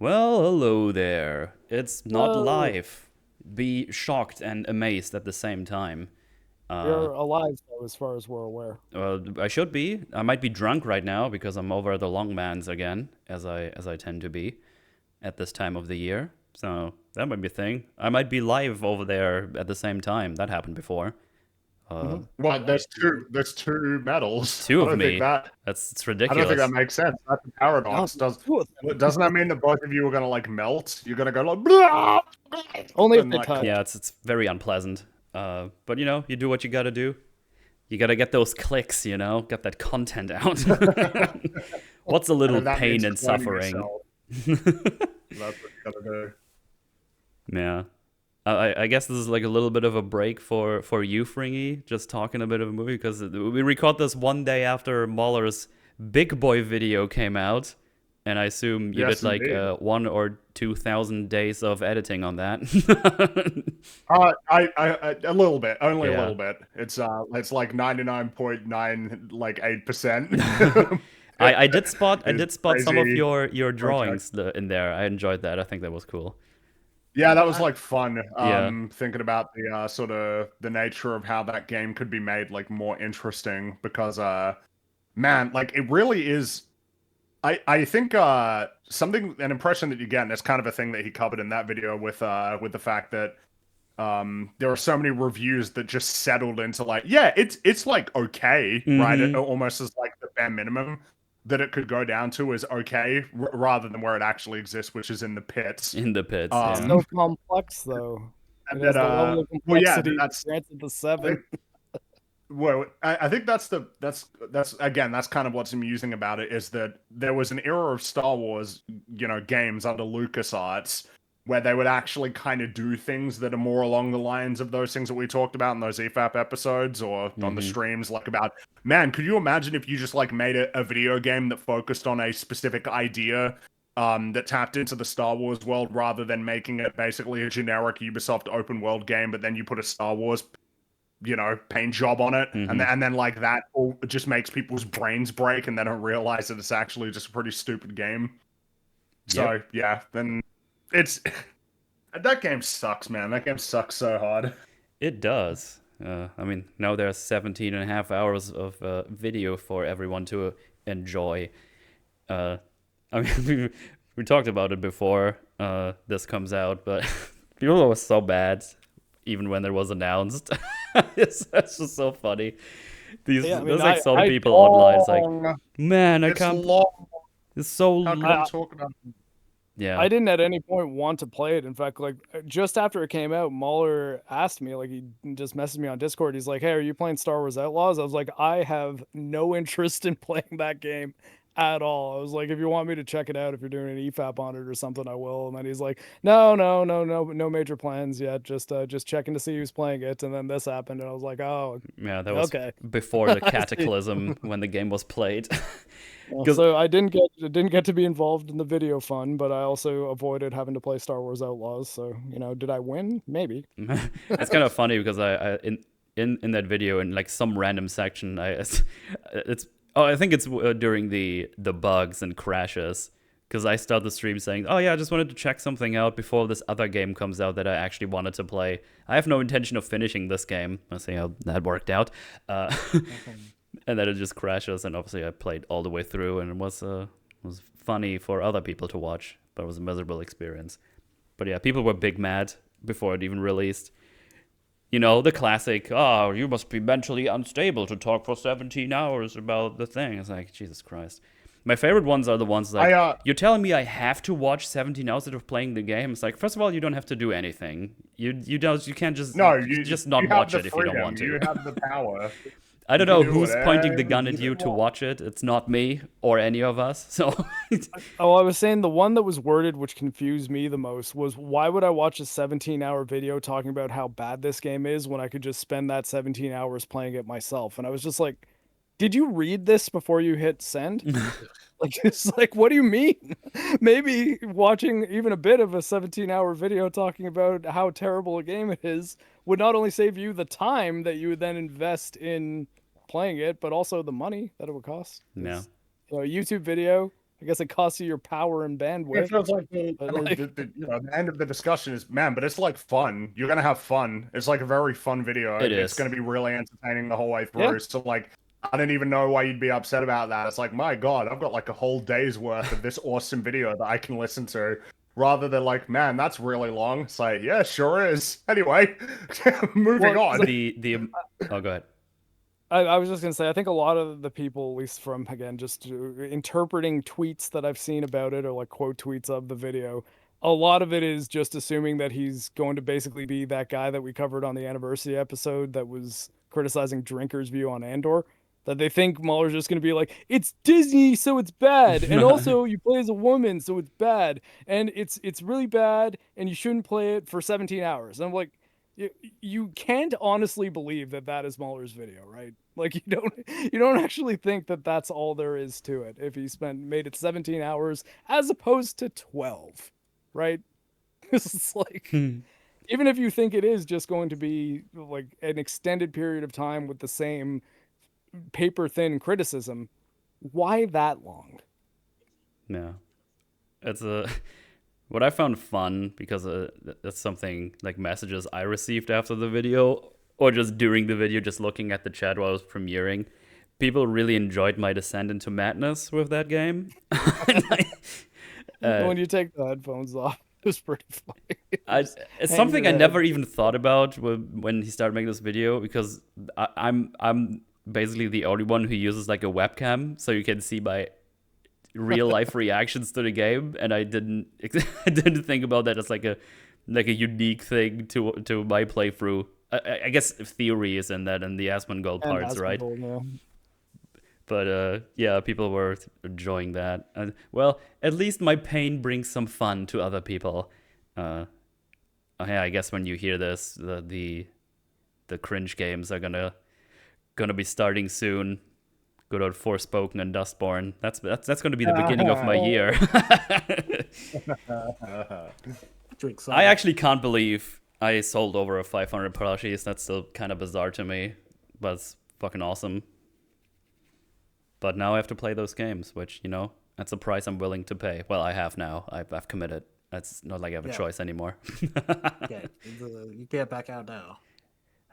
Well, hello there. It's not Whoa, live. Be shocked and amazed at the same time. Uh, you're alive though, as far as we're aware. I should be. I might be drunk right now because I'm over at the Longmans again, as I tend to be at this time of the year. So that might be a thing. I might be live over there at the same time. That happened before. Uh, Hmm. What? There's two medals. two I of don't think me. that. It's I don't think that ridiculous. makes sense. That's a No, paradox. two of them. Doesn't that mean that both of you are gonna like melt? You're gonna go like blah, Only if and they like touch. come. Yeah, it's very unpleasant. But you do what you gotta do. You gotta get those clicks, get that content out. What's a And little if that pain means and cloning suffering? yourself, that's what you gotta do. Yeah. I guess this is like a little bit of a break for you, Fringy, just talking a bit of a movie, because we record this one day after Mahler's Big Boy video came out, and I assume you did Yes, like indeed. 1 or 2 thousand days of editing on that. A little bit, only a Yeah. little bit. It's like 99.9 like 8%. I Is did spot some of crazy your project. drawings in there. I enjoyed that. I think that was cool. Yeah, that was like fun. Yeah. Thinking about the sort of the nature of how that game could be made like more interesting because man, like it really is. I think something an impression that you get, and it's kind of a thing that he covered in that video with the fact that there are so many reviews that just settled into like, yeah, it's like okay, right? It Mm-hmm. almost as like the bare minimum that it could go down to is okay, rather than where it actually exists, which is in the pits. In the pits, It's yeah. Um, so complex though. It and has that the level of well, yeah, complexity that's granted the I think seven. well, I think that's again that's kind of what's amusing about it is that there was an era of Star Wars, games under LucasArts where they would actually kind of do things that are more along the lines of those things that we talked about in those EFAP episodes or on the Mm-hmm. streams, like about, man, could you imagine if you just like made a video game that focused on a specific idea that tapped into the Star Wars world rather than making it basically a generic Ubisoft open world game, but then you put a Star Wars paint job on it, and Mm-hmm. then like that all just makes people's brains break, and they don't realize that it's actually just a pretty stupid game. Yep. So yeah, then it's that game sucks, man. That game sucks so hard. It does. I mean, now there's 17 and a half hours of video for everyone to enjoy. Uh, I mean, we talked about it before this comes out, but people were so bad, even when it was announced. It's just so funny. Yeah, I mean, There's like some I, people online. It's like, Long. man, I It's can't. long. It's so. How can you I, talk about? Yeah. I didn't at any point want to play it. In fact, like just after it came out, Mahler asked me, like he just messaged me on Discord. He's like, "Hey, are you playing Star Wars Outlaws?" I was like, "I have no interest in playing that game at all." I was like, "If you want me to check it out, if you're doing an EFAP on it or something, I will." And then he's like, "No, no, no, no, no major plans yet. Just checking to see who's playing it." And then this happened, and I was like, "Oh, Yeah, that was okay, before the I see." cataclysm when the game was played. Well, Because so I didn't get to be involved in the video fun, but I also avoided having to play Star Wars Outlaws. So, did I win? Maybe. it's kind of funny because I in that video in like some random section it's I think it's during the bugs and crashes because I start the stream saying, oh yeah, I just wanted to check something out before this other game comes out that I actually wanted to play. I have no intention of finishing this game. Let's see how that worked out. And then it just crashes, and obviously I played all the way through, and it was funny for other people to watch, but it was a miserable experience. But yeah, people were big mad before it even released. The classic, oh, you must be mentally unstable to talk for 17 hours about the thing. It's like, Jesus Christ. My favorite ones are the ones I like, you're telling me I have to watch 17 hours of playing the game? It's like, first of all, you don't have to do anything. You can't no, just you not have watch the it if you don't freedom, want to. you have the power, I don't you can know do who's pointing the whatever gun at you you to want. watch it. It's not me or any of us. So, Oh, I was saying the one that was worded, which confused me the most, was why would I watch a 17-hour video talking about how bad this game is when I could just spend that 17 hours playing it myself? And I was just like, did you read this before you hit send? Like, it's like, what do you mean? Maybe watching even a bit of a 17-hour video talking about how terrible a game it is would not only save you the time that you would then invest in playing it, but also the money that it would cost. yeah. Because, a YouTube video I guess it costs you your power and It bandwidth. feels like But, the end of the discussion is, man, but it's like fun. You're gonna have fun. It's like a very fun video. It It's is. gonna be really entertaining the whole way Yeah. through. So like, I don't even know why you'd be upset about that. It's like, my God, I've got like a whole day's worth of this awesome video that I can listen to. Rather than like, man, that's really long. It's like, yeah, sure is. Anyway, moving Well, on. Oh, go ahead. I was just gonna say, I think a lot of the people, at least from again, just interpreting tweets that I've seen about it or like quote tweets of the video, a lot of it is just assuming that he's going to basically be that guy that we covered on the anniversary episode that was criticizing Drinker's view on Andor. That they think Mahler's just gonna be like, it's Disney, so it's bad, and also you play as a woman, so it's bad, and it's really bad, and you shouldn't play it for 17 hours. And I'm like, you can't honestly believe that that is Mahler's video, right? Like you don't actually think that that's all there is to it if he made it 17 hours as opposed to 12, right? It's like even if you think it is just going to be like an extended period of time with the same paper thin criticism, why that long? Yeah. It's a what I found fun because that's something like messages I received after the video or just during the video, just looking at the chat while I was premiering. People really enjoyed my descent into madness with that game. When you take the headphones off, it was pretty funny. It's something I never even thought about when he started making this video because I'm basically the only one who uses like a webcam, so you can see my real life reactions to the game, and I didn't think about that as like a unique thing to my playthrough. I guess theory is in that and the Asmongold parts, right? Yeah. But yeah, people were enjoying that. Well, at least my pain brings some fun to other people. Yeah, I guess when you hear this, the cringe games are gonna be starting soon. Good old Forspoken and Dustborn. That's gonna be the beginning of my year. I actually can't believe I sold over 500 plushies. That's still kind of bizarre to me, but it's fucking awesome. But now I have to play those games, which, that's a price I'm willing to pay. Well, I have now. I've committed. It's not like I have a choice anymore. Yeah, you can't back out now.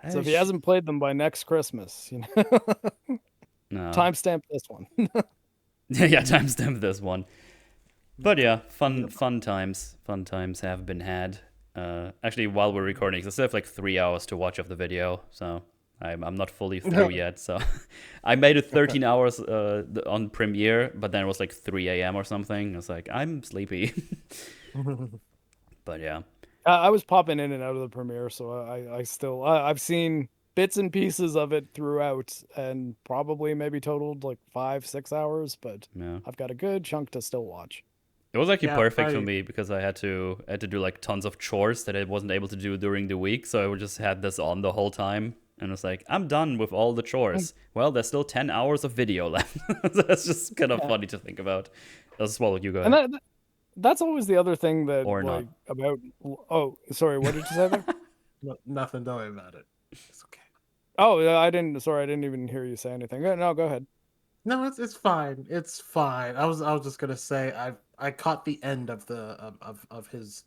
So if he hasn't played them by next Christmas, No. timestamp this one. Yeah, timestamp this one. But yeah, fun times. Fun times have been had. Actually, while we're recording, I still have like 3 hours to watch of the video, so I'm not fully through yet. So I made it 13 hours on Premiere, but then it was like 3 a.m. or something. I was like, I'm sleepy. But yeah. I was popping in and out of the Premiere, so I've seen bits and pieces of it throughout, and probably maybe totaled like 5-6 hours, but Yeah. I've got a good chunk to still watch. It was actually perfect for me because I had to do like tons of chores that I wasn't able to do during the week, so I just had this on the whole time, and it's like, I'm done with all the chores. Well, there's still 10 hours of video left. That's just kind of funny to think about. Swoll, you go ahead. And that's always the other thing that Or like not. about. Oh, sorry, what did you say there? Nothing. Don't worry about it. It's okay. Oh, I didn't. Sorry, I didn't even hear you say anything. No, go ahead. No, it's fine. It's fine. I was just gonna say I caught the end of the of his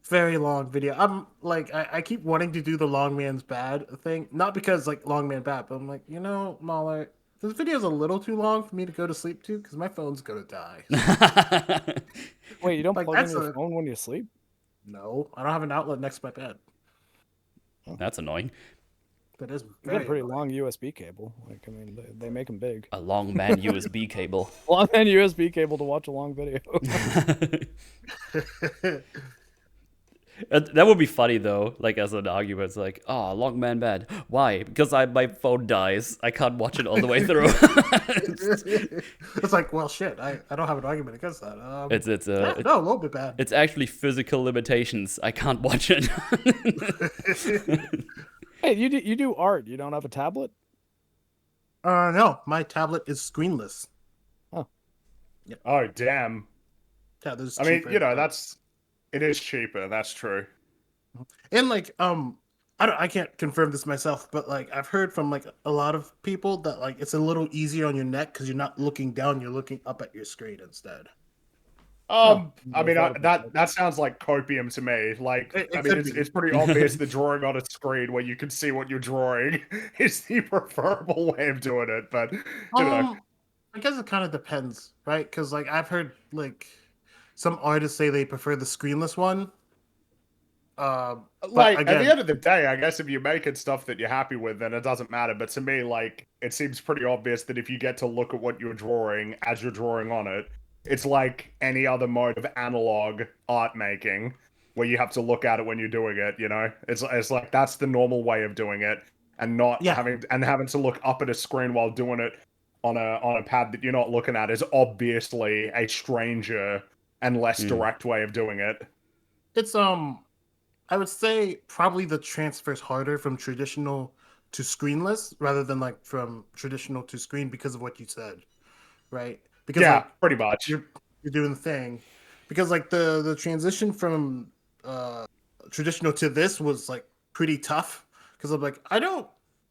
very long video. I'm like I keep wanting to do the long man's bad thing, not because like long man bad, but I'm like, Mahler, this video's a little too long for me to go to sleep to because my phone's gonna die. Wait, you don't Like, plug in that's your phone when you sleep? No, I don't have an outlet next to my bed. That's annoying. That is You got a very pretty annoying. long USB cable. Like, I mean, they make them big. A long man USB cable. Long man USB cable to watch a long video. That would be funny though, like as an argument. It's like, oh, long man bad. Why? Because my phone dies. I can't watch it all the way through. It's like, well, shit. I don't have an argument against that. No, a little bit bad. It's actually physical limitations. I can't watch it. Hey, you do art. You don't have a tablet? No, my tablet is screenless. Oh, damn. Yeah, there's. I mean, it is cheaper. That's true. And like, I can't confirm this myself, but like I've heard from like a lot of people that like it's a little easier on your neck because you're not looking down, you're looking up at your screen instead. I mean, that sounds like copium to me. Like, I It mean, could be. it's pretty obvious that drawing on a screen where you can see what you're drawing is the preferable way of doing it. But you know, I guess it kind of depends, right? Because like I've heard like some artists say they prefer the screenless one. But like at again, the end of the day, I guess if you're making stuff that you're happy with, then it doesn't matter. But to me, like, it seems pretty obvious that if you get to look at what you're drawing as you're drawing on it, it's like any other mode of analog art making where you have to look at it when you're doing it, you know? It's like that's the normal way of doing it and not Yeah. having to look up at a screen while doing it on a pad that you're not looking at is obviously a stranger and less direct way of doing it. it's I would say probably the transfer's harder from traditional to screenless rather than like from traditional to screen because of what you said, right? Because Yeah, like pretty much. you're doing the thing, because like the transition from traditional to this was like pretty tough because I'm like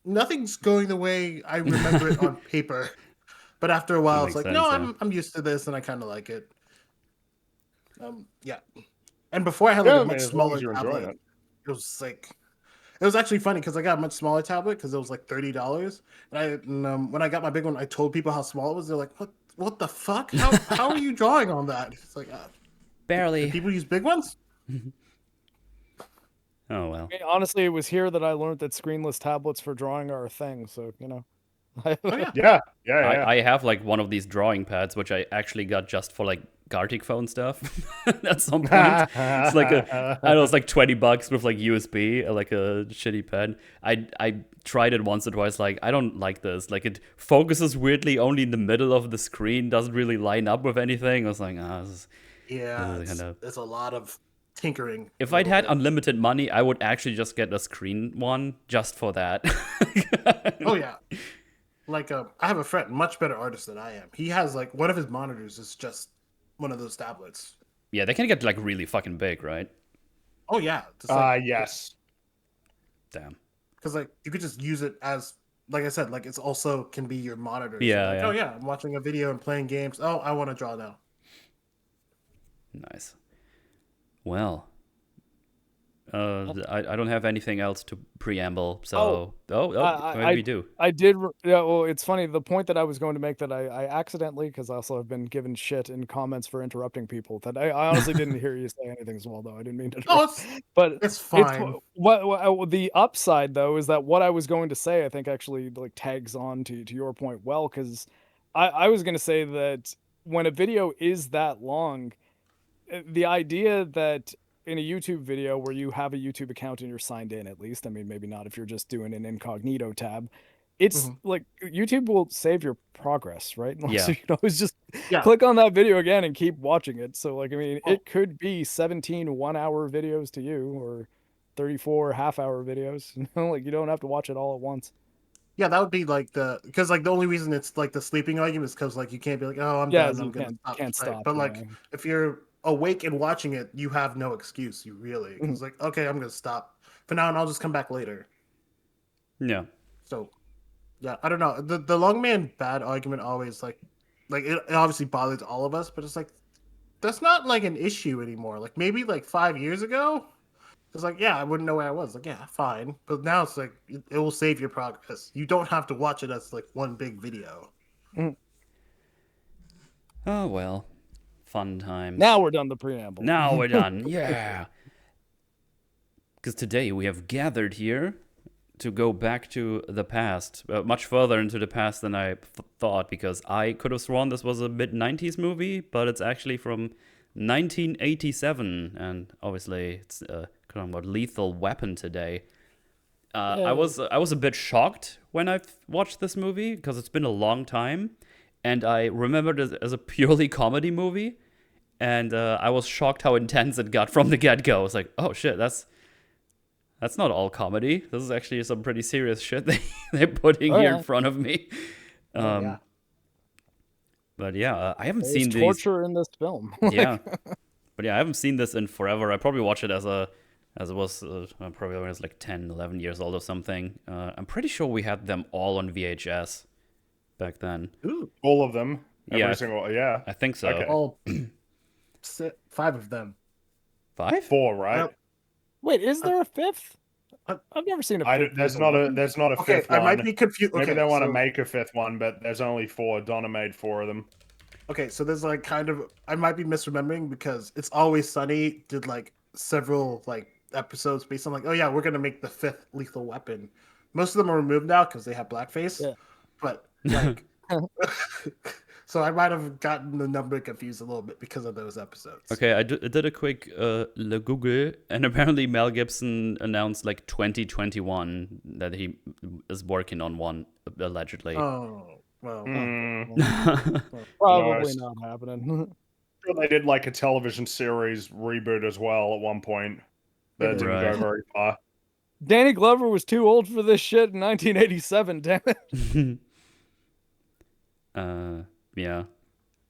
nothing's going the way I remember it on paper, but after a while it's makes like no, sense, yeah. I'm used to this and I kind of like it. Yeah, and before I had Yeah, like I a mean, much as long as smaller you're enjoying tablet. it. It was like it was actually funny because I got a much smaller tablet because it was like $30. And when I got my big one, I told people how small it was. They're like, "What the fuck? How are you drawing on that?" It's like, do Barely. people use big ones? Oh well. I mean, honestly, it was here that I learned that screenless tablets for drawing are a thing. So Oh yeah, Yeah. I have like one of these drawing pads, which I actually got just for like Gartic phone stuff at some point. It's like I don't know, it's like $20 with like USB, like a shitty pen. I tried it once or twice, like I don't like this. Like it focuses weirdly only in the middle of the screen, doesn't really line up with anything. I was like, yeah. kind of. It's a lot of tinkering. If a I'd little had bit. unlimited money, I would actually just get a screen one just for that. Oh yeah. Like I have a friend, much better artist than I am. He has like one of his monitors is just one of those tablets. Yeah, they can get like really fucking big, right? Oh yeah, just like Yes. Damn. because like you could just use it as like I said, like it's also can be your monitor. Yeah, like, yeah. oh yeah, I'm watching a video and playing games. Oh, I want to draw now. Nice. Well, I don't have anything else to preamble, so maybe we do. I did. Yeah, well, it's funny. The point that I was going to make that I accidentally, because I also have been given shit in comments for interrupting people, that I honestly didn't hear you say anything as well, though. I didn't mean to. Oh, but it's fine. what the upside though is that what I was going to say, I think actually like tags on to your point well, because I was going to say that when a video is that long, the idea that in a YouTube video where you have a YouTube account and you're signed in, at least, I mean, maybe not if you're just doing an incognito tab, it's like YouTube will save your progress, right? Yeah. So you can always just Yeah. click on that video again and keep watching it. So like, I mean, it could be 17 1-hour videos to you or 34 half-hour videos. Like you don't have to watch it all at once. Yeah, that would be like because like the only reason it's like the sleeping argument is because like you can't be like, oh, I'm Yeah, done, I'm you gonna stop. can't Right? stop. But like yeah. if you're awake and watching it, you have no excuse. You really it's like, okay, I'm gonna stop for now and I'll just come back later. Yeah. So yeah, I don't know. The long man bad argument always like it obviously bothers all of us, but it's like that's not like an issue anymore. Like maybe like 5 years ago, it's like yeah, I wouldn't know where I was. Like yeah, fine. But now it's like it will save your progress. You don't have to watch it as like one big video. Oh well. Fun times. Now we're done the preamble. Now we're done. Yeah. Because today we have gathered here to go back to the past, much further into the past than I thought, because I could have sworn this was a mid-90s movie, but it's actually from 1987, and obviously it's talking about Lethal Weapon today. I was a bit shocked when I watched this movie because it's been a long time, and I remembered it as a purely comedy movie, and I was shocked how intense it got from the get-go. I was like, oh shit, that's not all comedy. This is actually some pretty serious shit they're putting here in front of me. Yeah. But yeah, I haven't There's seen torture in this film. Yeah, but yeah, I haven't seen this in forever. I probably watched it as a as it was probably when I was like 10, 11 years old or something. I'm pretty sure we had them all on VHS back then. Ooh, All of them. Yeah, Every single. Yeah. I think so. Okay. all 5 of them. 5? 4, right? Yep. Wait, is there a fifth? Uh, I've never seen a fifth. There's Lethal not a Weapon. there's not a Okay, fifth I one. might be confused. Maybe Okay, they want to so- make a fifth one, but there's only 4. Donna made 4 of them. Okay, so there's like kind of I might be misremembering because It's Always Sunny did like several like episodes based on like, oh yeah, we're gonna make the 5th Lethal Weapon. Most of them are removed now because they have blackface. Yeah. But like, so I might have gotten the number confused a little bit because of those episodes. Okay, I did a quick Google, and apparently Mel Gibson announced like 2021 that he is working on one, allegedly. Oh well. Probably Nice. not happening. They did like a television series reboot as well at one point. That didn't go Right. very far. Danny Glover was too old for this shit in 1987. Damn it. Yeah.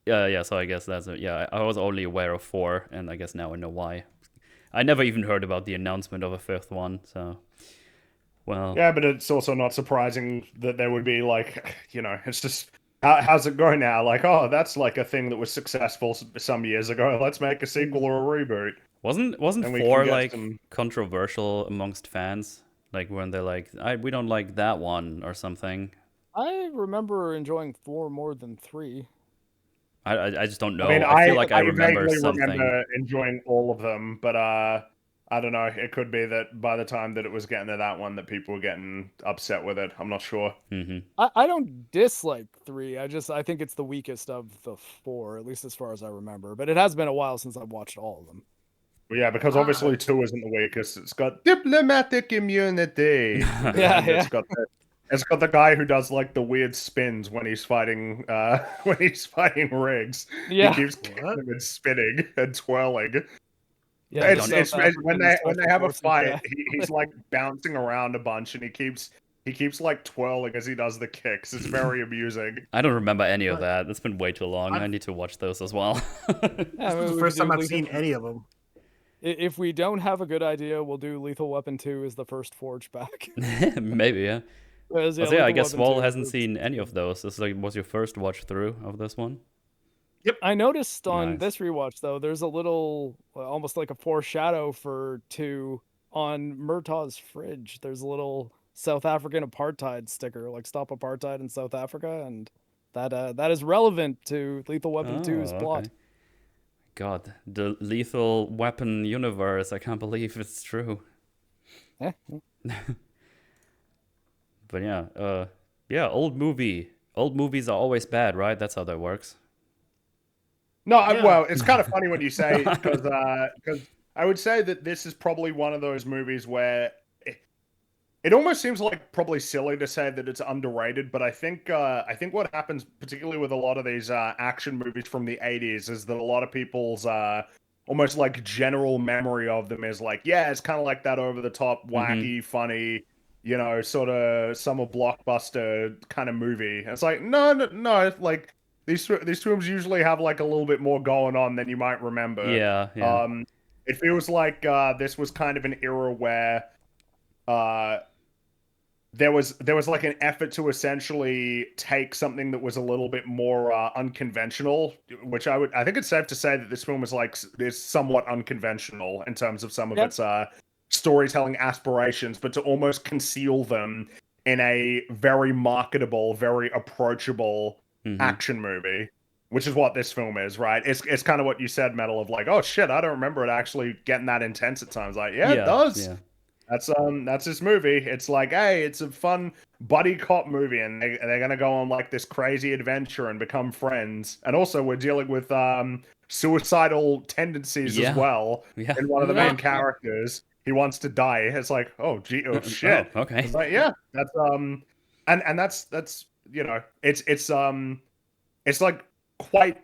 Yeah, so I guess that's it. Yeah, I was only aware of 4, and I guess now I know why. I never even heard about the announcement of a 5th one, so... Well... Yeah, but it's also not surprising that there would be like, it's just... how's it going now? Like, oh, that's like a thing that was successful some years ago. Let's make a sequel or a reboot. Wasn't And we 4 can get like some- controversial amongst fans? Like when they're like, we don't like that one or something. I remember enjoying 4 more than 3. I just don't know. I mean, I feel like I remember vaguely something. remember enjoying all of them, but I don't know. It could be that by the time that it was getting to that one, that people were getting upset with it. I'm not sure. Mm-hmm. I don't dislike 3. I think it's the weakest of the 4, at least as far as I remember. But it has been a while since I've watched all of them. Well, yeah, because obviously 2 isn't the weakest. It's got diplomatic immunity. Yeah, And it's got the guy who does like the weird spins when he's fighting Riggs. Yeah. He keeps kicking him and spinning and twirling. Yeah, It's when they have a fight, Yeah. he's like bouncing around a bunch and he keeps like twirling as he does the kicks. It's very amusing. I don't remember any of that. That's been way too long. I need to watch those as well. Yeah, This is the first time I've seen any of them. If we don't have a good idea, we'll do Lethal Weapon 2 as the first Forge back. Maybe, yeah. Whereas, I Lethal guess Weapon Swoll 2 hasn't is- seen any of those. This was your first watch through of this one? I noticed on Nice. this rewatch though, there's a little, almost like a foreshadow for 2 on Murtaugh's fridge. There's a little South African apartheid sticker, like "Stop Apartheid in South Africa," and that is relevant to Lethal Weapon 2's plot. Okay. God, the Lethal Weapon universe. I can't believe it's true. Yeah. But yeah, old movie. Old movies are always bad, right? That's how that works. No, Yeah. well, it's kind of funny when you say because I would say that this is probably one of those movies where it almost seems like probably silly to say that it's underrated, but I think what happens particularly with a lot of these action movies from the 80s is that a lot of people's almost like general memory of them is like, yeah, it's kind of like that over the top, wacky, funny, sort of summer blockbuster kind of movie. And it's like, no, like these films usually have like a little bit more going on than you might remember. Yeah. It feels like this was kind of an era where there was like an effort to essentially take something that was a little bit more unconventional, which I think it's safe to say that this film is somewhat unconventional in terms of some of its storytelling aspirations, but to almost conceal them in a very marketable, very approachable action movie, which is what this film is, right? It's kind of what you said, Metal, of like, oh shit, I don't remember it actually getting that intense at times. Like, yeah, it does. Yeah. That's this movie. It's like, hey, it's a fun buddy cop movie, and they're gonna go on like this crazy adventure and become friends. And also, we're dealing with suicidal tendencies as well. Yeah. In one of the main characters, he wants to die. It's like, oh shit. Oh, okay. It's like, yeah, that's and that's it's like quite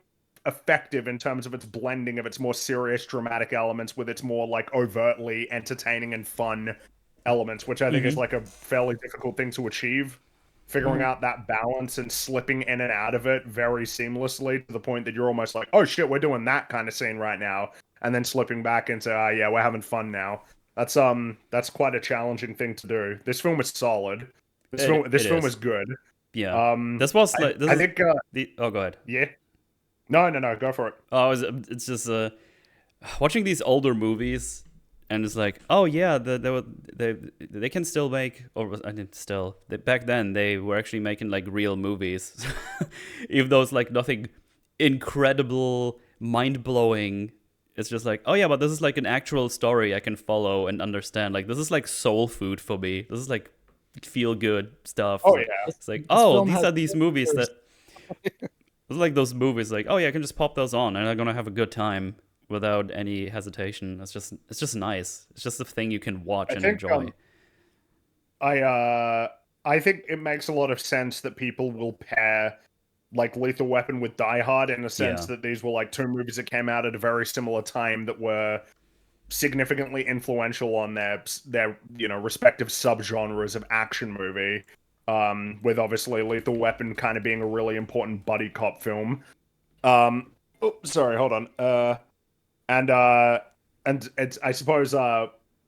effective in terms of its blending of its more serious dramatic elements with its more like overtly entertaining and fun elements, which I think is like a fairly difficult thing to achieve. Figuring out that balance and slipping in and out of it very seamlessly to the point that you're almost like, oh shit, we're doing that kind of scene right now, and then slipping back into yeah, we're having fun now. That's quite a challenging thing to do. This film is solid. This It film is. is good. Yeah. This was like this I is think the. Oh, go ahead. yeah. No, go for it. Oh, it's just watching these older movies, and it's like, oh yeah, they can still make, or I mean, still back then they were actually making like real movies, even though it's like nothing incredible, mind blowing. It's just like, oh yeah, but this is like an actual story I can follow and understand. Like this is like soul food for me. This is like feel good stuff. Oh Like, yeah. it's like, This oh, film these has are these movies characters. that it's like those movies, like, oh yeah, I can just pop those on and I'm gonna have a good time without any hesitation. It's just nice. It's just a thing you can watch I and think enjoy. I think it makes a lot of sense that people will pair like Lethal Weapon with Die Hard in the sense Yeah. that these were like two movies that came out at a very similar time that were significantly influential on their respective subgenres of action movie. With obviously Lethal Weapon kind of being a really important buddy cop film. Oh, sorry, hold on. And it's I suppose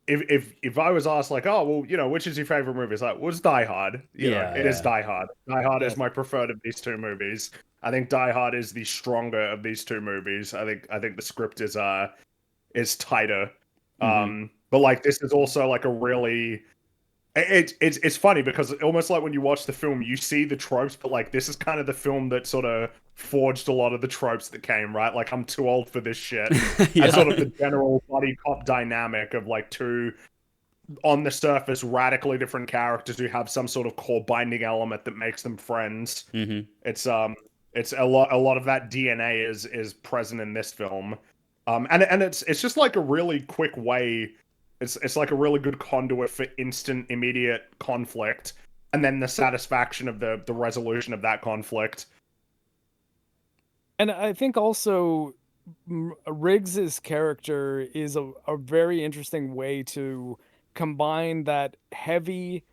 if I was asked like, oh well, which is your favorite movie? It's like, what's Die Hard? Yeah, It is yeah. Die Hard. Die Hard Yeah. is my preferred of these two movies. I think Die Hard is the stronger of these two movies. I think the script is tighter. Mm-hmm. But like this is also like a really it's funny because almost like when you watch the film, you see the tropes, but like this is kind of the film that sort of forged a lot of the tropes that came, right? Like I'm too old for this shit. And sort of Yeah. the general buddy cop dynamic of like two on the surface radically different characters who have some sort of core binding element that makes them friends. Mm-hmm. It's a lot of that DNA is present in this film. And it's just like a really quick way. It's like a really good conduit for instant, immediate conflict, and then the satisfaction of the resolution of that conflict. And I think also Riggs's character is a very interesting way to combine that heavy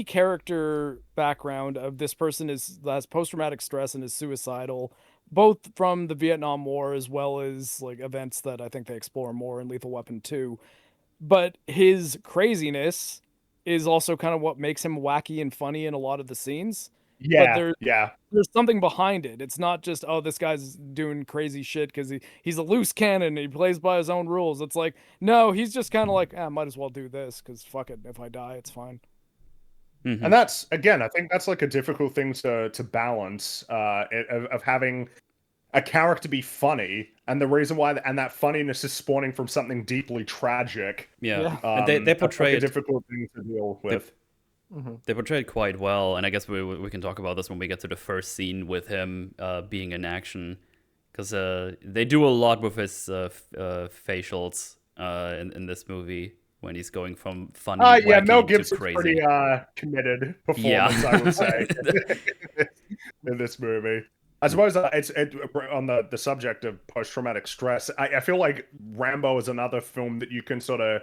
character background of this person has post-traumatic stress and is suicidal, both from the Vietnam War as well as like events that I think they explore more in Lethal Weapon 2. But his craziness is also kind of what makes him wacky and funny in a lot of the scenes. But Yeah, yeah. there's something behind it. It's not just, oh, this guy's doing crazy shit because he's a loose cannon and he plays by his own rules. It's like, no, he's just kind of like, might as well do this because fuck it. If I die, it's fine. Mm-hmm. And that's again, I think that's like a difficult thing to balance. Of having a character be funny, and the reason why, and that funniness is spawning from something deeply tragic. Yeah. Yeah. And they That's like portray a it difficult thing to deal with. they portray it quite well, and I guess we can talk about this when we get to the first scene with him being in action, because they do a lot with his facials in this movie when he's going from funny, Yeah, Mel wacky to Gibson's crazy. pretty committed Yeah. performance, I would say, in this movie. I suppose on the subject of post-traumatic stress. I feel like Rambo is another film that you can sort of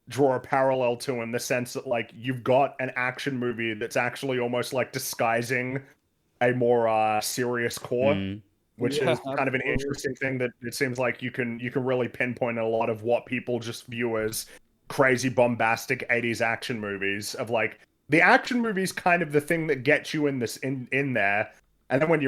draw a parallel to in the sense that like you've got an action movie that's actually almost like disguising a more serious core, Mm. which Yeah, is kind of an absolutely. interesting thing that it seems like you can really pinpoint a lot of what people just view as crazy bombastic 80s action movies of like the action movie's kind of the thing that gets you in this in there, and then when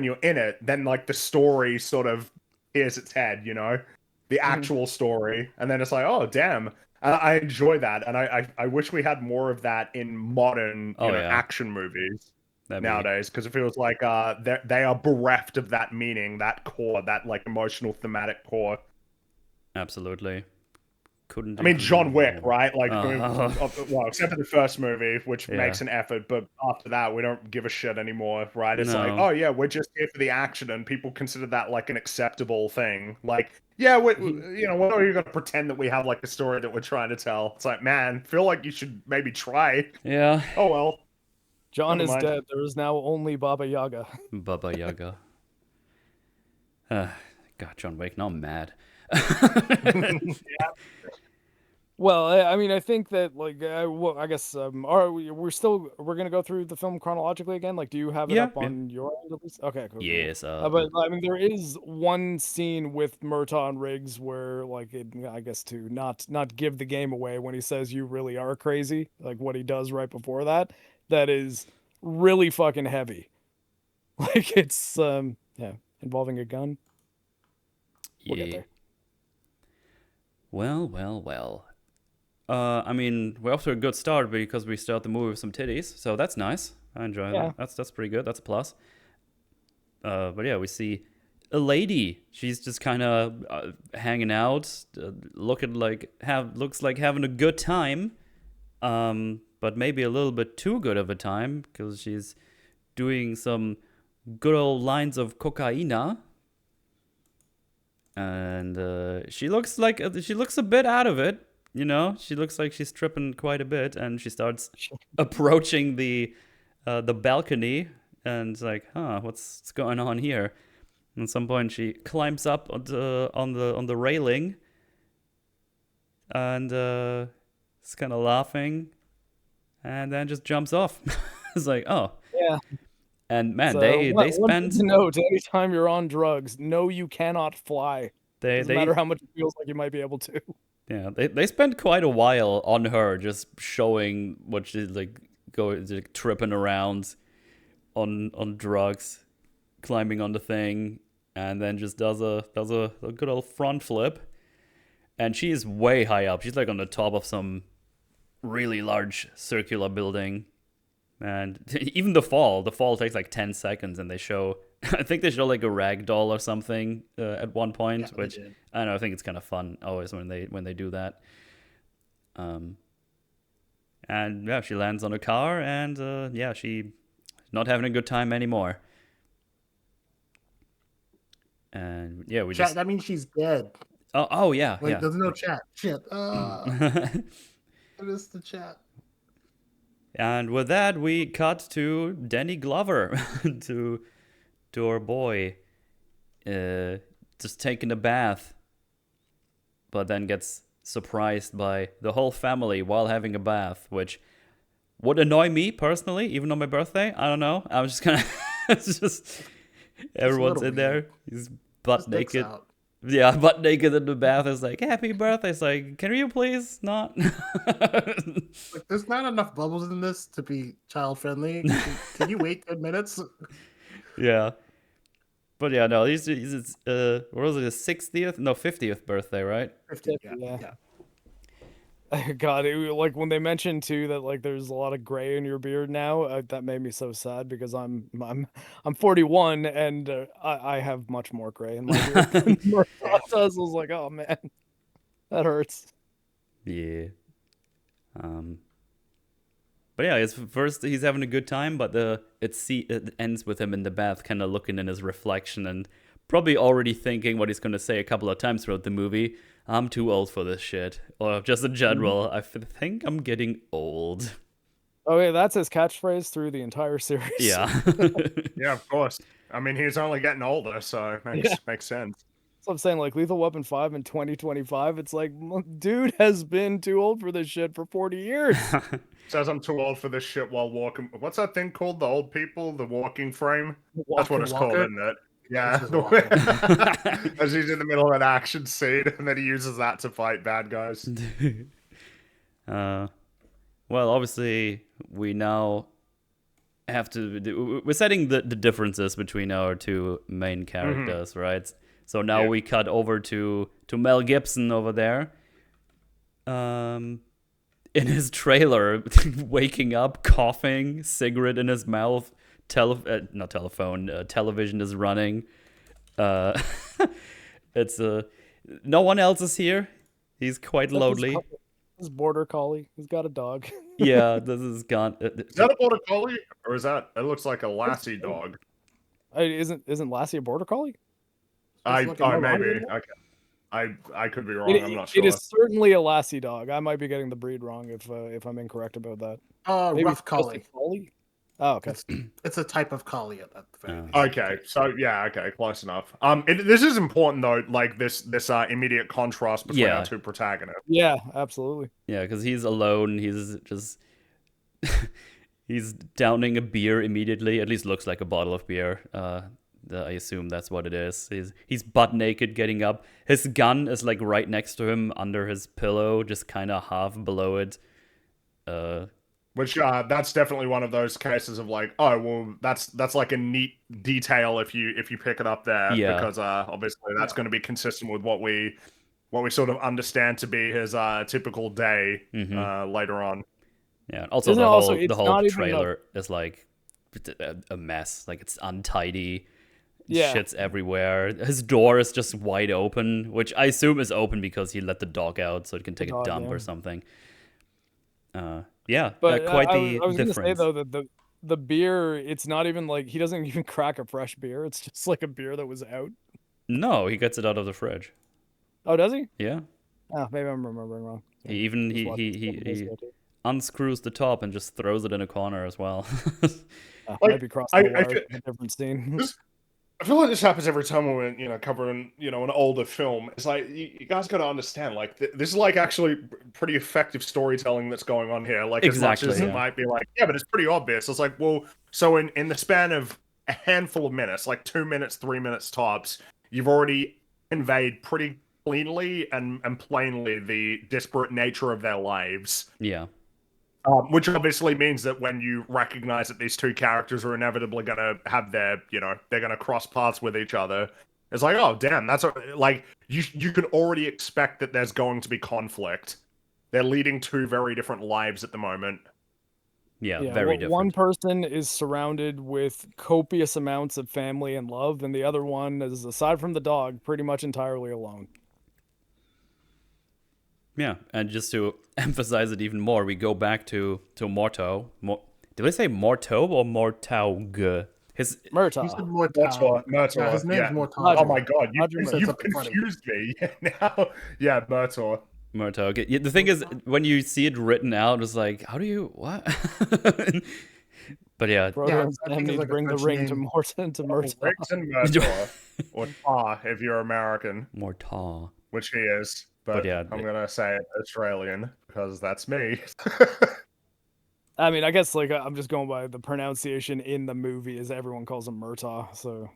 you're in it, then like the story sort of hears its head, the actual story, and then it's like, oh damn. I enjoy that, and I wish we had more of that in modern Oh, yeah. action movies That'd be nowadays, because it feels like they are bereft of that meaning, that core, that like emotional thematic core. absolutely. Couldn't I mean, agree John Wick, more. right? Like, I mean, Uh, well, except for the first movie, which Yeah. makes an effort, but after that, we don't give a shit anymore, right? It's like, No. oh yeah, we're just here for the action, and people consider that like an acceptable thing. Like, yeah, we're not even gonna pretend that we have like a story that we're trying to tell. It's like, man, feel like you should maybe try. Yeah. Oh well, John never is mind. dead. There is now only Baba Yaga. Baba Yaga. God, John Wick. Now I'm mad. Well, I mean, I think that like, well, I guess, we're gonna go through the film chronologically again. Like, do you have it Yeah, up yeah. on your end at least? Okay, cool, cool. Yes. But I mean, there is one scene with Murtaugh and Riggs where, like, I guess to not give the game away when he says "you really are crazy," like what he does right before that, that is really fucking heavy. Like it's yeah, involving a gun. We'll get Yeah. there. Well, well, well. I mean, we're off to a good start because we start the movie with some titties, so that's nice. I enjoy Yeah. that. That's pretty good. That's a plus. But yeah, we see a lady. She's just kind of hanging out, looks like having a good time. But maybe a little bit too good of a time because she's doing some good old lines of cocaina. And she looks a bit out of it, you know. She looks like she's tripping quite a bit, and she starts approaching the balcony, and it's like, huh, what's going on here? And at some point, she climbs up on the railing, and is kind of laughing, and then just jumps off. It's like, oh, Yeah. and man, So they one thing spend to note: anytime you're on drugs, no, you cannot fly. Doesn't matter they how much it feels like you might be able to. Yeah, they spent quite a while on her, just showing what she's like like, tripping around on drugs, climbing on the thing, and then just does a good old front flip. And she's way high up. She's like on the top of some really large circular building. And even the fall takes like 10 seconds, and they show, I think they show like a rag doll or something at one point, Yeah, which I don't know, I think it's kind of fun always when they do that. And yeah, she lands on a car, and yeah, she's not having a good time anymore. And yeah, we Chat, just that means she's dead. oh yeah, Wait, yeah. there's no chat. Shit. I missed the chat. And with that, we cut to Danny Glover, to our boy, just taking a bath, but then gets surprised by the whole family while having a bath, which would annoy me personally, even on my birthday. I don't know. I was just kind of, it's just everyone's in there. He's butt His dick's naked. out. Yeah, butt naked in the bath. It's like, happy birthday. It's like, can you please not? Like, there's not enough bubbles in this to be child friendly. Can you wait 10 minutes? Yeah. But yeah, no, he's what was it, his 60th? No, 50th birthday, right? 50, Yeah. yeah. God, like when they mentioned too that like there's a lot of gray in your beard now, that made me so sad because I'm 41 and I have much more gray in my beard than Murtaugh does. I was like, oh man, that hurts. Yeah. But yeah, it's first he's having a good time, but it ends with him in the bath, kind of looking in his reflection and probably already thinking what he's going to say a couple of times throughout the movie. I'm too old for this shit, or just in general, I think I'm getting old. Oh yeah, that's his catchphrase through the entire series. Yeah. Yeah, of course. I mean, he's only getting older, so makes sense. So I'm saying, like, Lethal Weapon 5 in 2025, it's like, dude has been too old for this shit for 40 years. Says I'm too old for this shit while walking. What's that thing called? The old people? The walking frame? That's what it's called, Walker? isn't it? Yeah. This is Walker. As he's in the middle of an action scene, and then he uses that to fight bad guys. Well, obviously, we now have to. We're setting the differences between our two main characters, right? So now we cut over to Mel Gibson over there. In his trailer, waking up, coughing, cigarette in his mouth, not telephone, television is running. It's no one else is here. He's quite lonely. His border collie. He's got a dog. Yeah, this is gone. Is that a border collie, or is that? It looks like a lassie dog. Isn't Lassie a border collie? Maybe. Okay. I could be wrong. I'm not sure. It is certainly a Lassie dog. I might be getting the breed wrong if I'm incorrect about that. Maybe rough collie. Collie. Oh, okay. It's a type of collie at the very least. Okay, so yeah, okay, close enough. This is important though, like this immediate contrast between our Yeah. two protagonists. Yeah, absolutely. Yeah, because he's alone. He's just he's downing a beer immediately. At least looks like a bottle of beer. I assume that's what it is. He's butt naked, getting up. His gun is like right next to him, under his pillow, just kind of half below it. Which that's definitely one of those cases of like, oh well, that's like a neat detail if you pick it up there, Yeah. because obviously that's going to be consistent with what we sort of understand to be his typical day later on. Yeah. Also, Isn't it also- the it's whole not even trailer is like a mess. Like it's untidy. Yeah. Shit's everywhere. His door is just wide open, which I assume is open because he let the dog out so it can take a dog, dump yeah. or something. But quite I the was gonna say difference. though that the beer, it's not even like he doesn't even crack a fresh beer. It's just like a beer that was out. No, he gets it out of the fridge. Oh, does he? Yeah. Oh, maybe I'm remembering wrong. He even Just he watched he some he, of this he guy too. unscrews the top and just throws it in a corner as well. Like, Might be crossing the I wire. feel- A different scene. I feel like this happens every time we're covering an older film. It's like you guys got to understand, like this is like actually pretty effective storytelling that's going on here. Like Exactly, as much as yeah. it might be like, yeah, but it's pretty obvious. It's like, well, so in the span of a handful of minutes, like 2 minutes, 3 minutes tops, you've already conveyed pretty cleanly and plainly the disparate nature of their lives. Yeah. Which obviously means that when you recognize that these two characters are inevitably going to have their, they're going to cross paths with each other, it's like, oh, damn, like, you can already expect that there's going to be conflict. They're leading two very different lives at the moment. Yeah, Yeah, very one different. person is surrounded with copious amounts of family and love, and the other one is, aside from the dog, pretty much entirely alone. Yeah, and just to emphasize it even more, we go back to Morto. Did I say Morto or Mortaug? His You said Murtaugh. Mortal. Murtaugh, Yeah, his name's yeah. Mortal. Oh my god, Roger Murtaugh. you've Something funny. confused me now. Yeah, Murtaugh. Mortaug. Yeah, the thing is, when you see it written out, it's like, how do you what? But yeah, Frodo Yeah, and I Sam think it's need like to a bring the French ring to name. Murtaugh. Riggs and Murtaugh. Or Tar, if you're American, Mortaug. which he is. But yeah, I'm going to say it Australian, because that's me. I mean, I guess like I'm just going by the pronunciation in the movie, as everyone calls him Murtaugh. So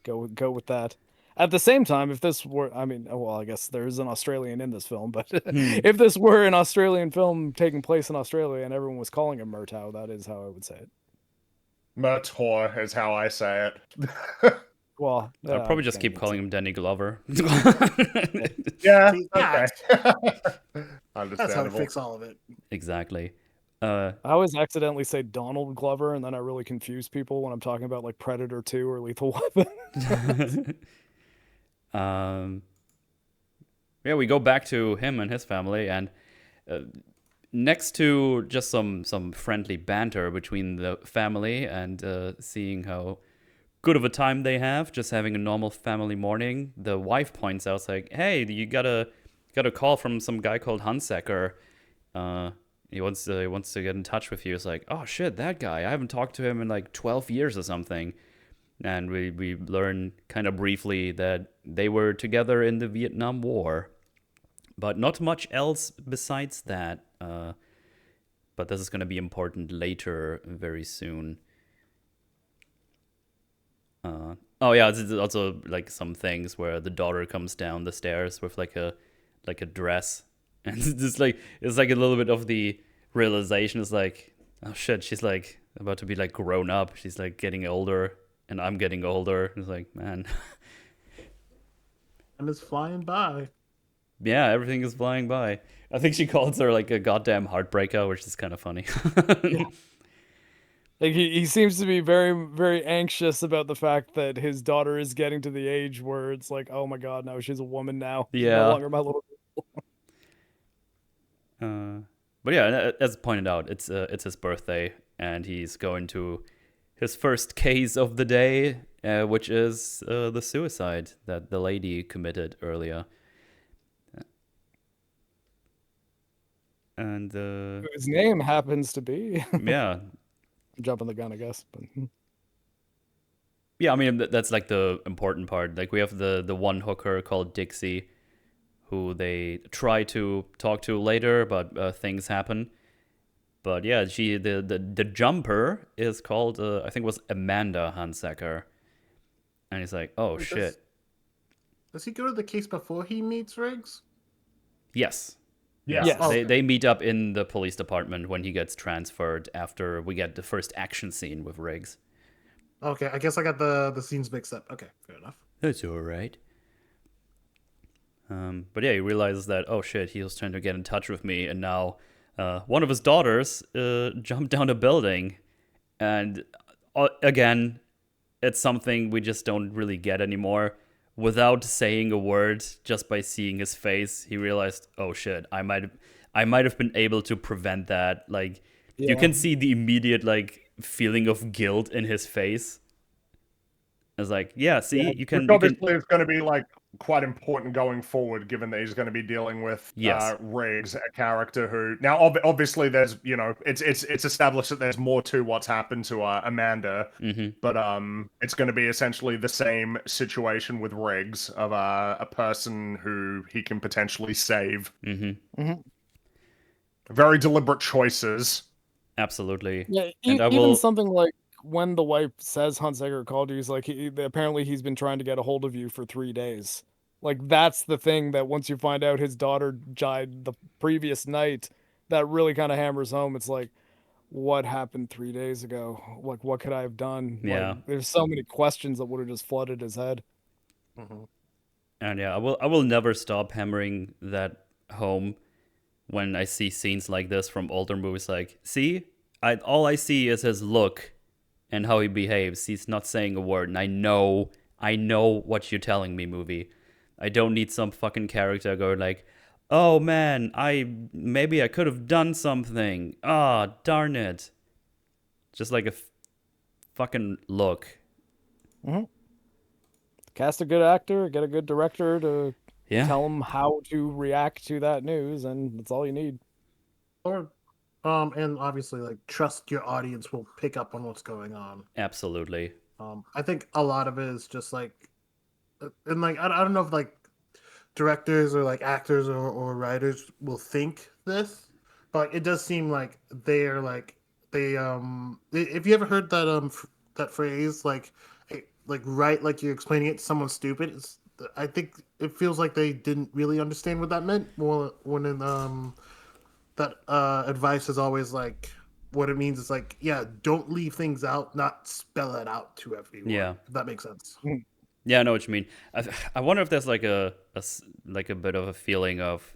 go with that. At the same time, if this were, I mean, well, I guess there is an Australian in this film, but if this were an Australian film taking place in Australia and everyone was calling him Murtaugh, that is how I would say it. Murtaugh is how I say it. Well, I'll probably just I'm keep saying calling him Danny Glover. Yeah, See, okay. That's how we Understandable. fix all of it. Exactly. I always accidentally say Donald Glover, and then I really confuse people when I'm talking about like Predator 2 or Lethal Weapon. Yeah, we go back to him and his family, and next to just some friendly banter between the family and seeing how good of a time they have, just having a normal family morning, the wife points out, like, hey, you got a call from some guy called Hunsaker. He wants to get in touch with you. It's like, oh shit, that guy. I haven't talked to him in like 12 years or something. And we learn kind of briefly that they were together in the Vietnam War. But not much else besides that. But this is going to be important later, very soon. Oh yeah, it's also like some things where the daughter comes down the stairs with like a dress, and it's like a little bit of the realization is like, oh shit, she's like about to be like grown up. She's like getting older, and I'm getting older. It's like, man, And it's flying by. yeah, everything is flying by. I think she calls her like a goddamn heartbreaker, which is kind of funny. Yeah. Like he seems to be very, very anxious about the fact that his daughter is getting to the age where it's like, oh my god, now she's a woman now. She's Yeah. no longer my little. But yeah, as pointed out, it's his birthday, and he's going to his first case of the day, which is the suicide that the lady committed earlier. And His name happens to be. yeah, I'm jumping the gun, I guess. But Yeah, I mean that's like the important part. Like we have the one hooker called Dixie, who they try to talk to later, but things happen. But yeah, the jumper is called I think it was Amanda Hansacker, and he's like, oh Wait, shit, does he go to the case before he meets Riggs? yes. Yeah. Yes. They Okay. they meet up in the police department when he gets transferred after we get the first action scene with Riggs. Okay, I guess I got the scenes mixed up. Okay, fair enough. That's all right. But yeah, he realizes that, oh shit, he was trying to get in touch with me, and now one of his daughters jumped down a building. And again, it's something we just don't really get anymore. Without saying a word, just by seeing his face, he realized, oh shit, I might have been able to prevent that. Like, you Yeah. can see the immediate like feeling of guilt in his face. It's like, yeah, see, Yeah, you Which can obviously is going to be like quite important going forward, given that he's going to be dealing with Yes. Riggs, a character who now obviously there's it's established that there's more to what's happened to Amanda, but it's going to be essentially the same situation with Riggs of a person who he can potentially save. Very deliberate choices. Absolutely. Yeah, And I even will. something like when the wife says Hunsaker called you, he's like, apparently he's been trying to get a hold of you for 3 days. Like, that's the thing that once you find out his daughter died the previous night, that really kind of hammers home. It's like, what happened 3 days ago? Like, what could I have done? Like, Yeah. there's so many questions that would have just flooded his head. And yeah, I will never stop hammering that home when I see scenes like this from older movies. Like, see, all I see is his look and how he behaves. He's not saying a word, and I know what you're telling me, movie. I don't need some fucking character going like, oh man, maybe I could have done something. Ah, darn it. Just like a fucking look. Cast a good actor, get a good director to Yeah. tell him how to react to that news, and that's all you need. Or, and obviously, like, trust your audience will pick up on what's going on. Absolutely. I think a lot of it is just like, and like, I don't know if like directors or like actors or writers will think this, but it does seem like they're like if you ever heard that that phrase like right like you're explaining it to someone stupid, I think it feels like they didn't really understand what that meant. Well, when in that advice is always like what it means is like, yeah, don't leave things out, not spell it out to everyone. Yeah. If that makes sense. Yeah, I know what you mean. I wonder if there's like like a bit of a feeling of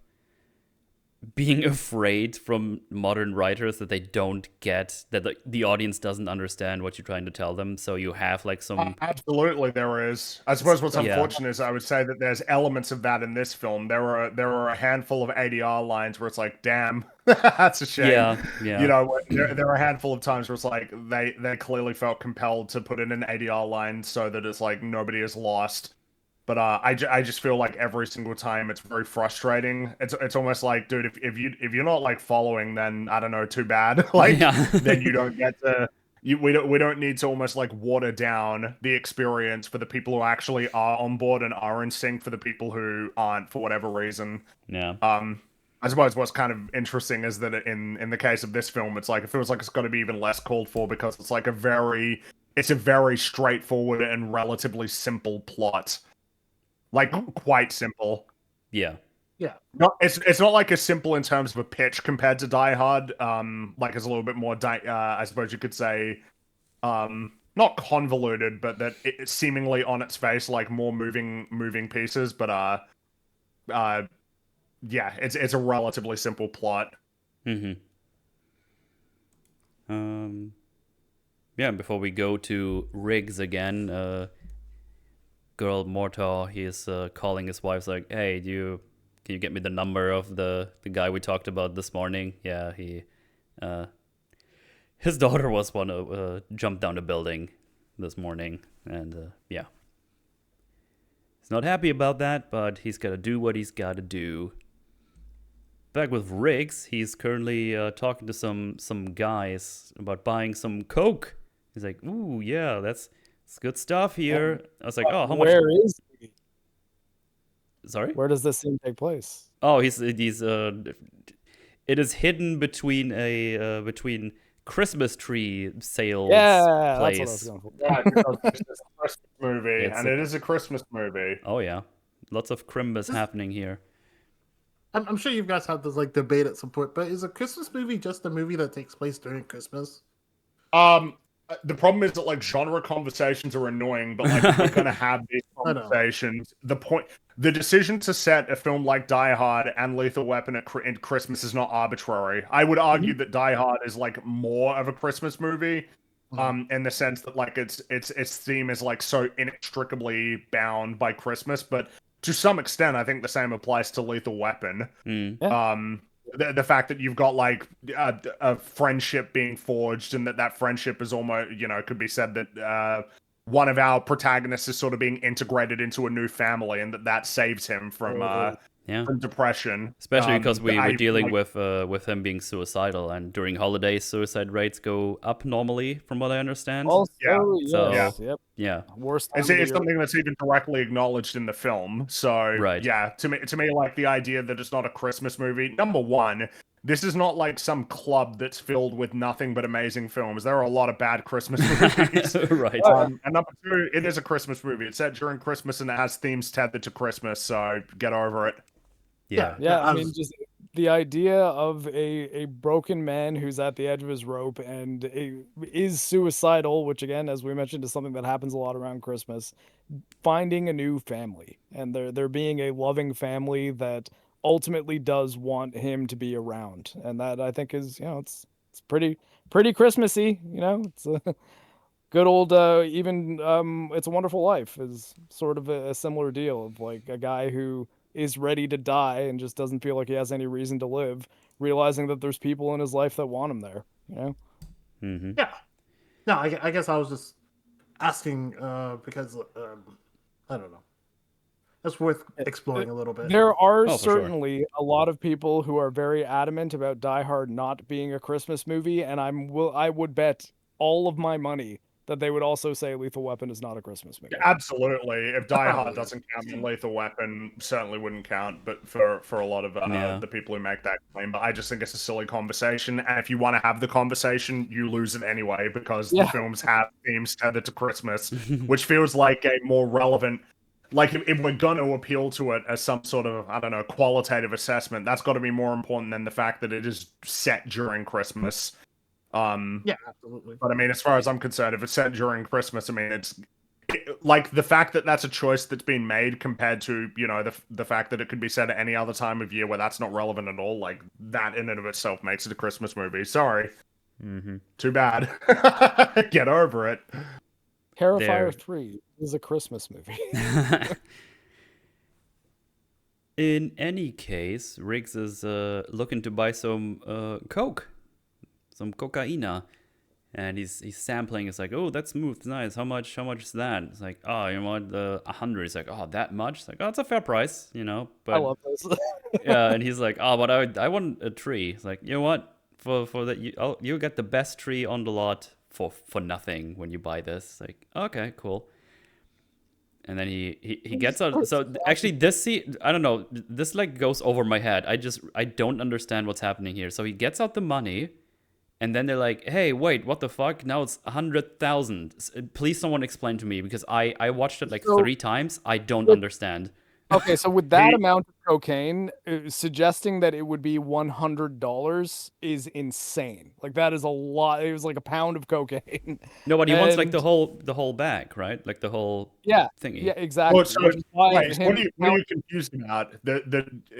being afraid from modern writers that they don't get, that the audience doesn't understand what you're trying to tell them. So you have like some. Absolutely, there is. I suppose what's Yeah. unfortunate is I would say that there's elements of that in this film. There are a handful of ADR lines where it's like, damn, that's a shame. Yeah, yeah. You know, there are a handful of times where it's like they clearly felt compelled to put in an ADR line so that it's like nobody is lost. But I just feel like every single time it's very frustrating. It's almost like, dude, if you're not like following, then I don't know, too bad. Like Yeah. then you don't get to. We don't need to almost like water down the experience for the people who actually are on board and are in sync for the people who aren't for whatever reason. Yeah. I suppose what's kind of interesting is that in the case of this film, it's like it feels like it's got to be even less called for because it's like a very straightforward and relatively simple plot, like quite simple. Yeah. Yeah. No, it's not like as simple in terms of a pitch compared to Die Hard. Like it's a little bit more, I suppose you could say, not convoluted, but that it's seemingly on its face like more moving pieces. But yeah, it's a relatively simple plot. Mm-hmm. Yeah. And before we go to Riggs again, girl Mortar, he is calling his wife. Like, hey, can you get me the number of the guy we talked about this morning? Yeah, his daughter was one of jumped down a building this morning, and yeah, he's not happy about that, but he's got to do what he's got to do. back with Riggs. He's currently talking to some guys about buying some Coke. He's like, "Ooh, yeah, that's good stuff here." I was like, "Oh, how much?" Where is he? Sorry. Where does this scene take place? Oh, he's it is hidden between between Christmas tree sales Yeah, place. that's what I was going for. Yeah, because it's a Christmas movie, It's and it is a Christmas movie. Oh yeah, lots of Crimbus happening here. I'm sure you guys had this like debate at some point, but is a Christmas movie just a movie that takes place during Christmas? The problem is that like genre conversations are annoying, but like if we're gonna have these conversations, the decision to set a film like Die Hard and Lethal Weapon at Christmas is not arbitrary. I would argue that Die Hard is like more of a Christmas movie, in the sense that like its theme is like so inextricably bound by Christmas, but to some extent, I think the same applies to Lethal Weapon. The fact that you've got like a friendship being forged, and that friendship is almost, could be said that one of our protagonists is sort of being integrated into a new family, and that saves him from depression. Especially because we were dealing with him being suicidal, and during holidays, suicide rates go up normally, from what I understand. Also, Worst. It's something that's even directly acknowledged in the film. So yeah, to me, like the idea that it's not a Christmas movie. Number one, this is not like some club that's filled with nothing but amazing films. There are a lot of bad Christmas movies. Right. And number two, it is a Christmas movie. It's set during Christmas and it has themes tethered to Christmas. So get over it. Yeah. I mean, just the idea of a broken man who's at the edge of his rope and is suicidal, which again, as we mentioned, is something that happens a lot around Christmas, finding a new family, and there being a loving family that ultimately does want him to be around, and that I think is, it's pretty Christmassy. It's a good old even It's a Wonderful Life is sort of a similar deal of like a guy who is ready to die and just doesn't feel like he has any reason to live, realizing that there's people in his life that want him there. Mm-hmm. Yeah. No, I guess I was just asking because I don't know. That's worth exploring a little bit. There are certainly a lot of people who are very adamant about Die Hard not being a Christmas movie, and I would bet all of my money that they would also say Lethal Weapon is not a Christmas movie. Absolutely. If Die Hard doesn't count, then Lethal Weapon certainly wouldn't count, but for a lot of the people who make that claim. But I just think it's a silly conversation, and if you want to have the conversation, you lose it anyway, because the films have themes tethered to Christmas, which feels like a more relevant... Like, if we're going to appeal to it as some sort of, I don't know, qualitative assessment, that's got to be more important than the fact that it is set during Christmas. Yeah, absolutely. But I mean, as far as I'm concerned, if it's set during Christmas, I mean, like the fact that that's a choice that's been made compared to, the fact that it could be set at any other time of year where that's not relevant at all, like that in and of itself makes it a Christmas movie. Sorry. Mm-hmm. Too bad. Get over it. Terrifier 3 is a Christmas movie. In any case, Riggs is looking to buy some Coke, some cocaina, and he's sampling. It's like, oh, that's smooth, it's nice. How much is that? It's like, oh, you want 100? It's like, oh, that much? It's like, oh, it's a fair price, But I love this. yeah, and he's like, oh, but I want a tree. It's like, you know what? For that, you get the best tree on the lot for nothing when you buy this. It's like, okay, cool. And then he gets out. So actually, this scene, I don't know. This like goes over my head. I don't understand what's happening here. So he gets out the money, and then they're like, "Hey, wait, what the fuck? Now it's 100,000. Please, someone explain to me, because I watched it like 3 times. I don't understand." Okay, so with that amount of cocaine, suggesting that it would be $100 is insane. Like, that is a lot. It was like a pound of cocaine. No, but he wants like the whole bag, right? Like the whole thingy. Yeah, exactly. Well, so, what are you confused about?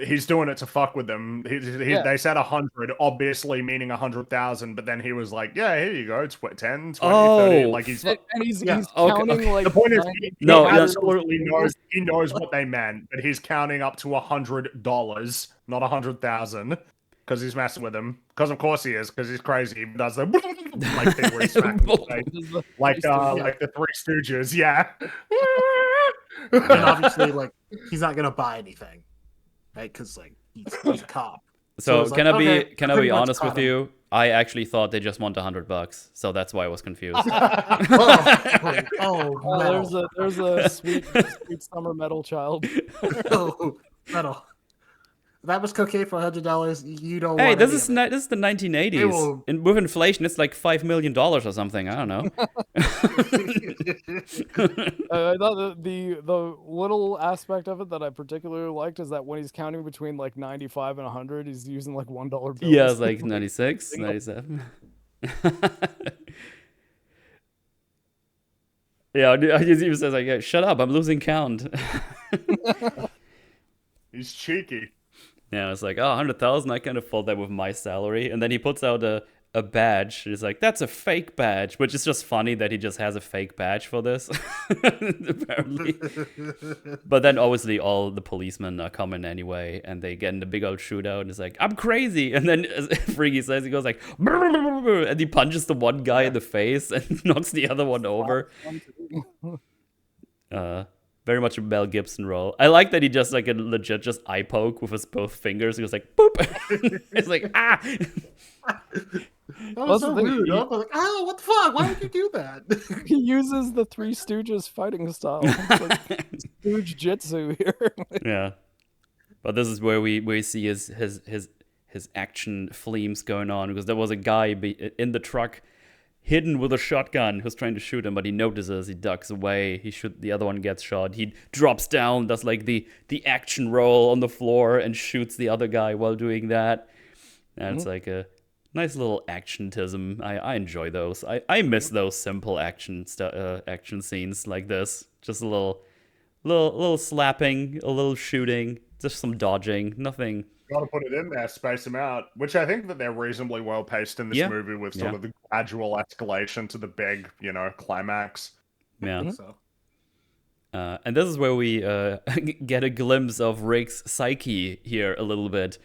He's doing it to fuck with them. They said 100, obviously meaning 100,000, but then he was like, "Yeah, here you go. It's 10, 20, 30." Like he's counting like. The point is, he absolutely knows. He knows what they meant, but he's counting up to $100, not 100,000, because he's messing with him. Because of course he is, because he's crazy. He does the like thing where he's smacking his face. like the Three Stooges, yeah. And obviously, like, he's not gonna buy anything, right? Because like he's a cop. So it's can like, I be okay, can I pretty be much honest caught with him. you? I actually thought they just want $100, so that's why I was confused. Oh, Oh, metal. there's a sweet summer metal child. Oh, metal. That was cocaine for $100. You don't Hey, want this any is of it. this is the They 1980s, will. and with inflation, it's like $5 million or something. I don't know. I thought the little aspect of it that I particularly liked is that when he's counting between like 95 and 100, he's using like $1 bills. Yeah, it's like 96, 97. Yeah, I just even says like, "Yeah, shut up, I'm losing count." He's cheeky. Yeah, it's like, oh, 100,000, I can afford that with my salary. And then he puts out a badge. He's like, that's a fake badge, which is just funny that he just has a fake badge for this, apparently. But then obviously all the policemen are coming anyway, and they get in the big old shootout, and it's like, I'm crazy. And then as Fringy says, he goes like, and he punches the one guy in the face and knocks the other one over. Very much a Mel Gibson role. I like that he just like a legit just eye poke with his both fingers. He was like, boop. It's like, ah. That was so rude. I was like, oh, what the fuck? Why would you do that? He uses the Three Stooges fighting style. It's like Stooge Jitsu here. Yeah. But this is where we see his action flames going on, because there was a guy in the truck hidden with a shotgun who's trying to shoot him, but he notices, he ducks away, the other one gets shot, he drops down, does like the action roll on the floor and shoots the other guy while doing that. And it's like a nice little action-tism. I enjoy those. I miss those simple action scenes like this. Just a little slapping, a little shooting, just some dodging, nothing. Got to put it in there, space them out, which I think that they're reasonably well paced in this movie, with sort of the gradual escalation to the big, climax. Yeah. So. And this is where we get a glimpse of Rick's psyche here a little bit,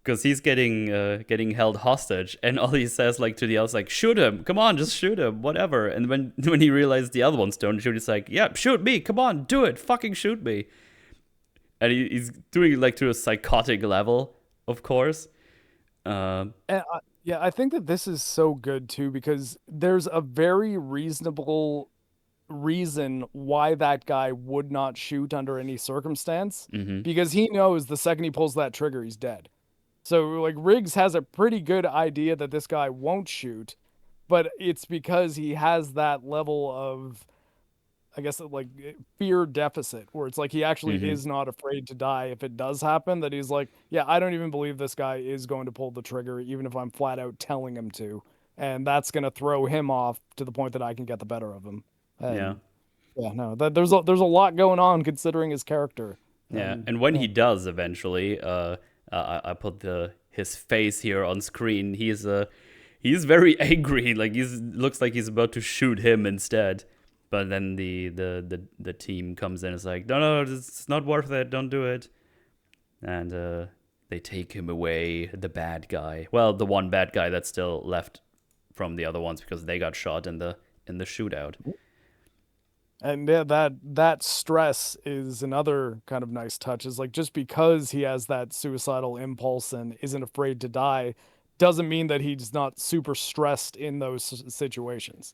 because he's getting held hostage, and all he says like to the others like, shoot him, come on, just shoot him, whatever. And when he realized the other ones don't shoot, he's like, yeah, shoot me, come on, do it, fucking shoot me. And he's doing it like to a psychotic level, of course. And I think that this is so good too, because there's a very reasonable reason why that guy would not shoot under any circumstance, because he knows the second he pulls that trigger, he's dead. So like Riggs has a pretty good idea that this guy won't shoot, but it's because he has that level of, I guess, like fear deficit, where it's like he actually is not afraid to die if it does happen, that he's like, yeah, I don't even believe this guy is going to pull the trigger, even if I'm flat out telling him to. And that's going to throw him off to the point that I can get the better of him. And, there's a lot going on considering his character. And when he does eventually, I put his face here on screen. He's very angry. Like looks like he's about to shoot him instead. But then the team comes in. It's like, no, it's not worth it. Don't do it. And they take him away. The bad guy. Well, the one bad guy that's still left from the other ones, because they got shot in the shootout. And yeah, that stress is another kind of nice touch. Is like, just because he has that suicidal impulse and isn't afraid to die, doesn't mean that he's not super stressed in those situations.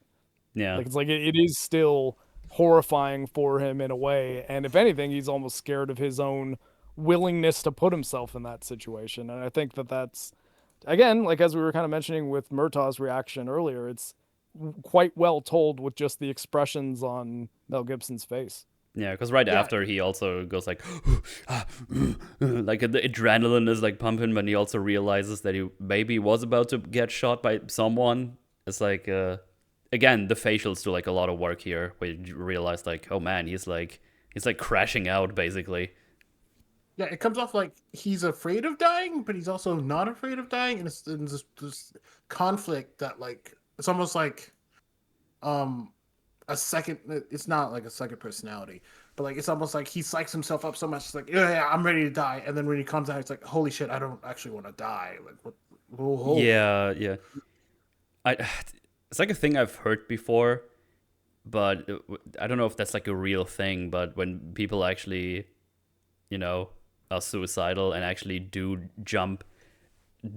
Yeah. Like, it's like it is still horrifying for him in a way, and if anything, he's almost scared of his own willingness to put himself in that situation. And I think that that's, again, like as we were kind of mentioning with Murtaugh's reaction earlier, it's quite well told with just the expressions on Mel Gibson's face. Yeah, because after he also goes like, like the adrenaline is like pumping, but he also realizes that he maybe was about to get shot by someone. It's like, again, the facials do like a lot of work here, where you realize like, oh man, he's like crashing out basically. Yeah, it comes off like he's afraid of dying, but he's also not afraid of dying, and it's this conflict that like it's almost like a second. It's not like a second personality, but like it's almost like he psychs himself up so much. It's like, yeah, I'm ready to die, and then when he comes out, it's like, holy shit, I don't actually want to die. Like what? Whoa. Yeah. It's like a thing I've heard before, but I don't know if that's like a real thing. But when people actually, are suicidal and actually do jump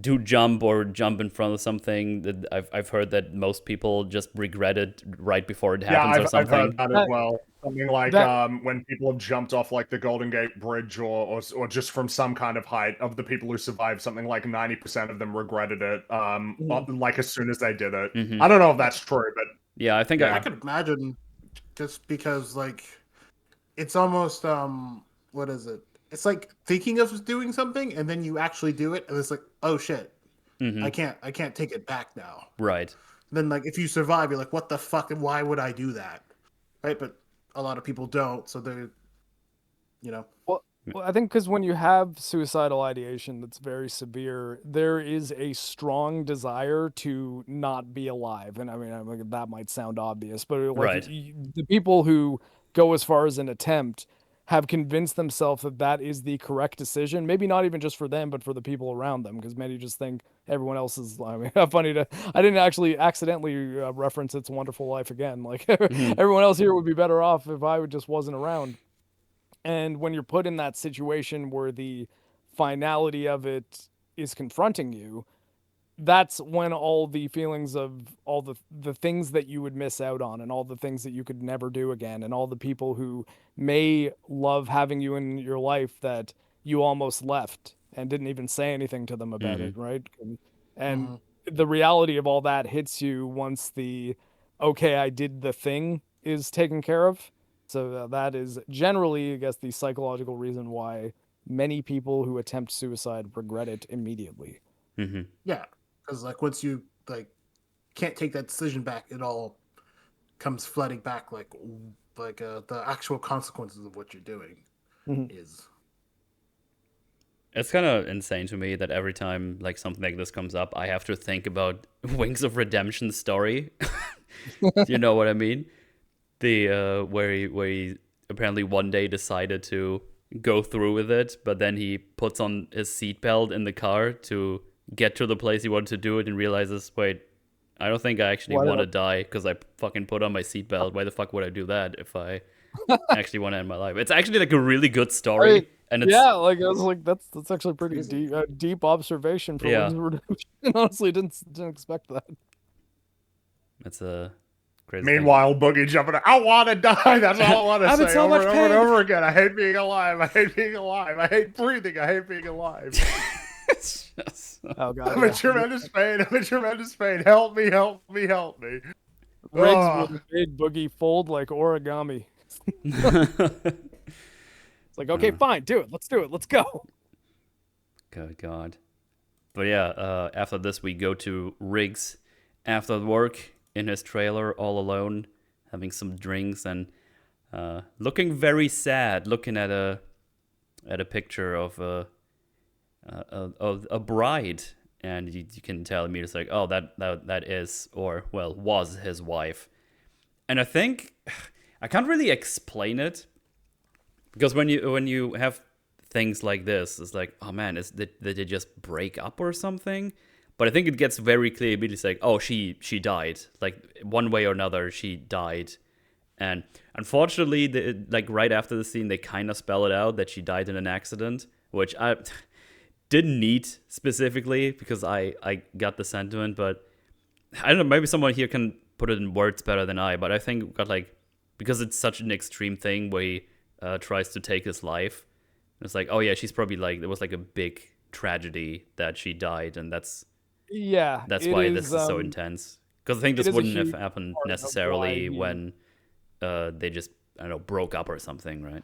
do jump or jump in front of something. That I've heard that most people just regret it right before it Yeah, happens or I've something. heard that as well. Something like that when people have jumped off like the Golden Gate Bridge or just from some kind of height, of the people who survived, something like 90% of them regretted it. Like as soon as they did it. Hmm. I don't know if that's true, but Yeah, I think Yeah. I could imagine, just because like it's almost what is it? It's like thinking of doing something and then you actually do it, and it's like, oh shit, hmm I can't take it back now. right. Then like if you survive, you're like, what the fuck? And why would I do that? Right? But a lot of people don't, so they're, you know. well, well, I think because when you have suicidal ideation that's very severe, there is a strong desire to not be alive. And I mean, like, that might sound obvious, but like Right. the people who go as far as an attempt have convinced themselves that that is the correct decision. Maybe not even just for them, but for the people around them, because many just think everyone else is. I mean, funny to. I didn't actually accidentally reference "It's a Wonderful Life" again. Like Hmm. everyone else here would be better off if I would just wasn't around. And when you're put in that situation where the finality of it is confronting you, that's when all the feelings of all the things that you would miss out on and all the things that you could never do again and all the people who may love having you in your life that you almost left and didn't even say anything to them about Hmm. it, right? And Mhm. the reality of all that hits you once the okay, I did the thing is taken care of. So that is generally, I guess, the psychological reason why many people who attempt suicide regret it immediately. Hmm. Yeah, because like once you like can't take that decision back, it all comes flooding back like the actual consequences of what you're doing Mhm. is. It's kind of insane to me that every time like something like this comes up, I have to think about Wings of Redemption's story. You know what I mean? The where he apparently one day decided to go through with it, but then he puts on his seatbelt in the car to get to the place he wanted to do it, and realizes, wait, I don't think I actually Why did want to die because I fucking put on my seatbelt. Why the fuck would I do that if I actually want to end my life? It's actually like a really good I mean, story, and it's yeah, like I was like, that's actually pretty Crazy. deep observation for yeah, Wings of Redemption. Honestly, didn't expect that. it's a crazy thing. meanwhile, Boogie jumping, I want to die. That's all I want to I'm in say so over much and over and pain. over again. I hate being alive. I hate being alive. I hate breathing. I hate being alive. It's just Oh god, I'm in tremendous pain. I'm in tremendous pain. Help me, help me, help me. Riggs would Oh, have made Boogie fold like origami. It's like, okay, fine, do it. Let's do it. Let's go. Good God. But yeah, after this, we go to Riggs after work in his trailer, all alone, having some drinks and looking very sad, looking at a picture of a bride, and you can tell immediately, like, oh, that is, or well, was his wife. And I think I can't really explain it, because when you have things like this, it's like, oh man, did they just break up or something? But I think it gets very clear immediately. It's like, oh, she died. Like one way or another, she died. And unfortunately, like right after the scene, they kind of spell it out that she died in an accident, which I didn't need specifically because I got the sentiment. But I don't know. Maybe someone here can put it in words better than I. But I think got like, because it's such an extreme thing where he tries to take his life. It's like, oh yeah, she's probably like, there was like a big tragedy that she died, and that's Yeah, why this is so intense. Because I think it this is a wouldn't have huge happened part of why necessarily he. when they just, I don't know, broke up or something, right?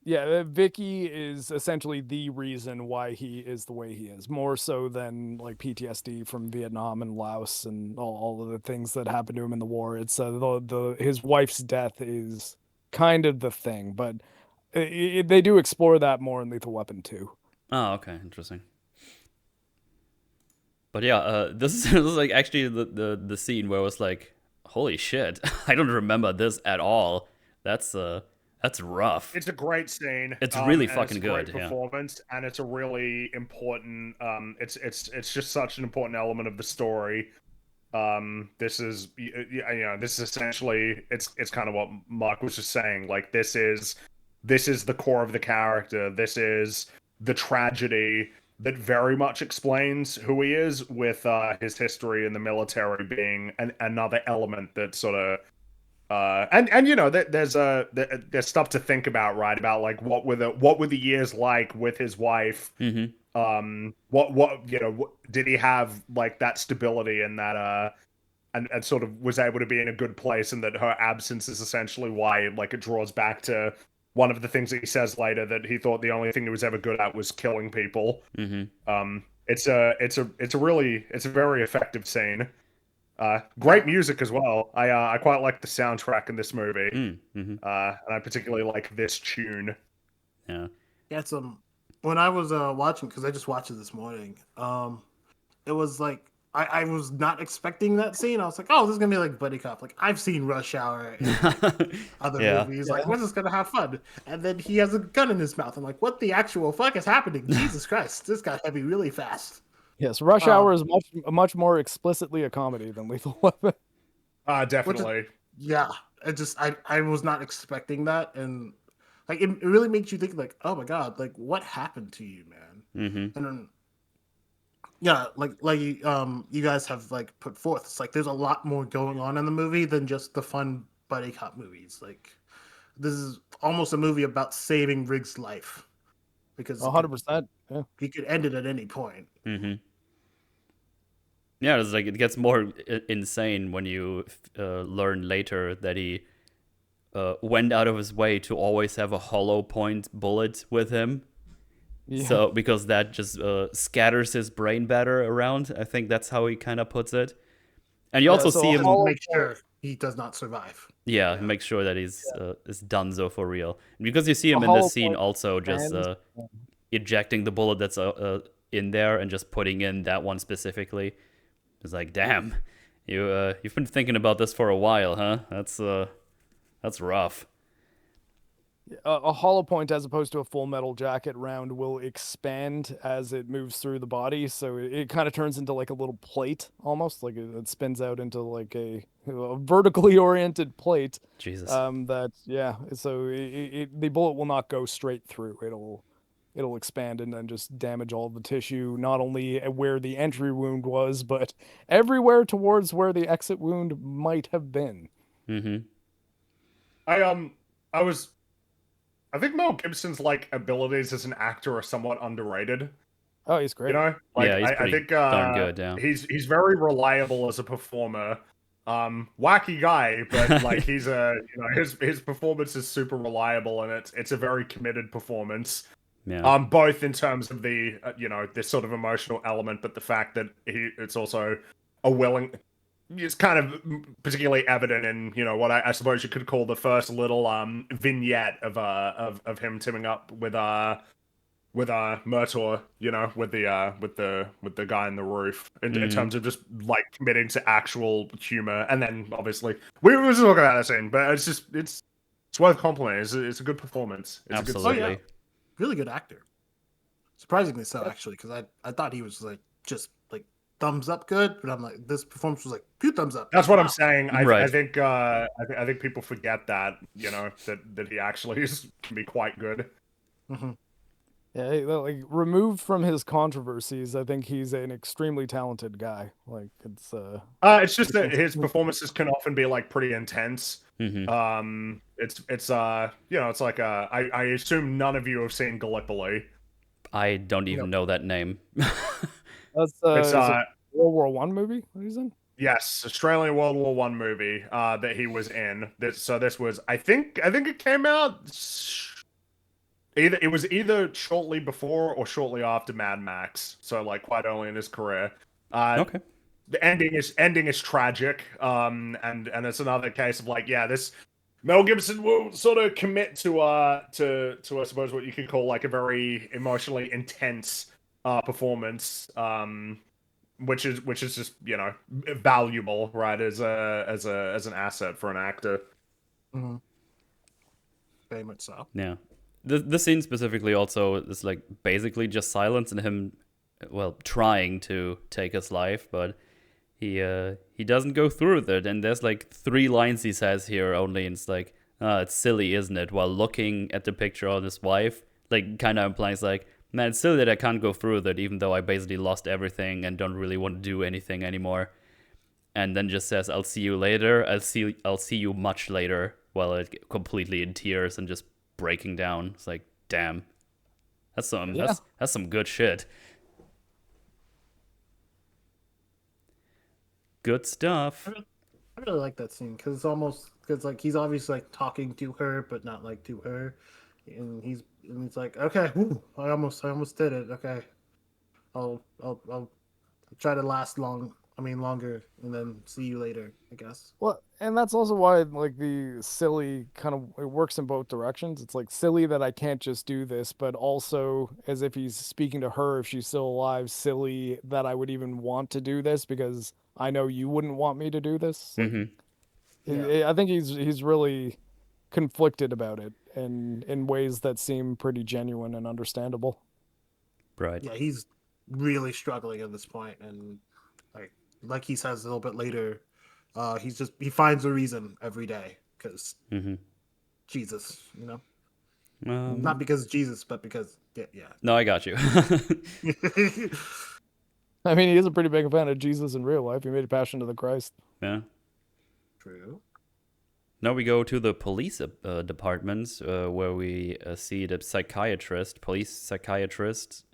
Yeah, Vicky is essentially the reason why he is the way he is, more so than like PTSD from Vietnam and Laos and all of the things that happened to him in the war. It's the his wife's death is kind of the thing, but they do explore that more in Lethal Weapon 2. Oh, okay, interesting. But yeah, this is like actually the scene where I was like, holy shit, I don't remember this at all. That's rough. it's a great scene. It's really And it's fucking a great good, yeah. performance, and it's a really important. It's just such an important element of the story. This is this is essentially it's kind of what Mark was just saying. Like this is the core of the character. This is the tragedy that very much explains who he is, with his history in the military being another element that sort of and you know there's stuff to think about, right? About like what were the years like with his wife? Mm-hmm. What you know, did he have like that stability and that and sort of was able to be in a good place, and that her absence is essentially why like it draws back to one of the things that he says later, that he thought the only thing he was ever good at was killing people. Mm-hmm. It's a very effective scene. Great music as well. I quite like the soundtrack in this movie. Mm-hmm. And I particularly like this tune. Yeah. Yeah, it's when I was watching, because I just watched it this morning. It was like I was not expecting that scene. I was like, oh, this is gonna be like buddy cop. Like I've seen Rush Hour and other Yeah. movies. Like, when's this gonna have fun? And then he has a gun in his mouth. I'm like, what the actual fuck is happening? Jesus Christ, this got heavy really fast. Yes, Rush Hour is much more explicitly a comedy than Lethal Weapon. Definitely. Yeah, I was not expecting that, and like it really makes you think like, oh my god, like what happened to you, man? Mm-hmm. And then yeah, like you guys have like put forth, it's like there's a lot more going on in the movie than just the fun buddy cop movies. Like this is almost a movie about saving Riggs' life, because 100%. Yeah. he could end it at any point. Mm-hmm. Yeah, it's like it gets more insane when you learn later that he went out of his way to always have a hollow point bullet with him. Yeah. So because that just scatters his brain better around. I think that's how he kind of puts it. And you also so see him Make sure he does not survive. Yeah, make sure that he's is donezo for real. And because you see him A in this hollow scene point also just stands- ejecting the bullet that's in there and just putting in that one specifically. It's like, damn, you've been thinking about this for a while, huh? That's rough. A hollow point, as opposed to a full metal jacket round, will expand as it moves through the body, so it kind of turns into like a little plate, almost like it spins out into like a vertically oriented plate. Jesus. So the bullet will not go straight through. It'll expand and then just damage all the tissue, not only where the entry wound was, but everywhere towards where the exit wound might have been. Mm-hmm. I think Mel Gibson's like abilities as an actor are somewhat underrated. Oh, he's great. You know, like Yeah, he's I pretty think darn good, yeah. he's very reliable as a performer. Wacky guy, but like he's his performance is super reliable, and it's a very committed performance. Yeah. Both in terms of the this sort of emotional element, but the fact that it's also a willing. It's kind of particularly evident in what I suppose you could call the first little vignette of him teaming up with Murtaugh, with the guy in the roof, in terms of just like committing to actual humor, and then obviously we were just talking about that scene, but it's worth complimenting. It's a good performance. It's Absolutely. A good Really good actor. Surprisingly so, actually, because I thought he was like just like thumbs up good, but I'm like, this performance was like 2 thumbs up. That's what I'm saying. Right. I think people forget that that he actually can be quite good. Mm-hmm. Yeah, like removed from his controversies, I think he's an extremely talented guy. Like it's just that his performances can often be like pretty intense. Mm-hmm. It's like I assume none of you have seen Gallipoli. I don't even know that name. That's It's World War One movie. What is it? Yes, Australian World War One movie that he was in. This was I think it came out either shortly before or shortly after Mad Max, so like quite early in his career. Okay. The ending is tragic, and it's another case of like, this Mel Gibson will sort of commit to I suppose what you could call like a very emotionally intense performance, which is just valuable, right, as an asset for an actor. Mm-hmm. Very much so. Yeah. This scene specifically also is like basically just silence and him, well, trying to take his life, but he doesn't go through with it. And there's like 3 lines he says here only, and it's like, it's silly, isn't it? While looking at the picture of his wife, like kind of implies like, Man, it's silly that I can't go through with it, even though I basically lost everything and don't really want to do anything anymore. And then just says, "I'll see you later. I'll see you much later." While it completely in tears and just breaking down. It's like, damn, that's some good shit. Good stuff. I really like that scene because like he's obviously like talking to her, but not like to her, and he's like, okay, whew, I almost did it. Okay, I'll try to last longer, and then see you later, I guess. Well, and that's also why like the silly kind of it works in both directions. It's like silly that I can't just do this, but also as if he's speaking to her if she's still alive, silly that I would even want to do this because I know you wouldn't want me to do this. Like, Mm-hmm. I think he's really conflicted about it and in ways that seem pretty genuine and understandable. Right. Yeah, he's really struggling at this point, and like he says a little bit later, he finds a reason every day because Mm-hmm. Jesus, you know, Um, not because Jesus, but because yeah. no, I got you. I mean, he is a pretty big fan of Jesus in real life. He made a Passion of the Christ. Yeah. True. Now we go to the police departments where we see the police psychiatrist,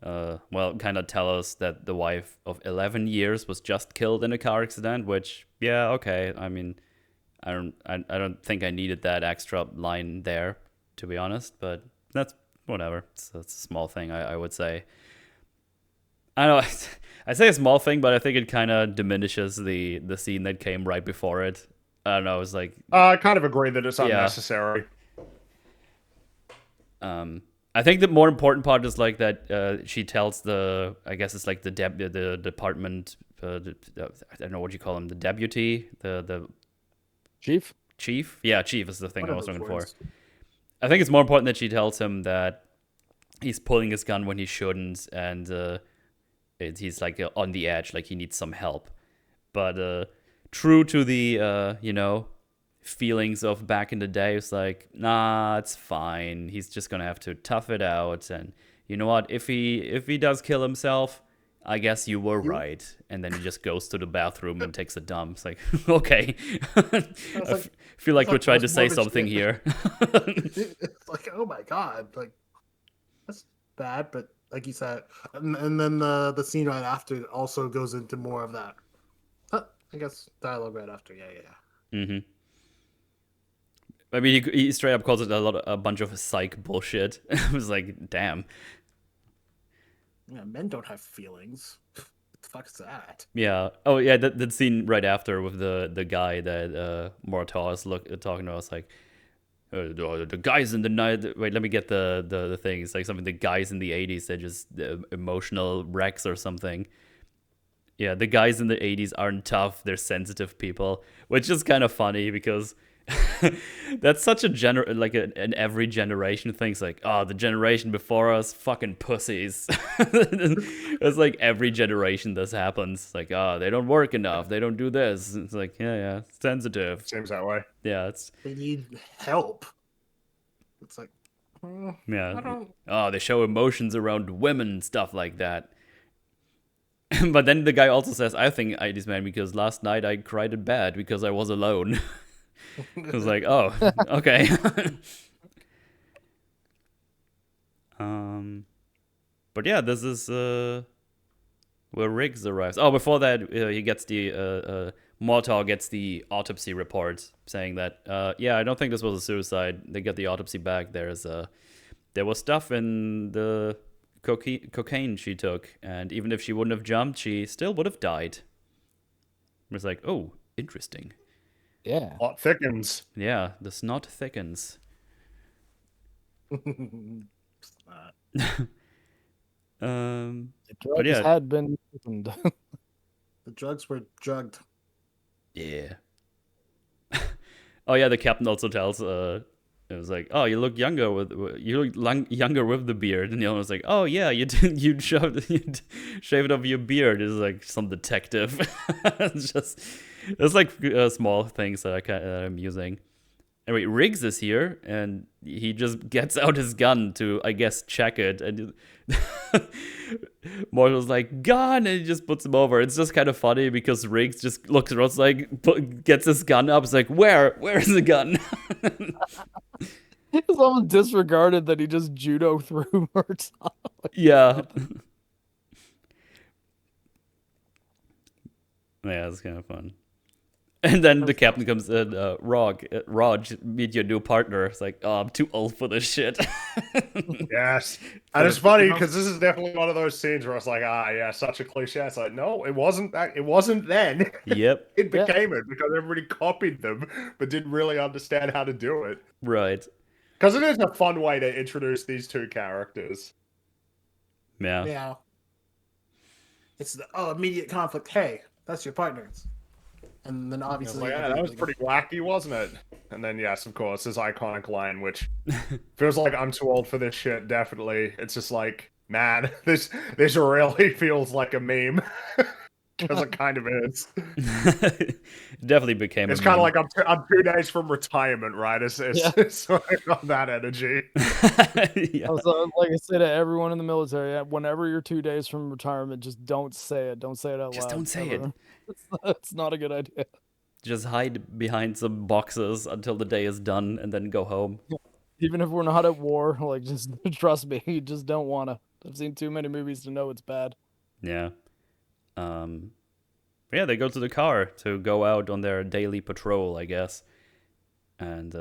kind of tell us that the wife of 11 years was just killed in a car accident, which, yeah, okay. I mean, I don't think I needed that extra line there, to be honest, but that's whatever. That's a small thing, I would say. I don't know. I say a small thing, but I think it kind of diminishes the scene that came right before it. I don't know. It's like I kind of agree that it's unnecessary. I think the more important part is like that she tells I guess it's like the department. I don't know what you call him. The deputy, the chief. Yeah, chief is the thing I was looking for. I think it's more important that she tells him that he's pulling his gun when he shouldn't, and he's like on the edge, like he needs some help. But true to the feelings of back in the day, it's like, nah, it's fine. He's just gonna have to tough it out, and you know what? If he does kill himself, I guess you were right. And then he just goes to the bathroom and takes a dump. It's like, okay. I feel like we're trying to say something here. It's like, oh my god, like that's bad, but like you said, and then the scene right after also goes into more of that. I guess dialogue right after, yeah. Mm-hmm. I mean, he straight up calls it a bunch of psych bullshit. I was like, damn. Yeah, men don't have feelings. What the fuck is that? Yeah. Oh, yeah. That scene right after with the guy that Morotaw is talking to us, like, the guys in the night. Wait, let me get the thing. It's like something. The guys in the 80s, they're just emotional wrecks or something. Yeah, the guys in the 80s aren't tough. They're sensitive people, which is kind of funny because that's such a an every generation thing. It's like, oh, the generation before us, fucking pussies. It's like every generation this happens. It's like, oh, they don't work enough. They don't do this. It's like, yeah, sensitive. Seems that way. Yeah, they need help. It's like, yeah. Oh, they show emotions around women, stuff like that. But then the guy also says, I think 80s man because last night I cried in bed because I was alone. I was like, oh, okay. But yeah, this is where Riggs arrives. Oh, before that, he gets the Mortar gets the autopsy report saying that, I don't think this was a suicide. They get the autopsy back. There was stuff in the cocaine she took, and even if she wouldn't have jumped, she still would have died. It was like, oh, interesting. Yeah. Plot thickens. Yeah, the snot thickens. The drugs yeah. had been opened. The drugs were drugged. Yeah. Oh yeah, the captain also tells it was like, oh, you look younger with the beard, and the other was like, oh yeah, you shaved off your beard. It's like some detective. It's like small things that I'm using. anyway, Riggs is here, and he just gets out his gun to, I guess, check it. And Marshall's like, gun! And he just puts him over. It's just kind of funny because Riggs just looks around, like, gets his gun up. It's like, where's the gun? It's almost disregarded that he just judo through Murtaugh. Yeah. Yeah, it's kind of fun. And then the captain comes in, Raj, meet your new partner. It's like, oh, I'm too old for this shit. Yes. And it's funny because this is definitely one of those scenes where it's like, yeah, such a cliche. It's like, no, it wasn't that. It wasn't then. Yep. It became it because everybody copied them, but didn't really understand how to do it. Right. Because it is a fun way to introduce these two characters. Yeah. Yeah. It's the immediate conflict. Hey, that's your partners. And then obviously, Like, yeah, that was pretty wacky, wasn't it? And then, yes, of course, this iconic line, which feels like I'm too old for this shit. Definitely, it's just like, man, this really feels like a meme, because it kind of is. Definitely became. It's a kind of meme. like I'm 2 days from retirement, right? It's sort of got that energy. Yeah. Also, like I say to everyone in the military, whenever you're 2 days from retirement, just don't say it. Don't say it out Just loud. don't say it. It's not a good idea. Just hide behind some boxes until the day is done, and then go home. Even if we're not at war, like, just trust me, you just don't want to. I've seen too many movies to know it's bad. Yeah. Yeah, they go to the car to go out on their daily patrol, I guess. And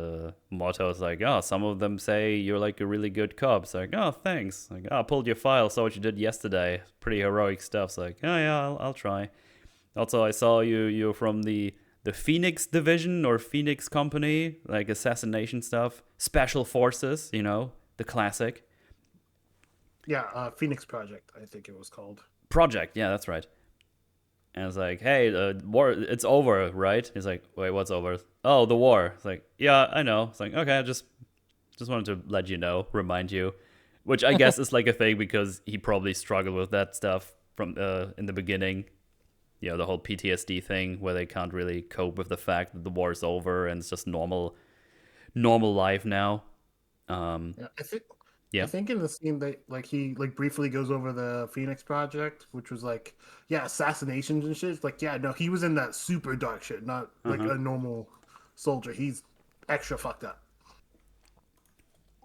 Motto's like, oh, some of them say you're like a really good cop. It's like, oh, thanks. Like, oh, I pulled your file, saw what you did yesterday. Pretty heroic stuff. It's like, oh yeah, I'll try. Also, I saw you're from the Phoenix Division or Phoenix Company, like assassination stuff. Special Forces, the classic. Yeah, Phoenix Project, I think it was called. Project, yeah, that's right. And it's like, hey, war, it's over, right? He's like, wait, what's over? Oh, the war. It's like, yeah, I know. It's like, okay, I just wanted to let you know, remind you. Which I guess is like a thing because he probably struggled with that stuff from in the beginning. The whole PTSD thing where they can't really cope with the fact that the war is over and it's just normal life now. I think in the scene that he briefly goes over the Phoenix Project, which was assassinations and shit. It's like, yeah, no, he was in that super dark shit, not like a normal soldier. He's extra fucked up.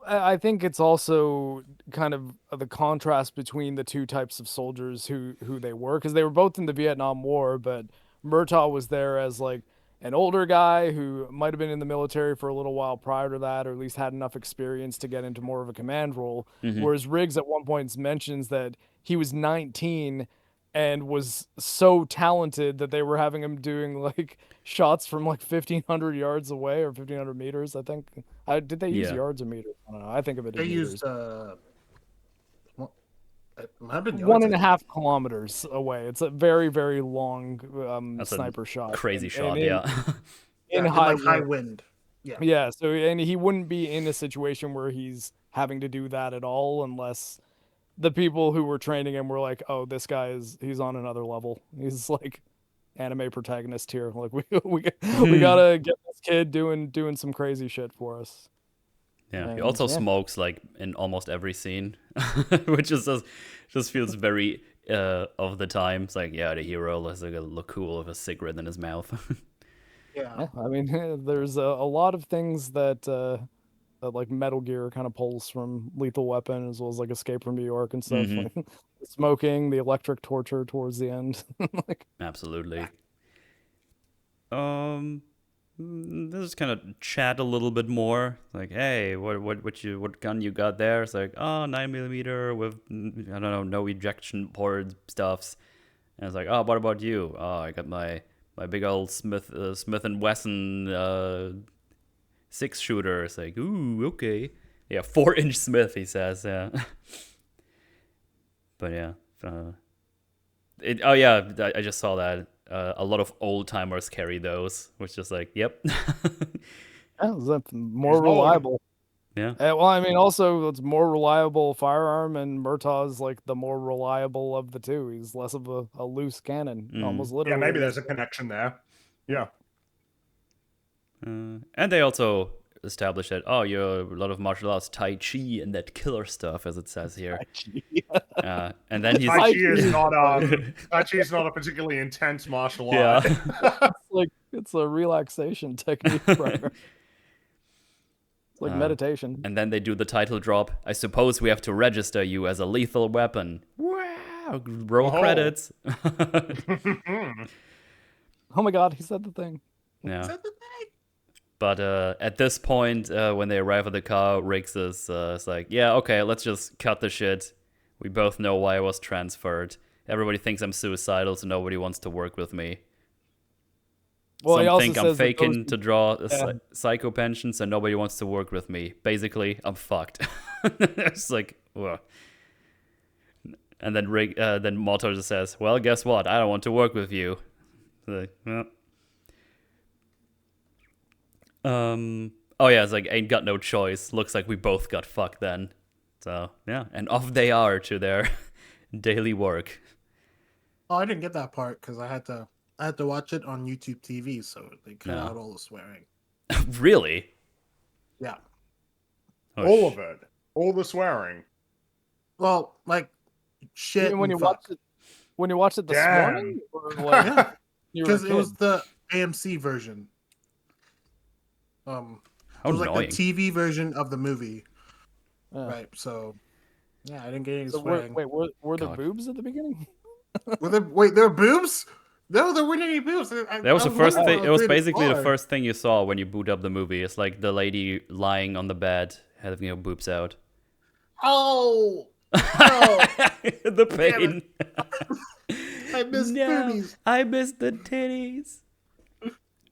I think it's also kind of the contrast between the two types of soldiers who they were, because they were both in the Vietnam War, but Murtaugh was there as like an older guy who might have been in the military for a little while prior to that, or at least had enough experience to get into more of a command role. Whereas Riggs at one point mentions that he was 19 and was so talented that they were having him doing like shots from like 1,500 yards away or 1,500 meters, I think. Did they use yards or meters? I don't know. I think of it as They meters. used it might have been yards, 1.5 kilometers away. It's a very, very long That's sniper shot. Crazy shot, in, yeah. In high wind. Yeah. Yeah, so and he wouldn't be in a situation where he's having to do that at all unless the people who were training him were like, "Oh, this guy he's on another level. He's like anime protagonist here. Like we gotta get this kid doing some crazy shit for us." Yeah, he And, also smokes like in almost every scene, which is just feels very of the time. It's like, yeah, the hero has like a look cool with a cigarette in his mouth. Yeah. I mean, there's a lot of things that like Metal Gear kind of pulls from Lethal Weapon, as well as like Escape from New York and stuff. Like the smoking, the electric torture towards the end. Like, Absolutely. Let's just kind of chat a little bit more. Like, hey, what gun you got there? It's like, oh, 9mm with I don't know, no ejection port stuffs. And it's like, oh, what about you? Oh, I got my big old Smith and Wesson 6-shooter. It's like, ooh, okay, yeah, 4-inch Smith, he says, yeah. But yeah, I just saw that. A lot of old timers carry those, which is like, yep. that's more reliable. Yeah. Well, I mean, also it's more reliable firearm, and Murtaugh's like the more reliable of the two. He's less of a loose cannon, almost literally. Yeah, maybe there's a connection there. Yeah. And they also establish that, oh, you're a lot of martial arts, Tai Chi, and that killer stuff, as it says here. And then he's Tai Chi Tai is Chi. not Tai Chi is not a particularly intense martial yeah. art. It's a relaxation technique. It's like meditation. And then they do the title drop. I suppose we have to register you as a lethal weapon. Wow! Roll credits. Oh my god, he said the thing. Yeah. Is that the thing? But at this point, when they arrive at the car, Riggs is it's like, yeah, okay, let's just cut the shit. We both know why I was transferred. Everybody thinks I'm suicidal, so nobody wants to work with me. Well, he Some also think I'm says that faking those- to draw a Yeah. psycho pension, so nobody wants to work with me. Basically, I'm fucked. It's like, ugh. And then then Motto just says, well, guess what? I don't want to work with you. Like, well. Oh yeah, it's like, ain't got no choice. Looks like we both got fucked then. So, yeah. And off they are to their daily work. Oh, I didn't get that part because I had to watch it on YouTube TV, so they cut No. out all the swearing. Really? Yeah. Oh, All of it. All the swearing. Well, like shit. Even when and you fuck. watched it this Damn. morning, or like, Yeah, you were a because it was kid? the AMC version. It How was like annoying. the TV version of the movie, Yeah. right? So, yeah, I didn't get any So swearing. were there God. boobs at the beginning? Wait, there were boobs? No, there weren't any boobs. That was the first wondering thing. how It was great basically the are. first thing you saw when you boot up the movie. It's like the lady lying on the bed, having her boobs out. Oh, The pain. I miss No, boobies. I miss the titties.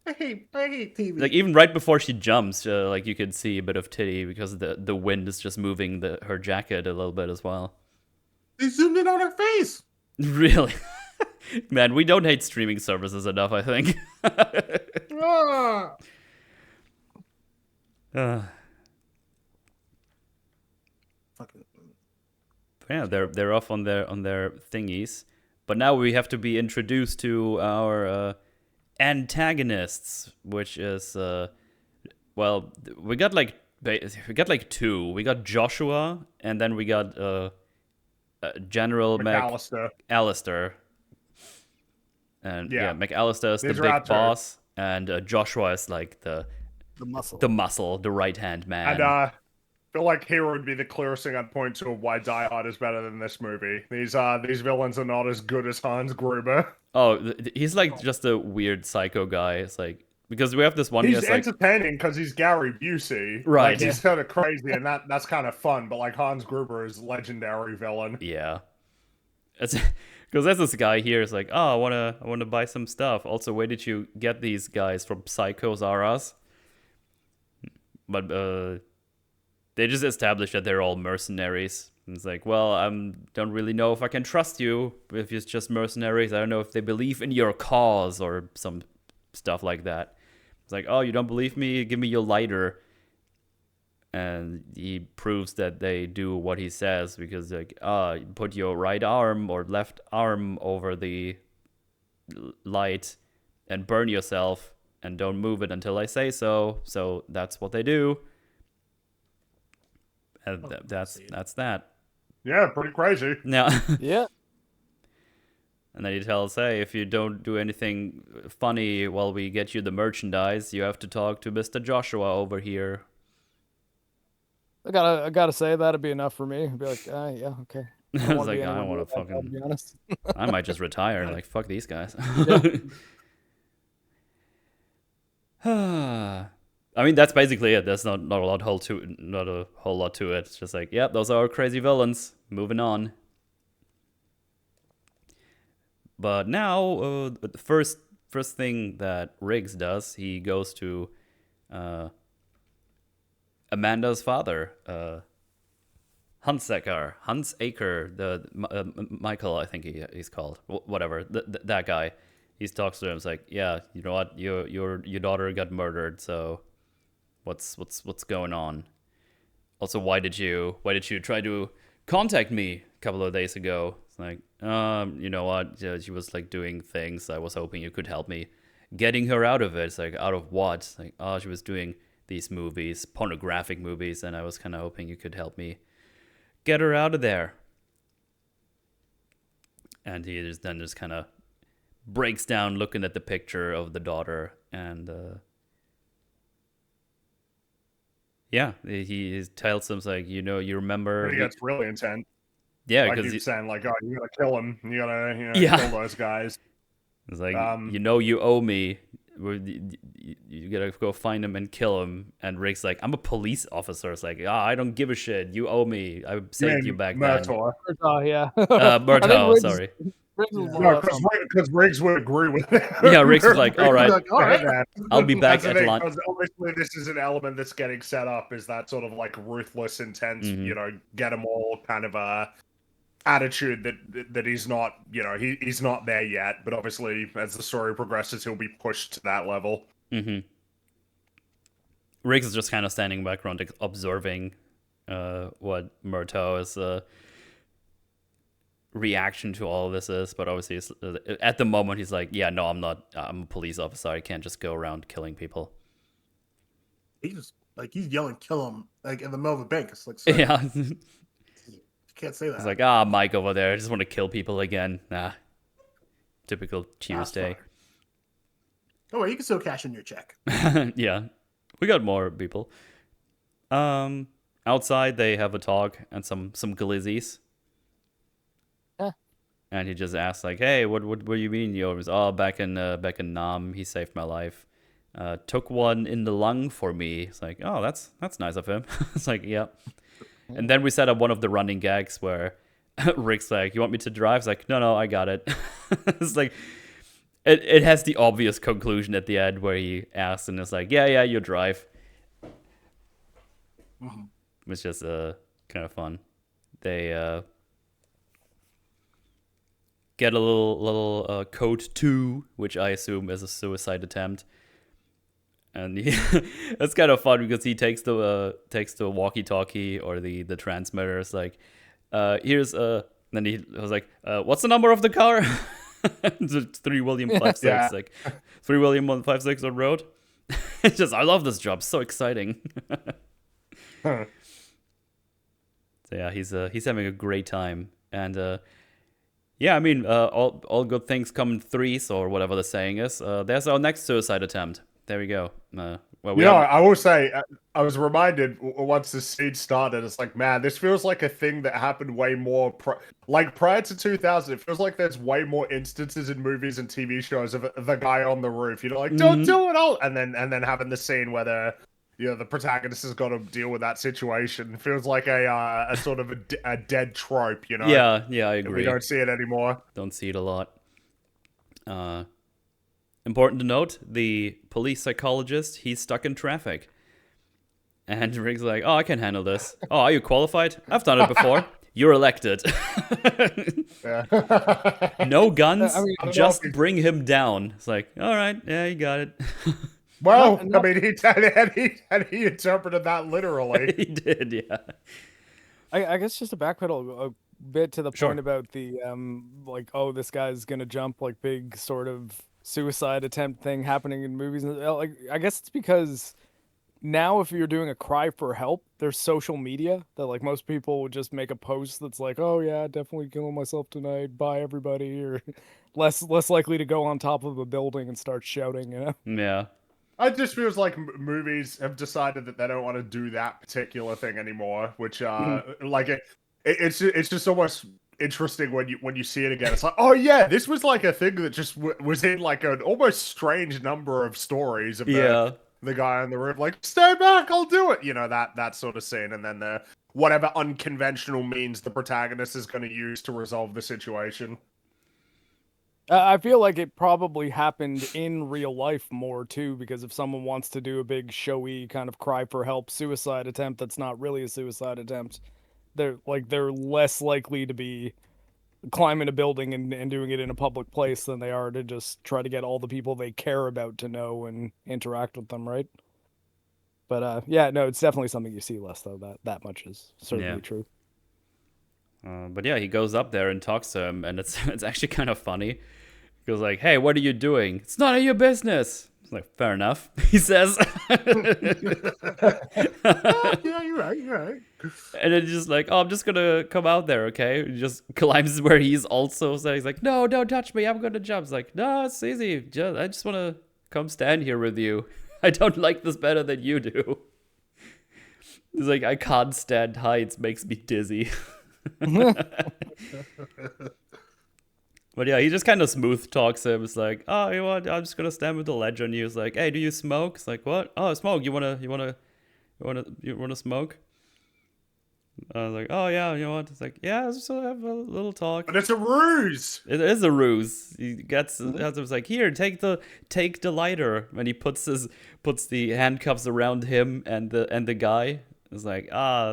I hate TV. Like even right before she jumps, like you could see a bit of titty because the wind is just moving her jacket a little bit as well. They zoomed in on her face. Really, man, we don't hate streaming services enough. I think. Ah. Fucking. Yeah, they're off on their thingies, but now we have to be introduced to our antagonists, which is well, we got like two. We got Joshua, and then we got General McAllister. McAllister, and yeah, Yeah. McAllister is the These are big our two. boss, and Joshua is like the muscle. the right hand man. And I feel like Hero would be the clearest thing I'd point to of why Die Hard is better than this movie. These villains are not as good as Hans Gruber. Oh, he's like just a weird psycho guy. It's like, because we have this one He's guy's like, entertaining because he's Gary Busey. Right. Like, he's kind of crazy, and that's kind of fun. But like Hans Gruber is legendary villain. yeah, it's because there's this guy here. It's like, oh, I wanna buy some stuff. Also, where did you get these guys from? Psychos R Us? But they just established that they're all mercenaries. And it's like, well, I don't really know if I can trust you if it's just mercenaries. I don't know if they believe in your cause or some stuff like that. It's like, oh, you don't believe me? Give me your lighter. And he proves that they do what he says because, like, put your right arm or left arm over the light and burn yourself and don't move it until I say so. So that's what they do. And that's that. Yeah, pretty crazy. Now, Yeah. and then he tells, hey, if you don't do anything funny while we get you the merchandise, you have to talk to Mr. Joshua over here. I gotta say that'd be enough for me. I'd be like, yeah, okay. I was like, I don't want to To fucking. be honest. I might just retire. Like, fuck these guys. I mean, that's basically it. There's not a whole lot to it. It's just like, yep, those are our crazy villains. Moving on. But now, the first thing that Riggs does, he goes to Amanda's father, Hans Aker, Michael, I think he's called, whatever, that guy. He talks to him. It's like, yeah, you know what, your daughter got murdered. So, what's going on? Also, why did you try to contact me a couple of days ago? It's like, you know what? Yeah, she was like doing things. I was hoping you could help me getting her out of it. It's like, out of what? It's like, oh, she was doing these movies, pornographic movies, and I was kind of hoping you could help me get her out of there. And he just kind of breaks down looking at the picture of the daughter, and he tells him, like, you remember. He gets really intense. Yeah, like because he's saying, like, oh, you gotta kill him. You gotta, kill those guys. It's like, you owe me. You gotta go find him and kill him. And Rick's like, I'm a police officer. It's like, I don't give a shit. You owe me. I saved you back then. Murtaugh, yeah. Murtaugh, sorry. Because Riggs would agree with it. Yeah, Riggs is like, all right, I'll be back at lunch. Obviously, this is an element that's getting set up, is that sort of like ruthless, intense, get them all kind of attitude that he's not, he's not there yet. But obviously, as the story progresses, he'll be pushed to that level. Mm-hmm. Riggs is just kind of standing background, observing what Murtaugh's reaction to all of this is, but obviously at the moment he's like, yeah, no, I'm not. I'm a police officer. I can't just go around killing people. He's yelling, "Kill him!" like in the middle of a bank. It's like, yeah, you can't say that. It's like, Mike over there, I just want to kill people again. Nah, typical Tuesday. Oh, well, you can still cash in your check. Yeah, we got more people. Outside they have a talk and some glizzies. And he just asks, like, hey, what do you mean? Back in Nam, he saved my life. Took one in the lung for me. It's like, oh, that's nice of him. It's like, yeah. And then we set up one of the running gags where Rick's like, you want me to drive? It's like, no, I got it. It's like, it has the obvious conclusion at the end where he asks, and it's like, yeah, you drive. Mm-hmm. It's just kind of fun. They get a little code 2, which I assume is a suicide attempt, and it's kind of fun because he takes the walkie-talkie or the transmitter. It's like, here's then he was like, what's the number of the car? It's 3 William 56, yeah. Like 3 William 156 on road. It's just, I love this job, so exciting. So yeah, he's having a great time, and yeah, I mean, all good things come in threes, or whatever the saying is. There's our next suicide attempt. There we go. I will say, I was reminded once the scene started, it's like, man, this feels like a thing that happened way more, prior to 2000, it feels like there's way more instances in movies and TV shows of the guy on the roof, like, don't do it, and then having the scene where the protagonist has got to deal with that situation. It feels like a sort of a dead trope, Yeah, I agree. We don't see it anymore. Don't see it a lot. Important to note, the police psychologist, he's stuck in traffic. And Rick's like, I can handle this. Oh, are you qualified? I've done it before. You're elected. No guns, just bring him down. It's like, all right, yeah, you got it. Well, I mean, he interpreted that literally. He did, yeah. I guess just to backpedal a bit to the point about the this guy's gonna jump, like, big sort of suicide attempt thing happening in movies. Like, I guess it's because now if you're doing a cry for help, there's social media that, like, most people would just make a post that's like, oh yeah, definitely killing myself tonight, bye everybody, or less likely to go on top of a building and start shouting, Yeah. It just feels like movies have decided that they don't want to do that particular thing anymore, which it's just almost interesting when you see it again. It's like, oh yeah, this was like a thing that just was in like an almost strange number of stories of the guy on the roof, like, stay back, I'll do it, that sort of scene, and then the whatever unconventional means the protagonist is going to use to resolve the situation. I feel like it probably happened in real life more too, because if someone wants to do a big showy kind of cry for help suicide attempt that's not really a suicide attempt, they're less likely to be climbing a building and doing it in a public place than they are to just try to get all the people they care about to know and interact with them, right? But it's definitely something you see less, though. That much is certainly true. But yeah, he goes up there and talks to him, and it's actually kind of funny. He goes like, hey, what are you doing? It's none of your business. It's like, fair enough, he says. Yeah, you're right. You're right. And then just like, oh, I'm just gonna come out there, okay? He just climbs where he's also. So he's like, no, don't touch me. I'm gonna jump. It's like, no, it's easy. I just wanna come stand here with you. I don't like this better than you do. He's like, I can't stand heights. Makes me dizzy. But yeah, he just kind of smooth talks him. It's like, oh, you know what? I'm just gonna stand with the ledge on you. It's like, hey, do you smoke? It's like, what? Oh, smoke. You wanna smoke? I was like, oh yeah, you know what? It's like, yeah, let's just have a little talk. But it's a ruse. It is a ruse. He gets it's like, here, take the lighter, and he puts the handcuffs around him and the guy. It's like,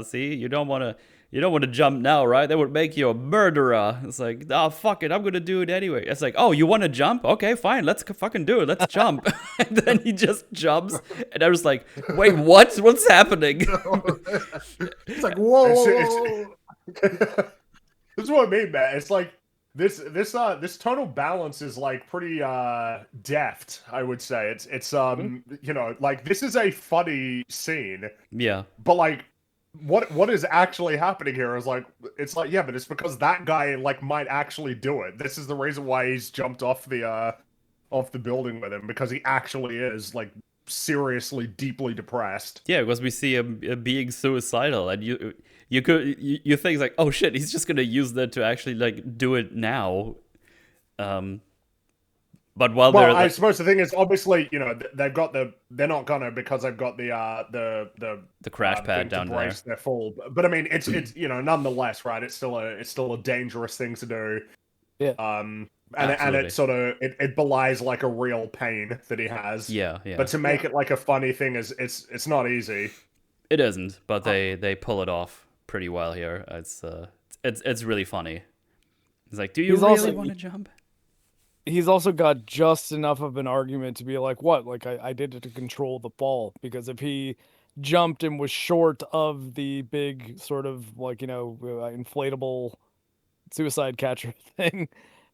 see, you don't want to jump now, right? That would make you a murderer. It's like, fuck it, I'm gonna do it anyway. It's like, oh, you want to jump? Okay, fine, let's fucking do it. Let's jump. And then he just jumps, and I was like, wait, what? What's happening? It's like, whoa. This is what I mean, man. It's like this tonal balance is like pretty deft, I would say. It's you know, like this is a funny scene. Yeah. But like what is actually happening here is like, it's like, yeah, but it's because that guy like might actually do it. This is the reason why he's jumped off the building with him, because he actually is like seriously deeply depressed. Yeah, because we see him being suicidal, and you think like, oh shit, he's just gonna use that to actually like do it now. But while I suppose the thing is, obviously, you know, they're not gonna, because they've got the crash pad down there. Their fall. But I mean, it's you know, nonetheless, right? It's still a dangerous thing to do. Yeah. And it sort of it belies like a real pain that he has. Yeah. But to make it like a funny thing is it's not easy. It isn't, but they pull it off pretty well here. It's really funny. It's like, do you really want to jump? He's also got just enough of an argument to be like, what? Like, I did it to control the fall. Because if he jumped and was short of the big sort of, like, you know, inflatable suicide catcher thing,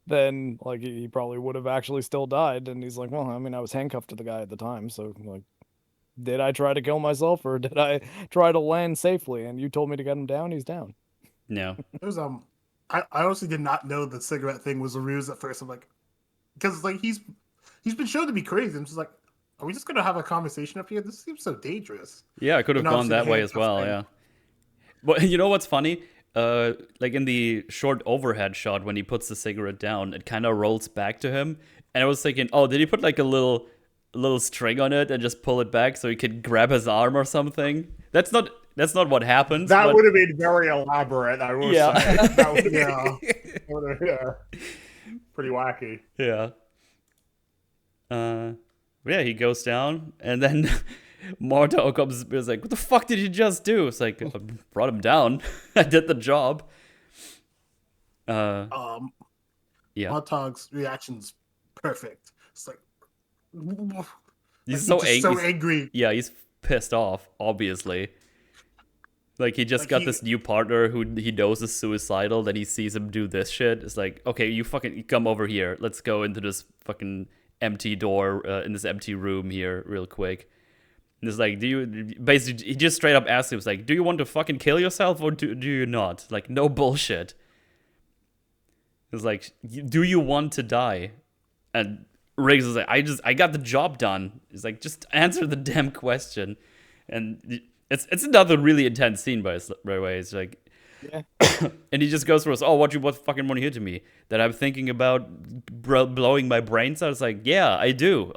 then, like, he probably would have actually still died. And he's like, well, I mean, I was handcuffed to the guy at the time. So, like, did I try to kill myself, or did I try to land safely? And you told me to get him down. He's down. No. It was, I honestly did not know the cigarette thing was a ruse at first. I'm like, because like he's been shown to be crazy. I'm just like, are we just gonna have a conversation up here? This seems so dangerous. Yeah, I could have gone that way as well. Yeah. But you know what's funny? Like in the short overhead shot when he puts the cigarette down, it kind of rolls back to him, and I was thinking, oh, did he put like a little string on it and just pull it back so he could grab his arm or something? That's not what happens. That would have been very elaborate, I will say. That would have been, pretty wacky. Yeah. Yeah, he goes down, and then Morto comes and is like, what the fuck did you just do? It's like, I brought him down. I did the job. Yeah. Montag's reaction's perfect. It's like, he's like, so angry. Yeah, he's pissed off, obviously. Like, he just got this new partner who he knows is suicidal, then he sees him do this shit. It's like, okay, you fucking come over here. Let's go into this fucking empty door, in this empty room here real quick. And it's like, basically, he just straight up asks him, it's like, do you want to fucking kill yourself or do you not? Like, no bullshit. It's like, do you want to die? And Riggs is like, I got the job done. He's like, just answer the damn question. And it's another really intense scene, by the way. It's like, yeah. And he just goes for us. Oh, what fucking want to hear to me? That I'm thinking about blowing my brains out. It's like, yeah, I do.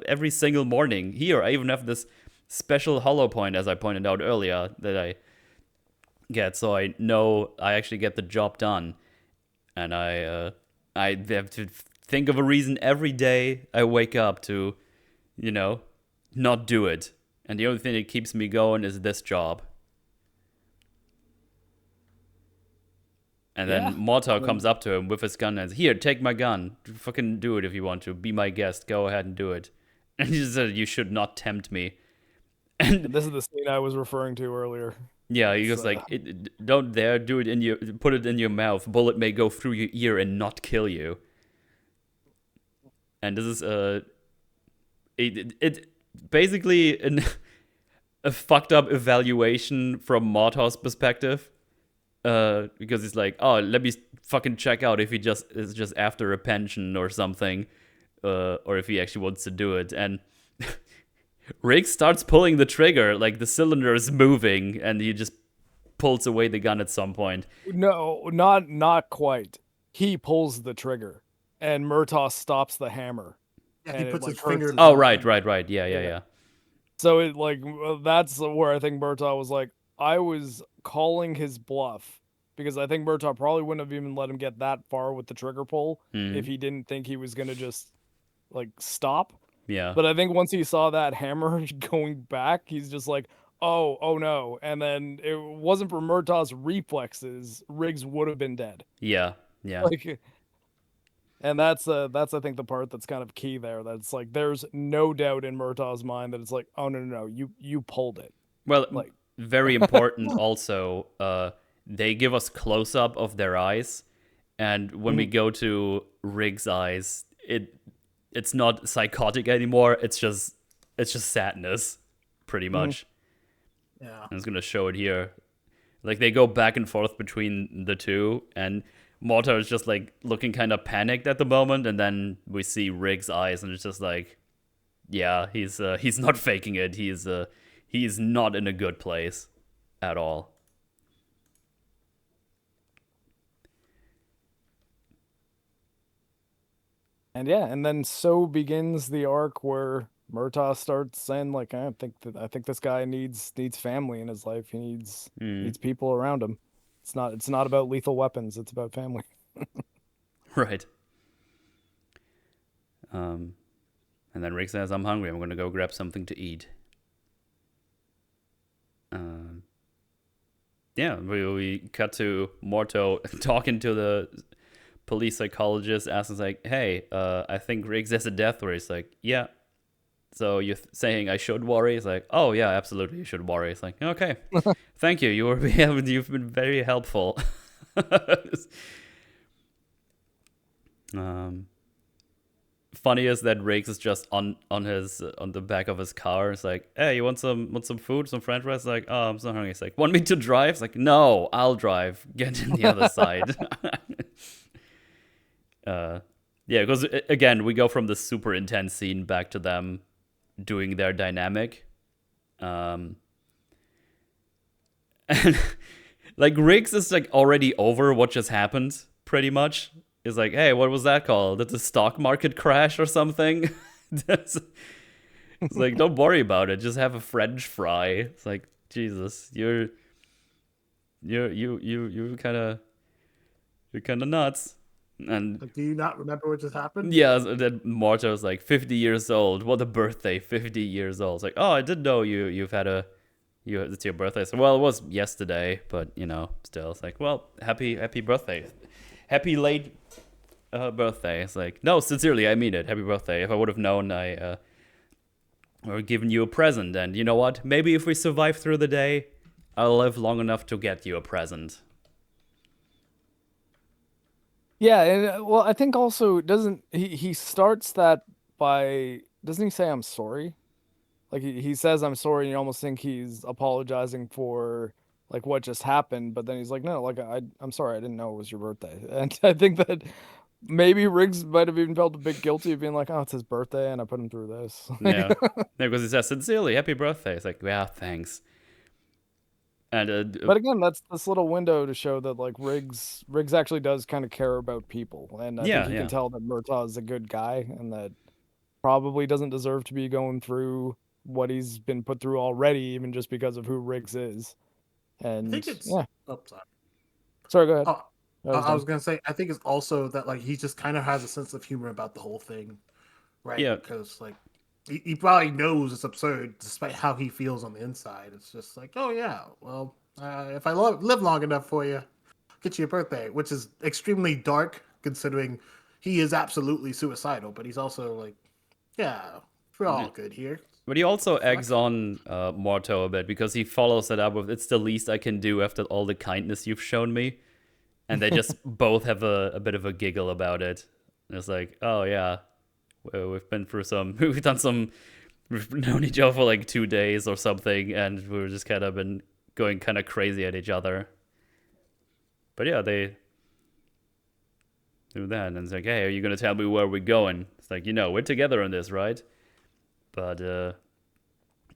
Every single morning. Here, I even have this special hollow point, as I pointed out earlier, that I get, so I know I actually get the job done. And I have to think of a reason every day I wake up to, you know, not do it. And the only thing that keeps me going is this job. And then Mortar comes up to him with his gun and says, here, take my gun. Fucking do it if you want to. Be my guest. Go ahead and do it. And he said, you should not tempt me. And this is the scene I was referring to earlier. Yeah, he goes like, don't dare do it put it in your mouth. Bullet may go through your ear and not kill you. And this is it basically a fucked up evaluation from Mortau's perspective. Because he's like, oh, let me fucking check out if he just is just after a pension or something, or if he actually wants to do it. And Riggs starts pulling the trigger, like the cylinder is moving, and he just pulls away the gun at some point. No, not quite. He pulls the trigger, and Murtaugh stops the hammer. Yeah, And he it, puts like, his finger. hurts. Oh, right. Yeah. So it that's where I think Murtaugh was like, I was calling his bluff because I think Murtaugh probably wouldn't have even let him get that far with the trigger pull if he didn't think he was gonna just like stop. Yeah. But I think once he saw that hammer going back, he's just like, oh no. And then it wasn't for Murtaugh's reflexes, Riggs would have been dead. Yeah. Like, and that's I think the part that's kind of key there. That's like there's no doubt in Murtaugh's mind that it's like, oh no, you pulled it. Well, Like, very important also, they give us close up of their eyes, and when we go to Riggs' eyes, it's not psychotic anymore. It's just sadness, pretty much. Yeah. I'm just gonna show it here. Like they go back and forth between the two, and Mortar is just like looking kind of panicked at the moment, and then we see Riggs' eyes, and it's just like, yeah, he's not faking it. He's not in a good place at all. and yeah, and then so begins the arc where Murtaugh starts saying like, I think this guy needs family in his life. He needs people around him. It's not about lethal weapons. It's about family. Right. And then Rick says, I'm hungry. I'm going to go grab something to eat. Yeah, we cut to Morto talking to the police psychologist, asking like, hey, I think Riggs has a death threat. He's like, yeah. So you're saying I should worry? He's like, oh yeah, absolutely, you should worry. It's like, okay, thank you. You've been very helpful. Funny is that Riggs is just on the back of his car. It's like, hey, you want some food, some French fries? It's like, oh, I'm so hungry. It's like, want me to drive? It's like, no, I'll drive. Get in the other side. Yeah, because again, we go from the super intense scene back to them doing their dynamic. And like Riggs is like already over what just happened, pretty much. Is like, hey, what was that called? Did the stock market crash or something? It's like, don't worry about it. Just have a French fry. It's like, Jesus, you're kind of nuts. And Like, do you not remember what just happened? yeah, that Marta was like 50 years old. What a birthday, 50 years old. It's like, oh, I didn't know it's your birthday. So, well, it was yesterday, but still, it's like, well, happy birthday. Happy late birthday. It's like, no, sincerely, I mean it. Happy birthday. If I would have known, I would have given you a present. And you know what? Maybe if we survive through the day, I'll live long enough to get you a present. Yeah, and well, I think also doesn't he starts that by, doesn't he say I'm sorry? Like he says I'm sorry, and you almost think he's apologizing for like what just happened, but then he's like, no, like I'm sorry, I didn't know it was your birthday. And I think that maybe Riggs might have even felt a bit guilty of being like, oh, it's his birthday and I put him through this. Yeah, because he says sincerely, happy birthday. It's like, yeah, thanks. And but again, that's this little window to show that like Riggs actually does kind of care about people, and I think he can tell that Murtaugh is a good guy and that probably doesn't deserve to be going through what he's been put through already, even just because of who Riggs is. And I think it's. yeah. Oh, sorry. Sorry, go ahead. I was gonna say, I think it's also that like he just kind of has a sense of humor about the whole thing, right? Yeah. Because like he probably knows it's absurd, despite how he feels on the inside. It's just like, oh yeah, well, if I live long enough for you, I'll get you a birthday, which is extremely dark considering he is absolutely suicidal, but he's also like, yeah, we're all good here. But he also eggs on Morto a bit because he follows it up with, it's the least I can do after all the kindness you've shown me. And they just both have a bit of a giggle about it. And it's like, oh yeah, we've been through some, we've known each other for like 2 days or something, and we've just kind of been going kind of crazy at each other. But yeah, they do that, and it's like, hey, are you gonna tell me where we're going? It's like, we're together on this, right? But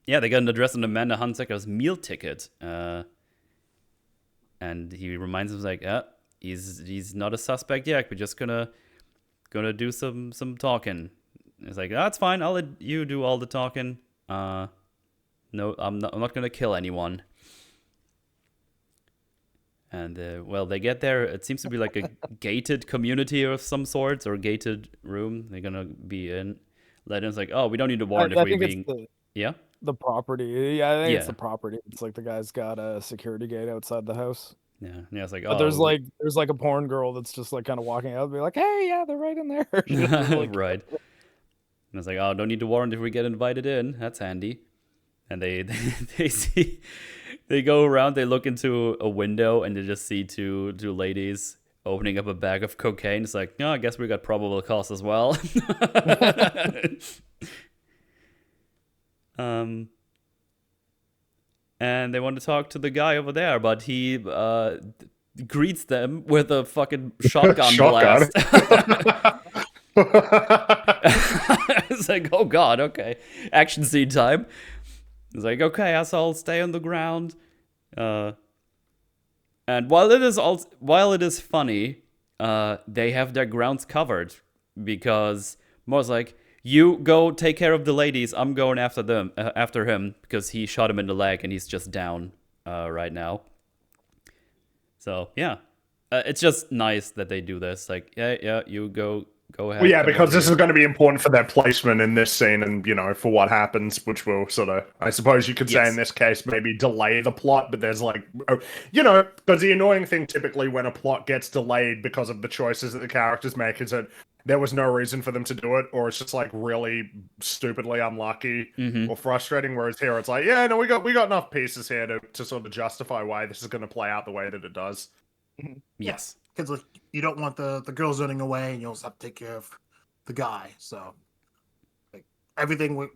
yeah, they got an address on Amanda Hunsaker's meal ticket, and he reminds him, like, he's not a suspect yet. We're just gonna do some talking. It's like, that's fine. I'll let you do all the talking. No, I'm not gonna kill anyone. And well, they get there. It seems to be like a gated community of some sorts, or gated room. They're gonna be in. Legends like, oh, we don't need to warrant if we're being. The property. Yeah, I think it's Yeah. the property. It's like the guy's got a security gate outside the house. Yeah. It's like, But there's like a porn girl that's just like kind of walking out and be like, hey, yeah, they're right in there. Like, right. And it's like, oh, don't need to warrant if we get invited in. That's handy. And they see, they go around, they look into a window, and they just see two ladies opening up a bag of cocaine. It's like, no, I guess we got probable cause as well. And they want to talk to the guy over there, but he greets them with a fucking shotgun blast. It's like, oh god, okay, action scene time. It's like, okay, I'll stay on the ground. And while it is funny, they have their grounds covered, because Mo's like, you go take care of the ladies. I'm going after him, because he shot him in the leg and he's just down right now. So yeah, it's just nice that they do this. Like, yeah, you go ahead. Well, yeah, because this is going to be important for their placement in this scene, and for what happens, which will sort of, I suppose you could say in this case, maybe delay the plot. But there's like, because the annoying thing typically when a plot gets delayed because of the choices that the characters make is that there was no reason for them to do it, or it's just like really stupidly unlucky or frustrating. Whereas here, it's like, yeah, no, we got enough pieces here to sort of justify why this is going to play out the way that it does. Yes. Because like, you don't want the girls running away, and you also have to take care of the guy. So, like, everything,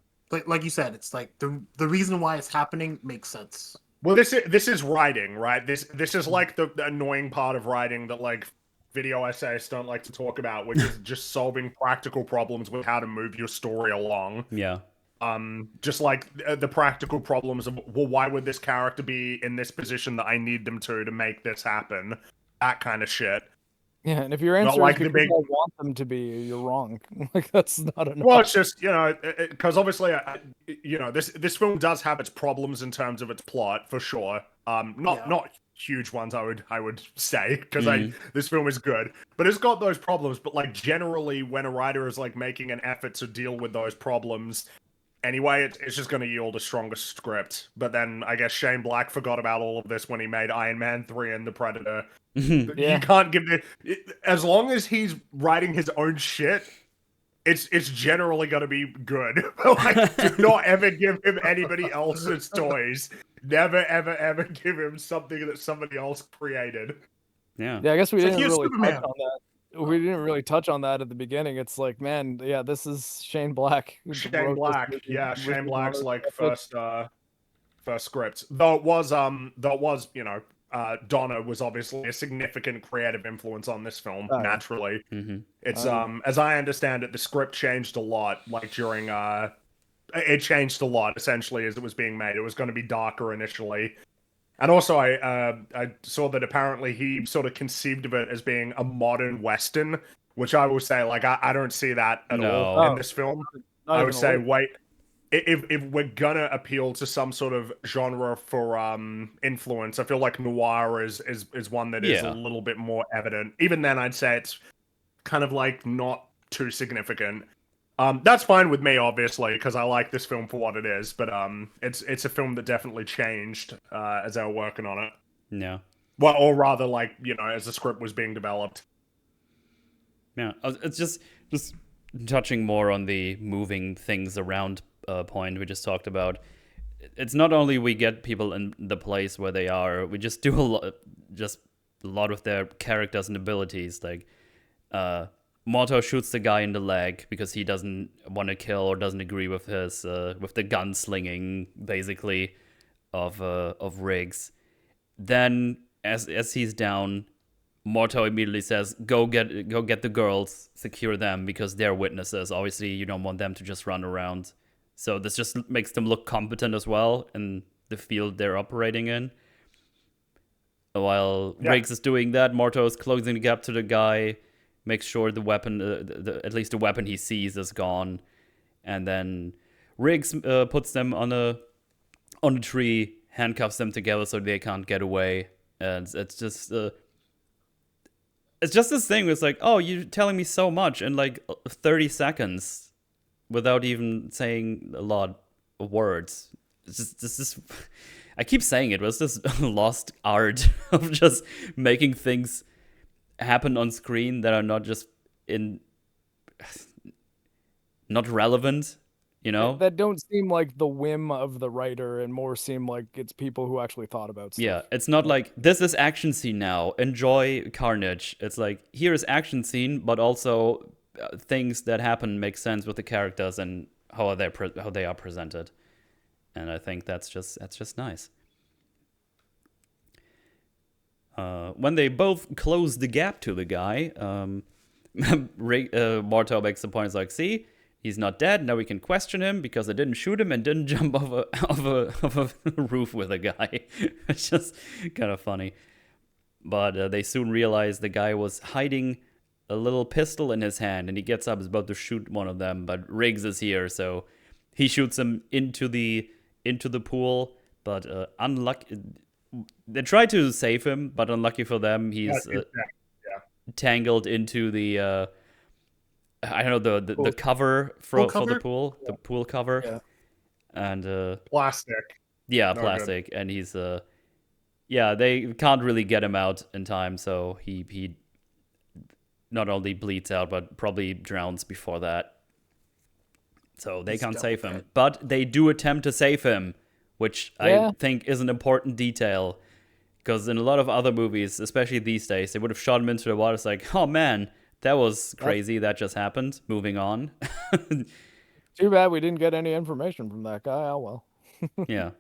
like you said, it's like the reason why it's happening makes sense. Well, this is writing, right? This is like the annoying part of writing that like video essayists don't like to talk about, which is just solving practical problems with how to move your story along. Yeah. Just like the practical problems of, well, why would this character be in this position that I need them to make this happen? That kind of shit. Yeah, and if your answer is because I want them to be, you're wrong. Like, that's not enough. Well, it's just, because obviously, this film does have its problems in terms of its plot, for sure. Not huge ones, I would say, because this film is good, but it's got those problems. But like generally, when a writer is like making an effort to deal with those problems, anyway, it's just going to yield a stronger script. But then I guess Shane Black forgot about all of this when he made Iron Man 3 and The Predator. You can't give as long as he's writing his own shit, it's generally going to be good. Like, do not ever give him anybody else's toys. Never, ever, ever give him something that somebody else created. Yeah, I guess we didn't really touch on that. We didn't really touch on that at the beginning. It's like, man, yeah, this is Shane Black. Shane Black, Shane Black's like first script. Though it was Donna was obviously a significant creative influence on this film, naturally. It's as I understand it, the script changed a lot, like during it changed a lot essentially as it was being made. It was going to be darker initially. And also I saw that apparently he sort of conceived of it as being a modern Western, which I will say, like, I don't see that at all in this film. I would say, wait, if we're gonna appeal to some sort of genre for influence, I feel like noir is one that is a little bit more evident. Even then, I'd say it's kind of like not too significant. That's fine with me, obviously, because I like this film for what it is. But it's a film that definitely changed as they were working on it. Yeah. Well, or rather, like, as the script was being developed. Yeah, it's just touching more on the moving things around point we just talked about. It's not only we get people in the place where they are, we just do a lot with their characters and abilities. Like, Morto shoots the guy in the leg because he doesn't want to kill or doesn't agree with his with the gunslinging basically of Riggs. Then as he's down, Morto immediately says, go get the girls, secure them because they're witnesses. Obviously, you don't want them to just run around. So this just makes them look competent as well in the field they're operating in. While Riggs is doing that, Morto is closing the gap to the guy, makes sure the weapon, at least the weapon he sees, is gone, and then Riggs puts them on a tree, handcuffs them together so they can't get away, and it's just this thing. It's like, oh, you're telling me so much in like 30 seconds without even saying a lot of words. It's just I keep saying it, but it's this lost art of just making things happen on screen that are not relevant, you know? That don't seem like the whim of the writer and more seem like it's people who actually thought about stuff. Yeah, it's not like, this is action scene now, enjoy carnage. It's like, here is action scene, but also things that happen make sense with the characters and how they are presented. And I think that's just nice. When they both close the gap to the guy, Morto makes the point, it's like, see, he's not dead. Now we can question him because I didn't shoot him and didn't jump off a roof with a guy. It's just kind of funny. But they soon realize the guy was hiding a little pistol in his hand, and he gets up, is about to shoot one of them, but Riggs is here, so he shoots him into the pool. But unlucky, they try to save him, but unlucky for them, he's tangled into the I don't know, the cover for the pool, the pool cover, and plastic. Yeah, No plastic, good. And he's they can't really get him out in time, so he not only bleeds out but probably drowns before that. So they can't save him, but they do attempt to save him, which I think is an important detail, because in a lot of other movies, especially these days, they would have shot him into the water. It's like, oh man, that was crazy. That just happened. Moving on. Too bad we didn't get any information from that guy. Oh well. Yeah.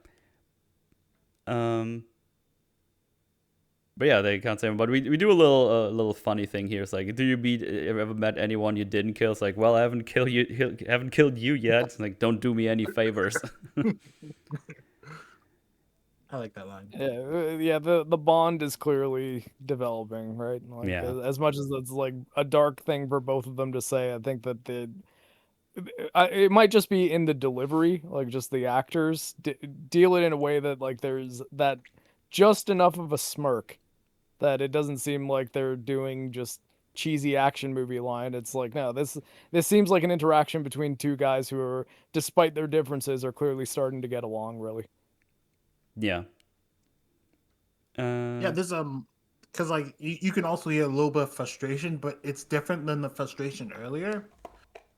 But yeah, they can't save him. But we do a little funny thing here. It's like, have you ever met anyone you didn't kill? It's like, well, I haven't killed you yet. It's like, don't do me any favors. I like that line. Yeah. The bond is clearly developing, right? Like, as much as it's like a dark thing for both of them to say, I think that it might just be in the delivery, like just the actors deal it in a way that like there's that just enough of a smirk that it doesn't seem like they're doing just cheesy action movie line. It's like, no, this seems like an interaction between two guys who are, despite their differences, are clearly starting to get along, really. Yeah. There's because like you can also hear a little bit of frustration, but it's different than the frustration earlier,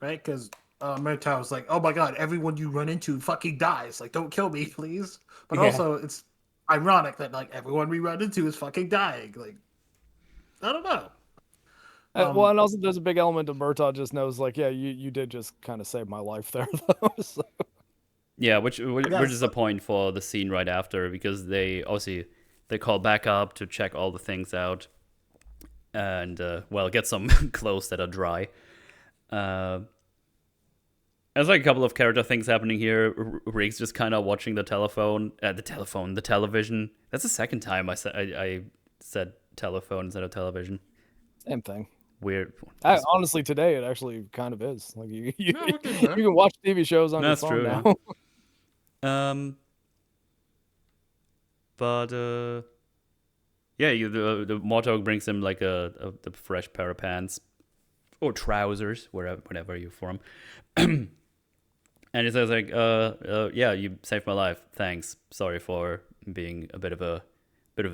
right? Because Murtaugh was like, oh my god, everyone you run into fucking dies, like, don't kill me, please. But also it's ironic that like everyone we run into is fucking dying. Like, I don't know. Well, and also there's a big element of Murtaugh just knows, like, yeah, you did just kind of save my life there, though. So. Yeah, which is a point for the scene right after, because they call back up to check all the things out, and get some clothes that are dry. There's like a couple of character things happening here. Riggs just kind of watching the television. That's the second time I said telephone instead of television. Same thing. Weird. Honestly, today it actually kind of is. Like you can watch TV shows on your phone true, now. The Morto brings him like the fresh pair of pants or trousers, whatever you're from. And he says like, you saved my life. Thanks. Sorry for being a bit of a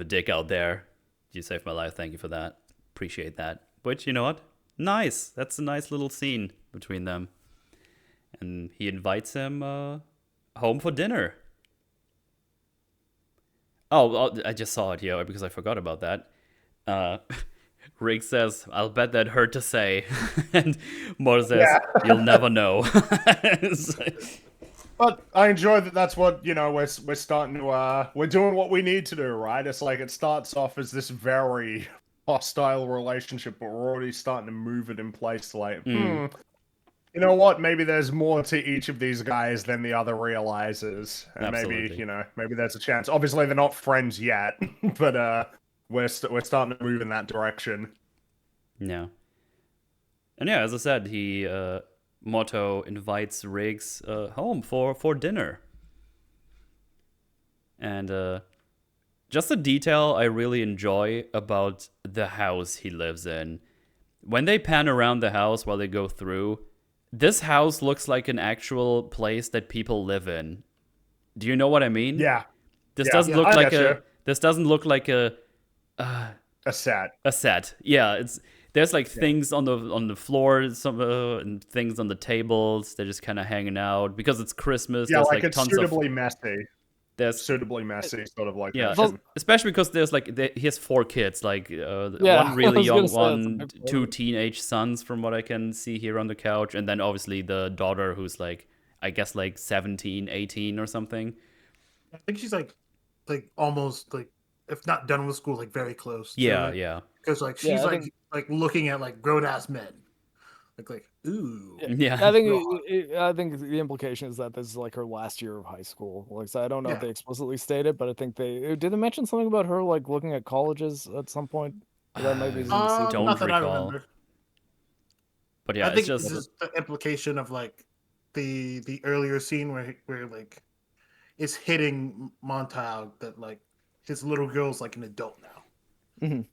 dick out there. You saved my life. Thank you for that. Appreciate that. Which, you know what? Nice. That's a nice little scene between them. And he invites him home for dinner. Oh, I just saw it here because I forgot about that. Riggs says, "I'll bet that hurt to say," and Mor says, Yeah. "You'll never know." It's like- But I enjoy that. That's what we're starting to we're doing what we need to do, right? It's like it starts off as this very hostile relationship, but we're already starting to move it in place. Like, you know what? Maybe there's more to each of these guys than the other realizes, and Absolutely. maybe there's a chance. Obviously, they're not friends yet, but we're starting to move in that direction. Yeah. And yeah, as I said, Motto invites Riggs home for dinner. And just a detail I really enjoy about the house he lives in. When they pan around the house while they go through, this house looks like an actual place that people live in. Do you know what I mean? Yeah, This yeah, doesn't look I like getcha. this doesn't look like a set. a set. Yeah, there's like things on the floor, and things on the tables. They're just kind of hanging out because it's Christmas. Yeah, there's like it's tons suitably messy. there's Suitably messy sort of yeah, location. especially because there's like he has 4 kids, like Yeah, one really I was young gonna say, that's a one, big part 2 of it. teenage sons from what I can see here on the couch, and then obviously the daughter who's like I guess like 17, 18 or something. I think she's like almost like, if not done with school, like very close. Yeah, yeah. Because like Yeah, she's I like think- like looking at like grown ass men, like ooh. Yeah. I think I think the implication is that this is like her last year of high school. Like, so I don't know if Yeah. they explicitly state it, but I think did they mention something about her like looking at colleges at some point? That might be Don't Not that I recall. remember. But yeah, I think it's this just is the implication of like the earlier scene where like it's hitting Montauk that like his little girl's like an adult now.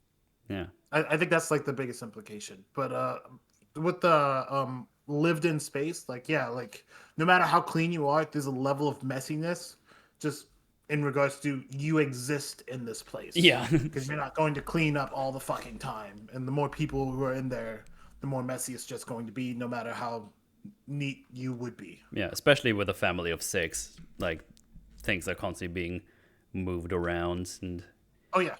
yeah. I think that's like the biggest implication. But with the lived in space, like yeah, like no matter how clean you are, there's a level of messiness just in regards to you exist in this place. Yeah. Because you're not going to clean up all the fucking time. And the more people who are in there, the more messy it's just going to be, no matter how neat you would be. Yeah, especially with a family of 6, like things are constantly being moved around and Oh yeah.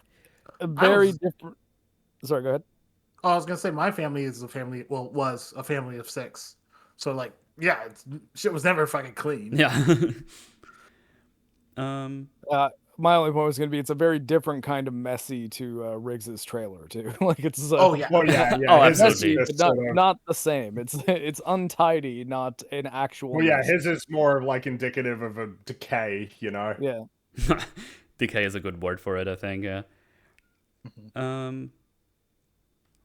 a very was- different. Sorry, go ahead. Oh, I was gonna say my family is a family. Well, was a family of 6. So like, yeah, shit was never fucking clean. yeah. My only point was going to be it's a very different kind of messy to Riggs's trailer too. Like it's Oh yeah. Well, yeah. Oh, his is absolutely. just but not sort of- not the same. It's untidy, not an actual. Well, yeah, mess. his is more like indicative of a decay, you know. Yeah. Decay is a good word for it, I think. Yeah.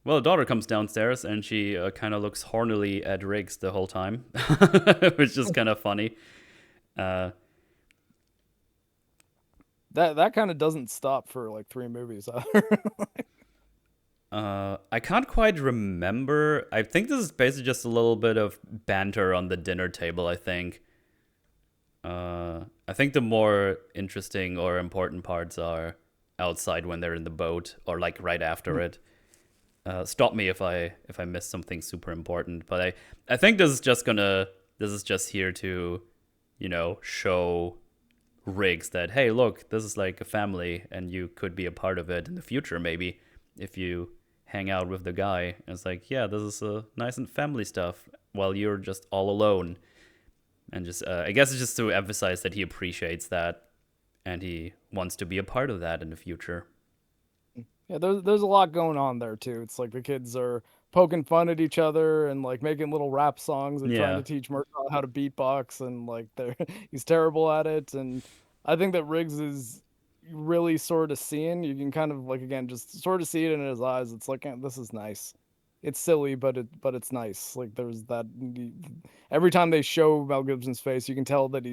Well, the daughter comes downstairs and she kind of looks hornily at Riggs the whole time, which is kind of funny. That kind of doesn't stop for like 3 movies either. I can't quite remember. I think this is basically just a little bit of banter on the dinner table, I think. I think the more interesting or important parts are outside when they're in the boat or like right after it. Stop me if I miss something super important, but I think this is just here to, show Riggs that, hey, look, this is like a family and you could be a part of it in the future maybe if you hang out with the guy. And it's like, yeah, this is nice and family stuff while you're just all alone. And just I guess it's just to emphasize that he appreciates that and he wants to be a part of that in the future. Yeah, there's a lot going on there too. It's like the kids are poking fun at each other and like making little rap songs and trying Yeah. to teach Marc how to beatbox and like he's terrible at it. And I think that Riggs is really sort of seeing. You can kind of like again just sort of see it in his eyes. It's like this is nice. It's silly, but it's nice. Like there's that every time they show Mel Gibson's face, you can tell that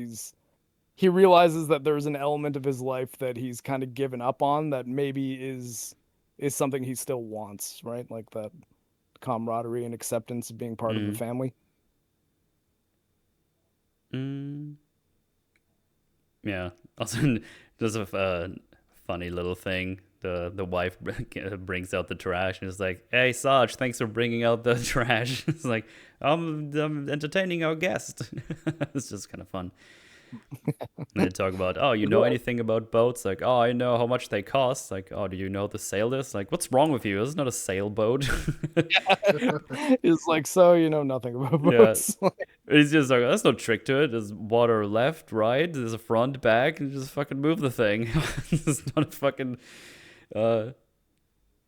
he realizes that there's an element of his life that he's kind of given up on that maybe is something he still wants, right? Like that camaraderie and acceptance of being part of the family. Yeah. Also, there's a funny little thing. The wife brings out the trash and is like, "Hey, Sarge, thanks for bringing out the trash." It's like, I'm entertaining our guest. It's just kind of fun. And they talk about, oh, you know anything about boats? Like, oh, I know how much they cost. Like, oh, do you know how to sail this? Like, what's wrong with you? This is not a sailboat. It's like, so you know nothing about Yeah. boats. He's just like, there's no trick to it. There's water left, right. There's a front, back, and you just fucking move the thing. It's not a fucking. It's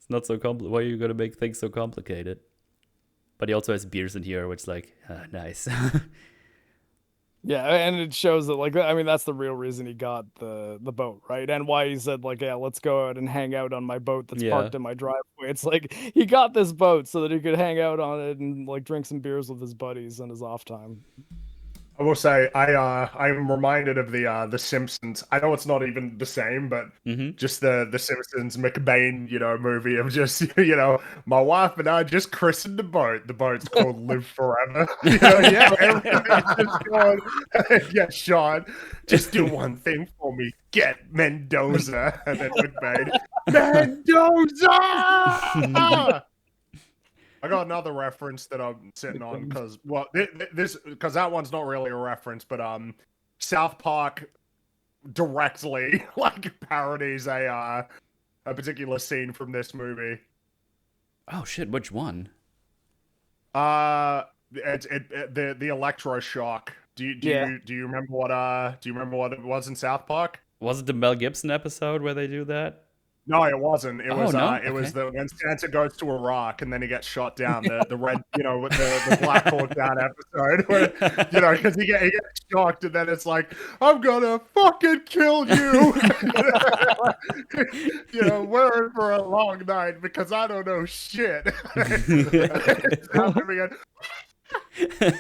not so complicated. Why are you gonna make things so complicated? But he also has beers in here, which like, nice. Yeah, and it shows that, like, I mean, that's the real reason he got the boat, right? And why he said, like, yeah, let's go out and hang out on my boat that's Yeah. parked in my driveway. It's like he got this boat so that he could hang out on it and like drink some beers with his buddies on his off time. I will say I'm reminded of the Simpsons. I know it's not even the same, but just the Simpsons McBain, movie of just my wife and I just christened the boat. The boat's called Live Forever. Everything's just going. Yeah, Sean, just do one thing for me. Get Mendoza, and then McBain, Mendoza. I got another reference that I'm sitting on because that one's not really a reference, but South Park directly like parodies a particular scene from this movie. Oh shit! Which one? The electroshock. Do you remember what it was in South Park? Was it the Mel Gibson episode where they do that? No, it wasn't. It was no? It was when Santa goes to Iraq and then he gets shot down. The red, with the Black Hawk Down episode, where, because he gets shocked and then it's like, I'm gonna fucking kill you. We're in for a long night because I don't know shit. And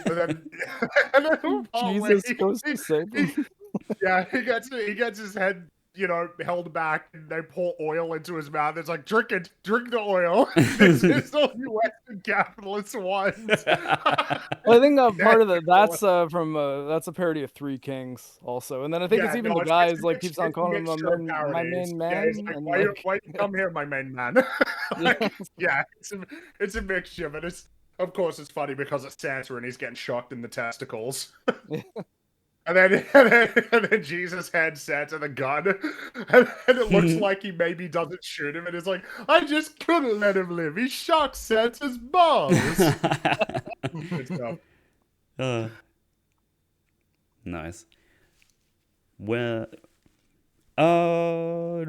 then Jesus goes to save him. Yeah, he gets his head held back, and they pour oil into his mouth. It's like, drink the oil. This is all you Western capitalists want. Well, I think part of that's that's a parody of Three Kings also, and then I think it's even the guys like keeps on calling him my main man. Yeah, like, why you come here, my main man? Yeah, it's a mixture, but of course it's funny because it's Santa and he's getting shocked in the testicles. And then Jesus hands Santa the gun, and it looks like he maybe doesn't shoot him, and it's like, I just couldn't let him live. He shocked Santa's balls. Good stuff. Nice. Well, oh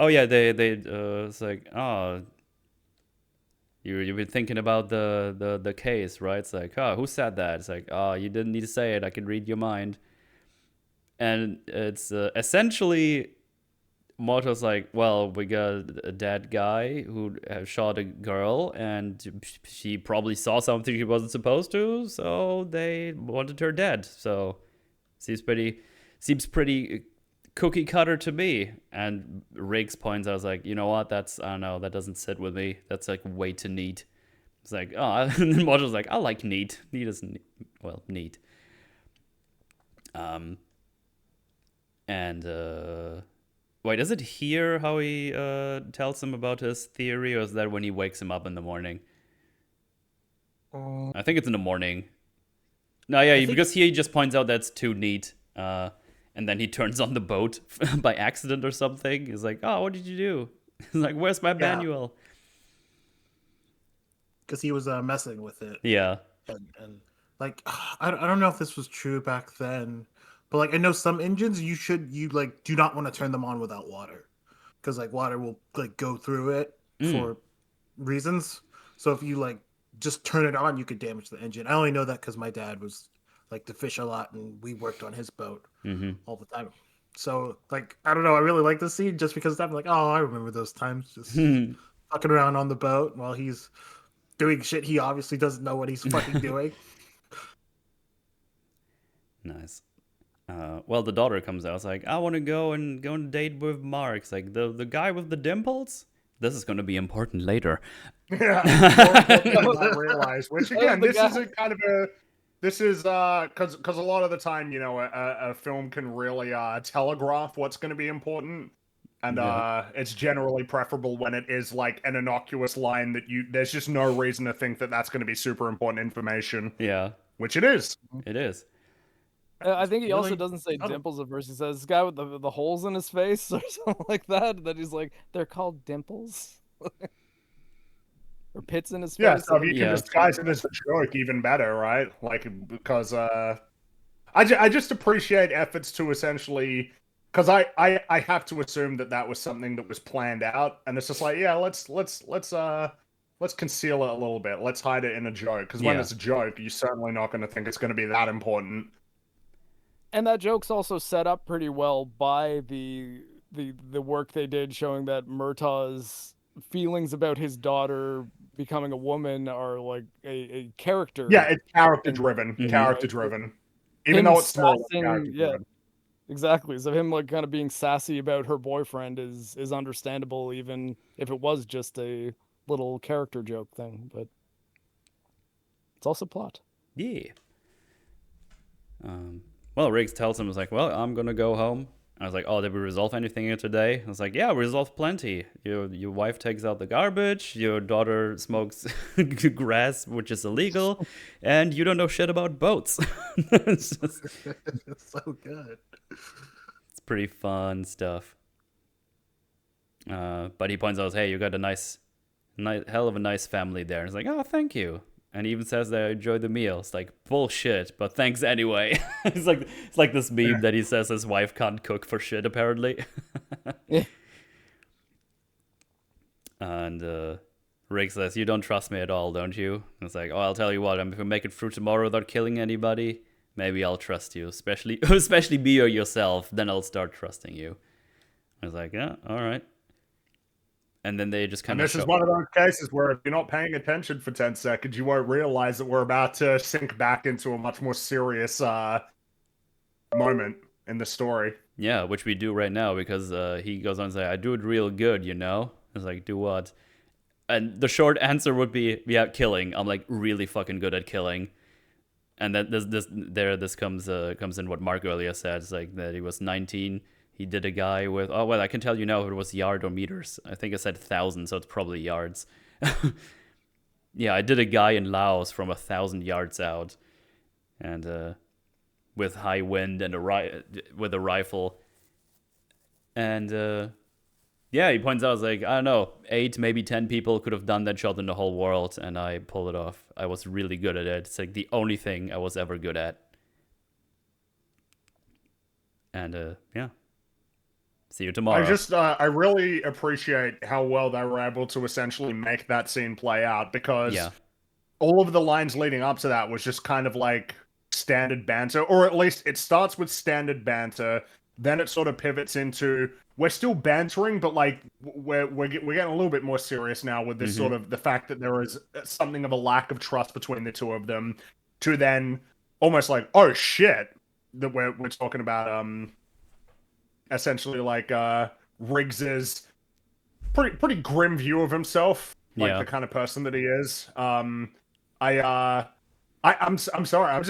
yeah, they it's like, oh, you've been thinking about the case, right? It's like, oh, who said that? It's like, oh, you didn't need to say it. I can read your mind. And it's essentially, Morto's like, well, we got a dead guy who shot a girl, and she probably saw something she wasn't supposed to, so they wanted her dead. So seems pretty cookie cutter to me. And Riggs points out, I was like, you know what, I don't know, that doesn't sit with me. That's like way too neat. It's like, oh, and then Mojo's like, I like neat. Neat is neat. And wait, is it here how he tells him about his theory, or is that when he wakes him up in the morning? I think it's in the morning. No, yeah, because he just points out that's too neat. And then he turns on the boat by accident or something. He's like, oh, what did you do? He's like, where's my manual? Because he was messing with it. Yeah. And like, I don't know if this was true back then, but like, I know some engines you do not want to turn them on without water. Because like water will like go through it for reasons. So if you like just turn it on, you could damage the engine. I only know that because my dad was like to fish a lot, and we worked on his boat all the time. So, like, I don't know. I really like this scene just because I'm like, oh, I remember those times, just fucking around on the boat while he's doing shit he obviously doesn't know what he's fucking doing. Nice. Well, the daughter comes out. It's like, I want to go on a date with Marc. It's like, the guy with the dimples? This is going to be important later. Yeah, I realize. Which again, this is because a lot of the time, a film can really telegraph what's going to be important, and it's generally preferable when it is like an innocuous line that there's just no reason to think that that's going to be super important information. Yeah, which it is. It is. I think he also Really? doesn't say I don't- dimples at first. He says this guy with the holes in his face or something like that. And then he's like, they're called dimples. Or pits in his Yeah, face. so if you can Yeah. disguise it as a joke, even better, right? Like, because I just appreciate efforts to essentially, because I have to assume that that was something that was planned out, and it's just like, yeah, let's conceal it a little bit, let's hide it in a joke, because when Yeah. it's a joke, you're certainly not going to think it's going to be that important. And that joke's also set up pretty well by the work they did showing that Murtaugh's feelings about his daughter becoming a woman are like a character. Yeah, it's character And driven, Mhm. character driven, even him though it's small, it's sassing, character yeah, driven. exactly. So him like kind of being sassy about her boyfriend is understandable, even if it was just a little character joke thing. But it's also plot. Yeah. Well, Riggs tells him, "It's like, well, I'm gonna go home." I was like, "Oh, did we resolve anything here today?" I was like, "Yeah, we resolved plenty. Your wife takes out the garbage. Your daughter smokes grass, which is illegal, and you don't know shit about boats." It's just, It's so good. it's pretty fun stuff. But he points out, "Hey, you got a nice, hell of a nice family there." And it's like, "Oh, thank you." And he even says that I enjoyed the meal. It's like bullshit, but thanks anyway. It's like this meme that he says his wife can't cook for shit apparently. Yeah. And Rick says, "You don't trust me at all, don't you?" And it's like, "Oh, I'll tell you what. If we make it through tomorrow without killing anybody, maybe I'll trust you. Especially be yourself. Then I'll start trusting you." I was like, "Yeah, all right." And then they just And kind of this is one of those cases where if you're not paying attention for 10 seconds, you won't realize that we're about to sink back into a much more serious moment in the story. Yeah, which we do right now because he goes on to say, "I do it real good, you know." I was like, "Do what?" And the short answer would be, "Yeah, killing. I'm like really fucking good at killing." And then this comes in what Marc earlier said. It's like that he was 19. He did a guy with, oh well, I can tell you now if it was yard or meters. I think I said 1,000, so it's probably yards. Yeah, I did a guy in Laos from 1,000 yards out, and with high wind and with a rifle. And yeah, he points out, it's like, I don't know, 8, maybe 10 people could have done that shot in the whole world, and I pulled it off. I was really good at it. It's like the only thing I was ever good at. And yeah. See you tomorrow. I really appreciate how well they were able to essentially make that scene play out, because Yeah. all of the lines leading up to that was just kind of like standard banter, or at least it starts with standard banter, then it sort of pivots into we're still bantering, but like we're getting a little bit more serious now with this sort of the fact that there is something of a lack of trust between the two of them, to then almost like, oh shit, that we're talking about essentially like Riggs's pretty grim view of himself, like Yeah. the kind of person that he is. I'm sorry.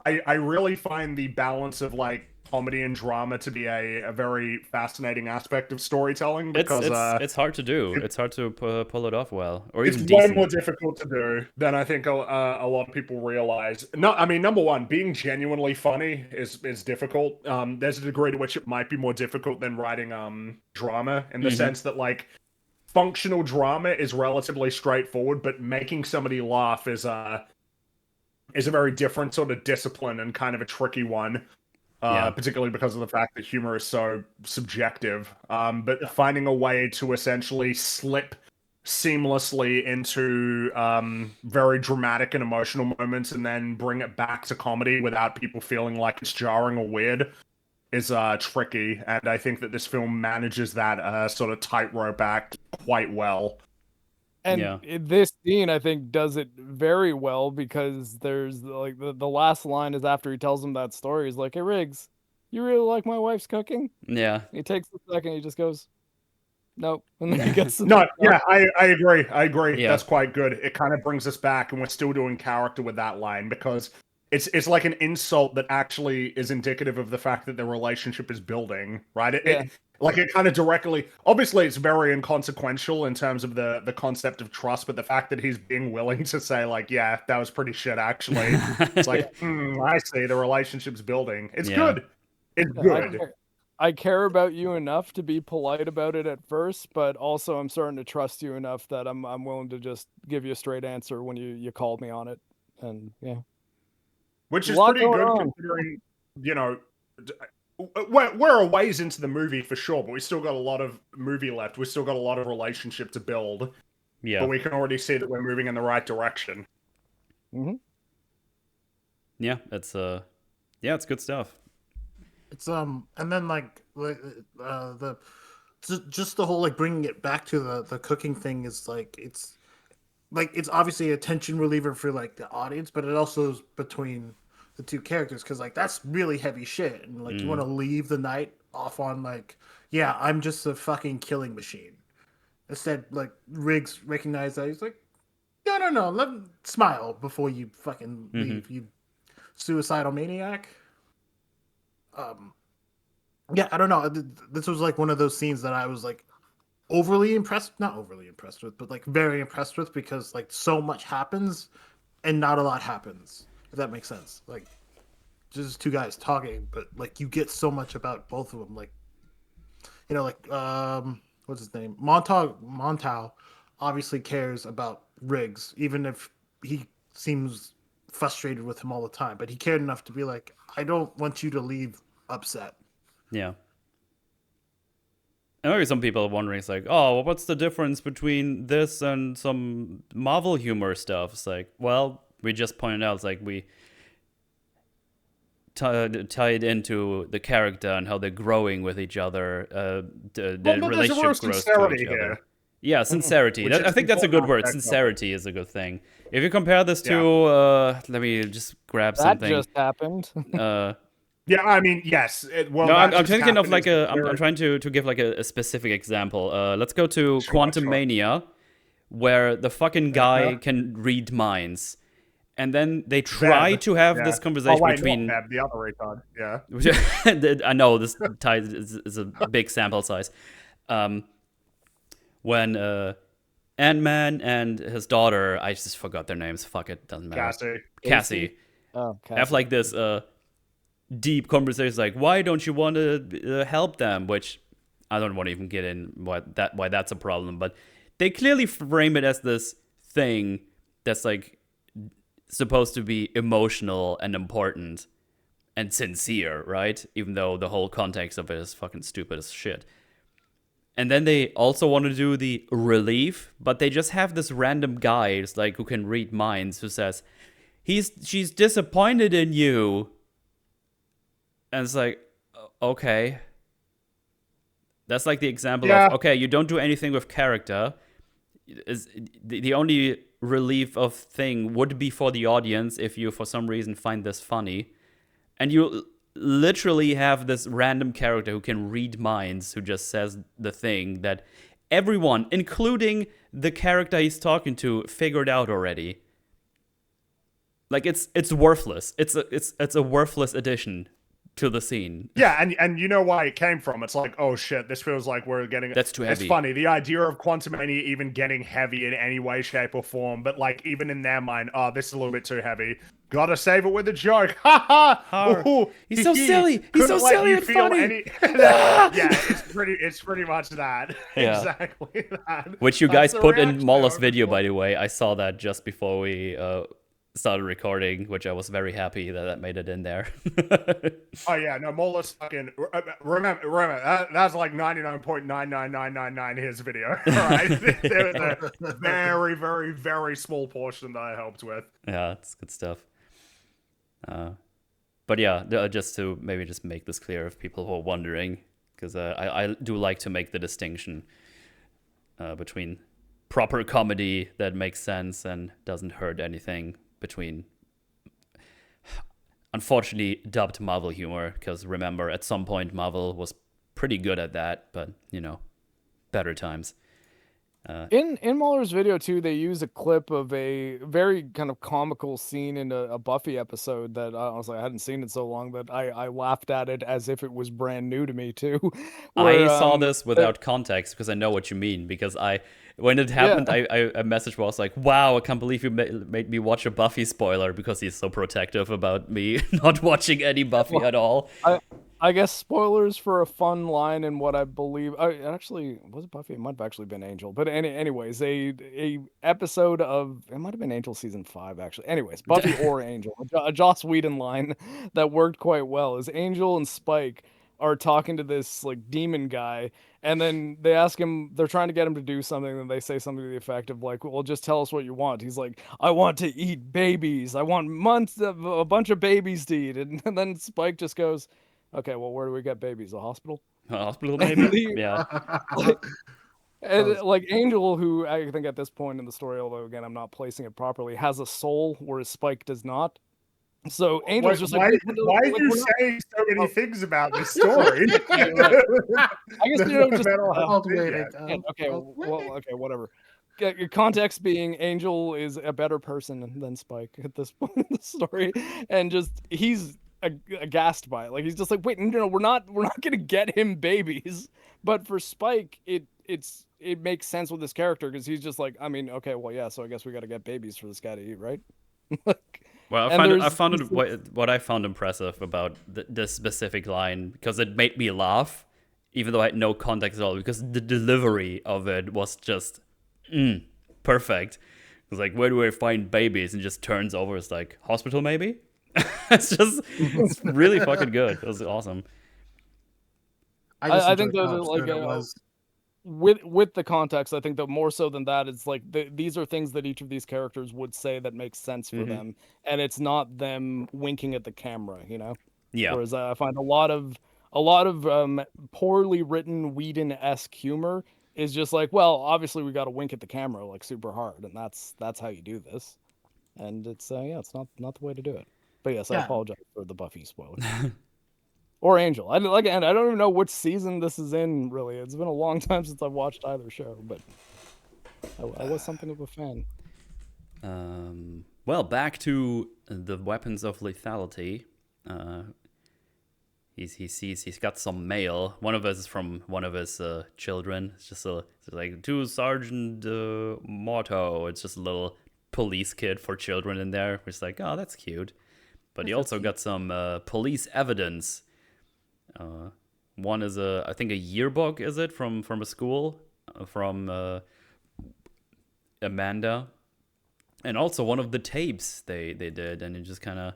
I really find the balance of like comedy and drama to be a very fascinating aspect of storytelling, because It's hard to do. It's hard to pull it off well, or it's even way decent. more difficult to do than I think a lot of people realize. No, I mean, number one, being genuinely funny is difficult. There's a degree to which it might be more difficult than writing drama, in the sense that like functional drama is relatively straightforward, but making somebody laugh is a very different sort of discipline and kind of a tricky one. Yeah. Particularly because of the fact that humor is so subjective. But finding a way to essentially slip seamlessly into very dramatic and emotional moments and then bring it back to comedy without people feeling like it's jarring or weird is tricky. And I think that this film manages that sort of tightrope act quite well. And Yeah. this scene, I think, does it very well, because there's like the last line is after he tells him that story. He's like, "Hey Riggs, you really like my wife's cooking?" Yeah. He takes a second, he just goes, "Nope," and then he gets some. No, yeah, I agree. Yeah. That's quite good. It kind of brings us back, and we're still doing character with that line, because it's like an insult that actually is indicative of the fact that the relationship is building, right? Yeah. It kind of directly, obviously it's very inconsequential in terms of the concept of trust, but the fact that he's being willing to say like, yeah, that was pretty shit actually. It's like, I see, the relationship's building. It's good. It's good. I care about you enough to be polite about it at first, but also I'm starting to trust you enough that I'm willing to just give you a straight answer when you called me on it. And yeah. Which A is lot pretty going good on. considering, we're a ways into the movie for sure, but we still got a lot of movie left. We still got a lot of relationship to build. Yeah. But we can already see that we're moving in the right direction. Mm-hmm. Yeah, it's good stuff. It's and then like just the whole like bringing it back to the cooking thing is like it's obviously a tension reliever for like the audience, but it also is between the two characters because like that's really heavy shit, and like you want to leave the night off on like, yeah, I'm just a fucking killing machine. Instead, like Riggs recognized that he's like, no, let me smile before you fucking leave, you suicidal maniac. Yeah, I don't know. This was like one of those scenes that I was like not overly impressed with, but like very impressed with because like so much happens and not a lot happens. If that makes sense. Like just two guys talking, but like you get so much about both of them. Like, what's his name? Montal obviously cares about Riggs, even if he seems frustrated with him all the time. But he cared enough to be like, I don't want you to leave upset. Yeah. And maybe some people are wondering, it's like, oh, well, what's the difference between this and some Marvel humor stuff? It's like, well, we just pointed out, it's like we tied into the character and how they're growing with each other. The relationship grows to each other. Yeah, sincerity. I think that's a good word. Sincerity is a good thing. If you compare this to, let me just grab something. That just happened. Yeah, I mean, yes. I'm thinking of like I'm trying to give like a specific example. Let's go to Quantum Mania, where the fucking guy can read minds, and then they try to have this conversation between the other retard. Yeah, I know this is a big sample size. When Ant-Man and his daughter, I just forgot their names. Fuck it, doesn't matter. Cassie. Oh, Cassie. Have like this deep conversations like, why don't you want to help them? Which I don't want to even get in why that's a problem, but they clearly frame it as this thing that's like supposed to be emotional and important and sincere, right? Even though the whole context of it is fucking stupid as shit. And then they also want to do the relief, but they just have this random guy like who can read minds who says, she's disappointed in you. And it's like, okay. That's like the example of, okay, you don't do anything with character. The only relief of thing would be for the audience if you, for some reason, find this funny. And you literally have this random character who can read minds, who just says the thing that everyone, including the character he's talking to, figured out already. Like, it's worthless. It's a worthless addition to the scene. Yeah, and you know why it came from. It's like, oh shit, this feels like we're getting... That's too heavy. It's funny, the idea of Quantumania even getting heavy in any way, shape, or form, but like, even in their mind, oh, this is a little bit too heavy. Gotta save it with a joke. Ha ha! He's so silly! He's so silly and funny! Yeah, it's pretty much that. Yeah. Exactly that. Which you guys put in Mollah's video, by the way. I saw that just before we... started recording, which I was very happy that made it in there. Oh yeah, no, Mollah's fucking... Remember, that's like 99.99999 his video, right? There was a very, very, very small portion that I helped with. Yeah, it's good stuff. But yeah, just to maybe just make this clear if people who are wondering, because I do like to make the distinction between proper comedy that makes sense and doesn't hurt anything, between unfortunately dubbed Marvel humor, because remember, at some point Marvel was pretty good at that, but better times. In Muller's video too, they use a clip of a very kind of comical scene in a Buffy episode that honestly I hadn't seen in so long that I laughed at it as if it was brand new to me too. I Where saw this without context because I know what you mean. Because when it happened, yeah, I messaged was like, "Wow, I can't believe you made me watch a Buffy spoiler," because he's so protective about me not watching any Buffy well, at all. I guess spoilers for a fun line in what I believe. Actually, was it Buffy? It might have actually been Angel. But anyways, a episode of it might have been Angel season 5 actually. Anyways, Buffy or Angel, a Joss Whedon line that worked quite well is Angel and Spike are talking to this like demon guy, and then they ask him. They're trying to get him to do something, and they say something to the effect of like, "Well, just tell us what you want." He's like, "I want to eat babies. I want months of a bunch of babies to eat," and then Spike just goes. Okay, well, where do we get babies? A hospital? Hospital, And maybe. Yeah. like, was- like Angel, who I think at this point in the story, although again I'm not placing it properly, has a soul, whereas Spike does not. So Angel's just like, why are like, you we're not. saying so many Oh, things about this story? you're right. I guess just Mental health thing Cultivating. yet. okay, well, okay, whatever. Context being Angel is a better person than Spike at this point in the story, and just he's aghast by it. Like he's just like, wait, no, we're not gonna get him babies. But for Spike, it makes sense with this character because he's just like, I mean, okay, well, yeah, so I guess we got to get babies for this guy to eat, right? Like, Well, and I found it what I found impressive about this specific line, because it made me laugh, even though I had no context at all, because the delivery of it was just perfect. It was like, where do I find babies? And just turns over, it's like, hospital maybe? It's really fucking good. It was awesome. I think enjoyed though how that like absurd it was. with the context, I think that more so than that, it's like these are things that each of these characters would say that makes sense for them, and it's not them winking at the camera, you know. Yeah. Whereas I find a lot of poorly written Whedon-esque humor is just like, well, obviously we got to wink at the camera like super hard, and that's how you do this, and it's yeah, it's not the way to do it. But yes, I Yeah. apologize for the Buffy spoiler. Or Angel. And I don't even know which season this is in. Really, it's been a long time since I've watched either show, but I was something of a fan. Well, back to the weapons of lethality. He sees he's got some mail. One of us is from one of his children. It's just it's like, to Sergeant Morto. It's just a little police kit for children in there. It's like, oh, that's cute. But he also got some police evidence. One is I think a yearbook, is it, from a school, from Amanda, and also one of the tapes they did, and it just kind of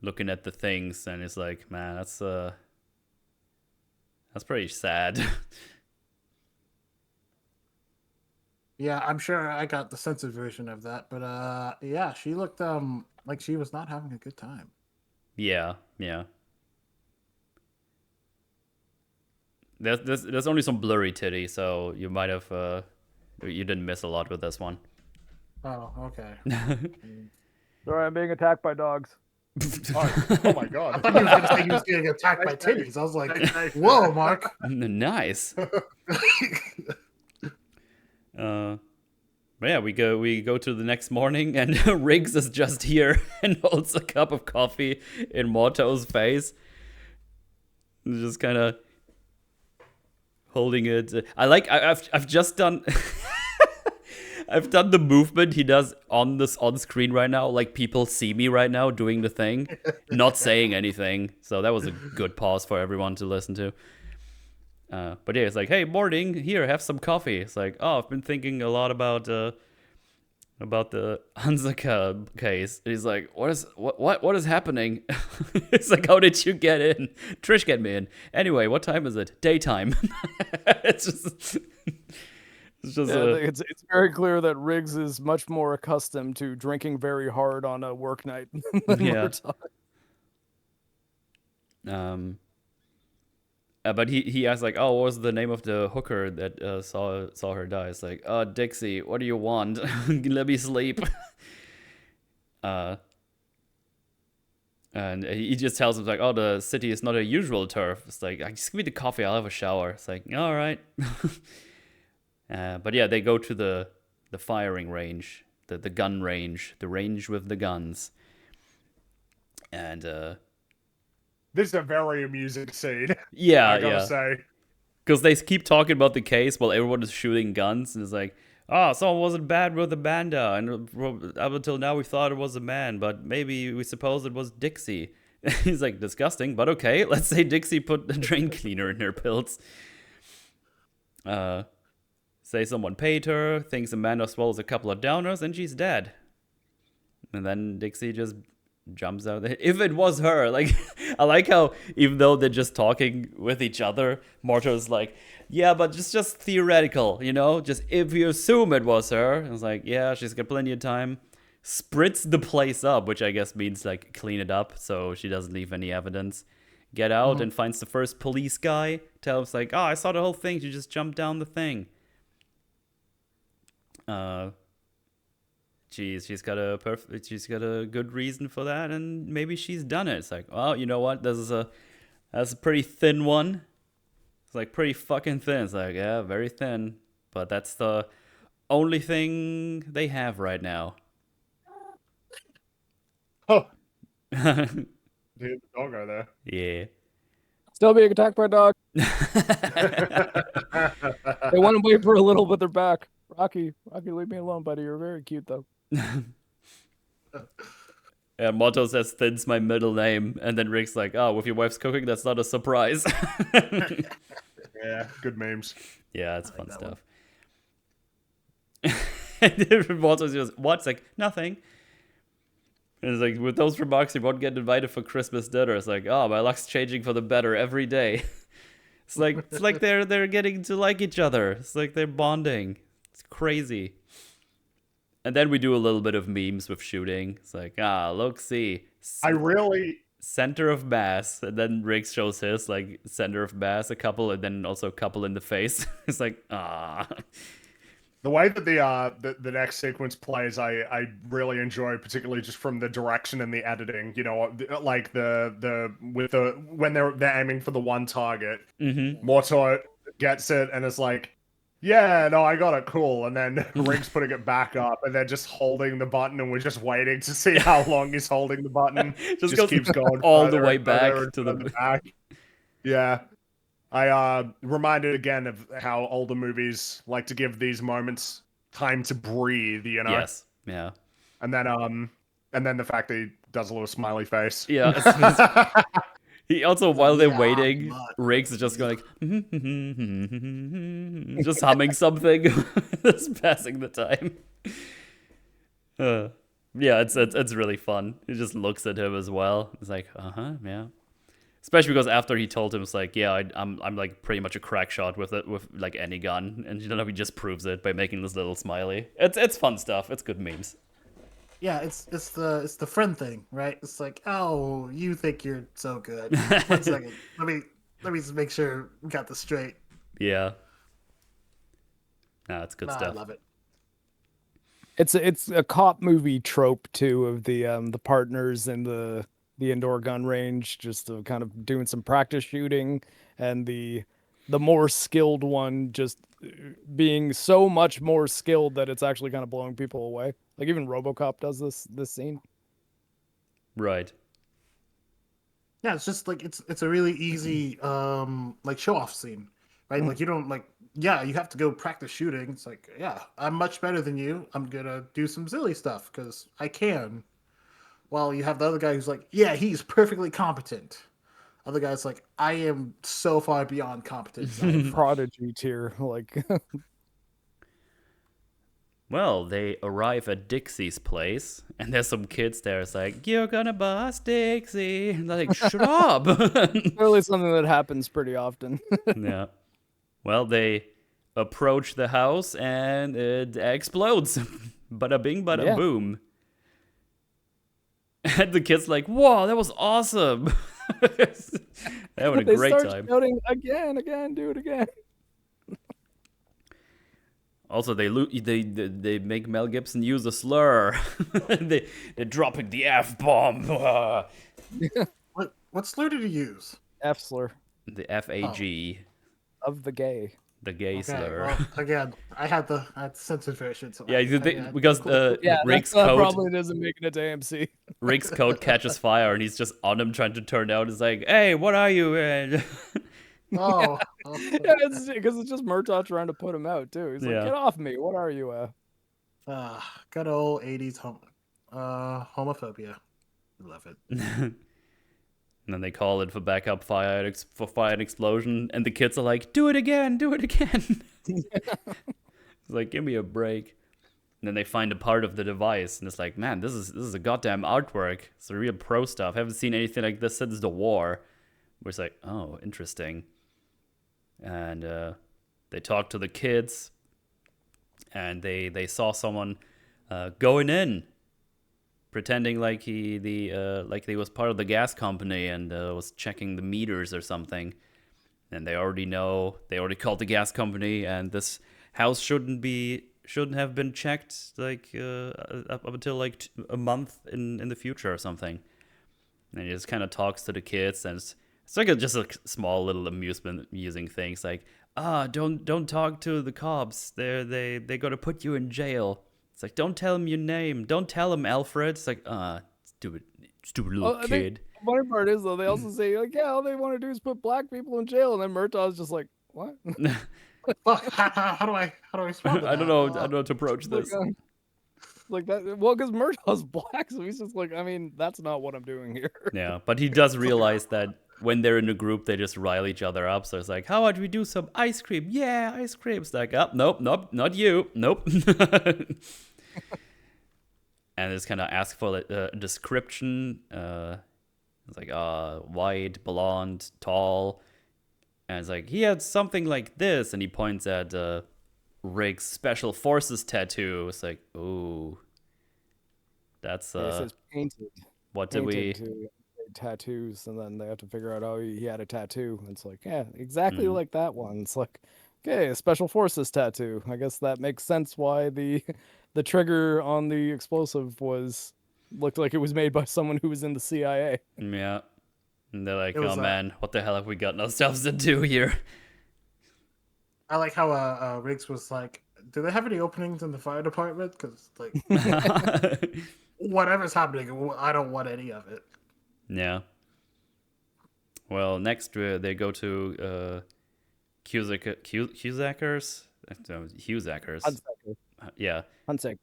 looking at the things, and it's like, man, that's pretty sad. Yeah, I'm sure I got the censored version of that, but yeah, she looked like she was not having a good time. Yeah. There's only some blurry titty, so you might have you didn't miss a lot with this one. Oh, okay. Sorry, I'm being attacked by dogs. Oh my I god. thought he was gonna say he was getting attacked by titties. I was like, whoa, Mark. Nice. But yeah, we go to the next morning, and Riggs is just here and holds a cup of coffee in Morto's face. He's just kind of holding it. I've just done I've done the movement he does on screen right now. Like, people see me right now doing the thing, not saying anything. So that was a good pause for everyone to listen to. But yeah, it's like, hey, morning, here, have some coffee. It's like, oh, I've been thinking a lot about the Hanzaka case. And he's like, what is happening? It's like, how did you get in? Trish get me in. Anyway, what time is it? Daytime. It's just It's very clear that Riggs is much more accustomed to drinking very hard on a work night than Yeah. Murtaugh. But he asks, like, oh, what was the name of the hooker that saw her die? It's like, Dixie, what do you want? Let me sleep. And he just tells him, like, oh, the city is not a usual turf. It's like, just give me the coffee, I'll have a shower. It's like, all right. But yeah, they go to the firing range, the gun range, the range with the guns. And This is a very amusing scene. yeah, I gotta yeah. say. Because they keep talking about the case while everyone is shooting guns, and it's like, oh, someone wasn't bad with Amanda, and up until now we thought it was a man, but maybe we suppose it was Dixie. He's like, disgusting, but okay, let's say Dixie put a drain cleaner in her pills. Say someone paid her, thinks Amanda swallows a couple of downers, and she's dead. And then Dixie just jumps out. If it was her, like, I like how even though they're just talking with each other, Morto's like, yeah, but just theoretical, you know, just if you assume it was her. And it's like, yeah, she's got plenty of time. Spritz the place up, which I guess means like clean it up so she doesn't leave any evidence. Get out and finds the first police guy. Tells like, oh, I saw the whole thing. She just jumped down the thing. She's got a good reason for that, and maybe she's done it. It's like, well, you know what? That's a pretty thin one. It's like pretty fucking thin. It's like, yeah, very thin. But that's the only thing they have right now. Oh. Dude, the doggo there. Yeah. Still being attacked by a dog. They want to wait for a little, but they're back. Rocky, leave me alone, buddy. You're very cute, though. Yeah, Motto says thin's my middle name, and then Rick's like, oh, with your wife's cooking, that's not a surprise. Yeah, good memes. Yeah, it's fun stuff. And Motto's just, what's like, nothing. And it's like, with those remarks, you won't get invited for Christmas dinner. It's like, oh, my luck's changing for the better every day. It's like they're getting to like each other. It's like they're bonding. It's crazy. And then we do a little bit of memes with shooting. It's like, look, see. I really... Center of mass. And then Riggs shows his, like, center of mass, a couple, and then also a couple in the face. It's like, The way that the next sequence plays, I really enjoy, particularly just from the direction and the editing. You know, like when they're aiming for the one target, Morto gets it and is like, yeah, no, I got it, cool. And then Riggs putting it back up, and then just holding the button, and we're just waiting to see how long he's holding the button. just keeps going all the way back to the back. Yeah. I reminded again of how older movies like to give these moments time to breathe, you know? Yes. Yeah. And then the fact that he does a little smiley face. Yeah. He also, while they're waiting, Riggs is just going like, just humming something, just passing the time. Yeah, it's really fun. He just looks at him as well. It's like, yeah. Especially because after he told him, it's like, yeah, I'm like pretty much a crack shot with like any gun, and you know, he just proves it by making this little smiley. It's fun stuff. It's good memes. Yeah, it's the friend thing, right? It's like, oh, you think you're so good. 1 second, let me just make sure we got this straight. Yeah. It's good stuff. I love it. It's a cop movie trope too, of the partners in the indoor gun range, just kind of doing some practice shooting, and the more skilled one just being so much more skilled that it's actually kind of blowing people away. Like even RoboCop does this scene. Right. Yeah, it's just like it's a really easy like show off scene, right? Like you don't like, yeah, you have to go practice shooting. It's like, yeah, I'm much better than you. I'm gonna do some silly stuff because I can. While you have the other guy who's like, yeah, he's perfectly competent. Other guy's like, I am so far beyond competent. Prodigy tier, like. Well, they arrive at Dixie's place, and there's some kids there. It's like, you're gonna bust Dixie. And they're like, shut up. Really something that happens pretty often. Yeah. Well, they approach the house, and it explodes. Bada bing, bada boom. And the kid's like, whoa, that was awesome. Having a great time. They start shouting, again, do it again. Also, they make Mel Gibson use a slur. They're dropping the F-bomb. What slur did he use? F slur. The F-A-G. Of the gay. the gay Okay, slur. well, again, I had the censored version, so Yeah, because Yeah, Rick's that code probably doesn't make it to AMC. Rick's code catches fire, and he's just on him trying to turn out. He's like, "Hey, what are you?" Oh, Yeah, it's because it's just Murtaugh trying to put him out too. He's like, Yeah. "Get off me! What are you?" good old 80s homophobia. Love it. And then they call it for backup fire and explosion, and the kids are like, "Do it again, do it again." It's like, give me a break. And then they find a part of the device, and it's like, man, this is a goddamn artwork. It's a real pro stuff. I haven't seen anything like this since the war. Where it's like, oh, interesting. And they talk to the kids, and they saw someone going in, pretending like he was part of the gas company and was checking the meters or something. And they already called the gas company, and this house shouldn't have been checked like up until like a month in the future or something. And he just kind of talks to the kids, and it's like just a small little amusing thing. It's like, don't talk to the cops. They're gonna put you in jail. It's like, don't tell him your name. Don't tell him Alfred. It's like, stupid little kid. The funny part is though, they also say like, yeah, all they want to do is put black people in jail, and then Murtaugh's just like, what? Fuck, how do I respond to that? I don't know how to approach this. Like that. Well, because Murtaugh's black, so he's just like, I mean, that's not what I'm doing here. Yeah, but he does realize that when they're in a group, they just rile each other up. So it's like, how about we do some ice cream? Yeah, ice cream. It's like, nope, not you. Nope. And it's kind of ask for a description. It's like, white, blonde, tall. And it's like, he had something like this. And he points at Rick's Special Forces tattoo. It's like, ooh. That's, It says painted. What did we... tattoos, and then they have to figure out, oh, he had a tattoo. It's like, yeah, exactly like that one. It's like, okay, a Special Forces tattoo. I guess that makes sense why the trigger on the explosive looked like it was made by someone who was in the CIA. Yeah. And they're like, was, oh man, what the hell have we gotten ourselves into here? I like how Riggs was like, do they have any openings in the fire department? Because like, whatever's happening, I don't want any of it. Yeah. Well, next they go to Huzackers? Huzackers. Yeah. Hunsaker.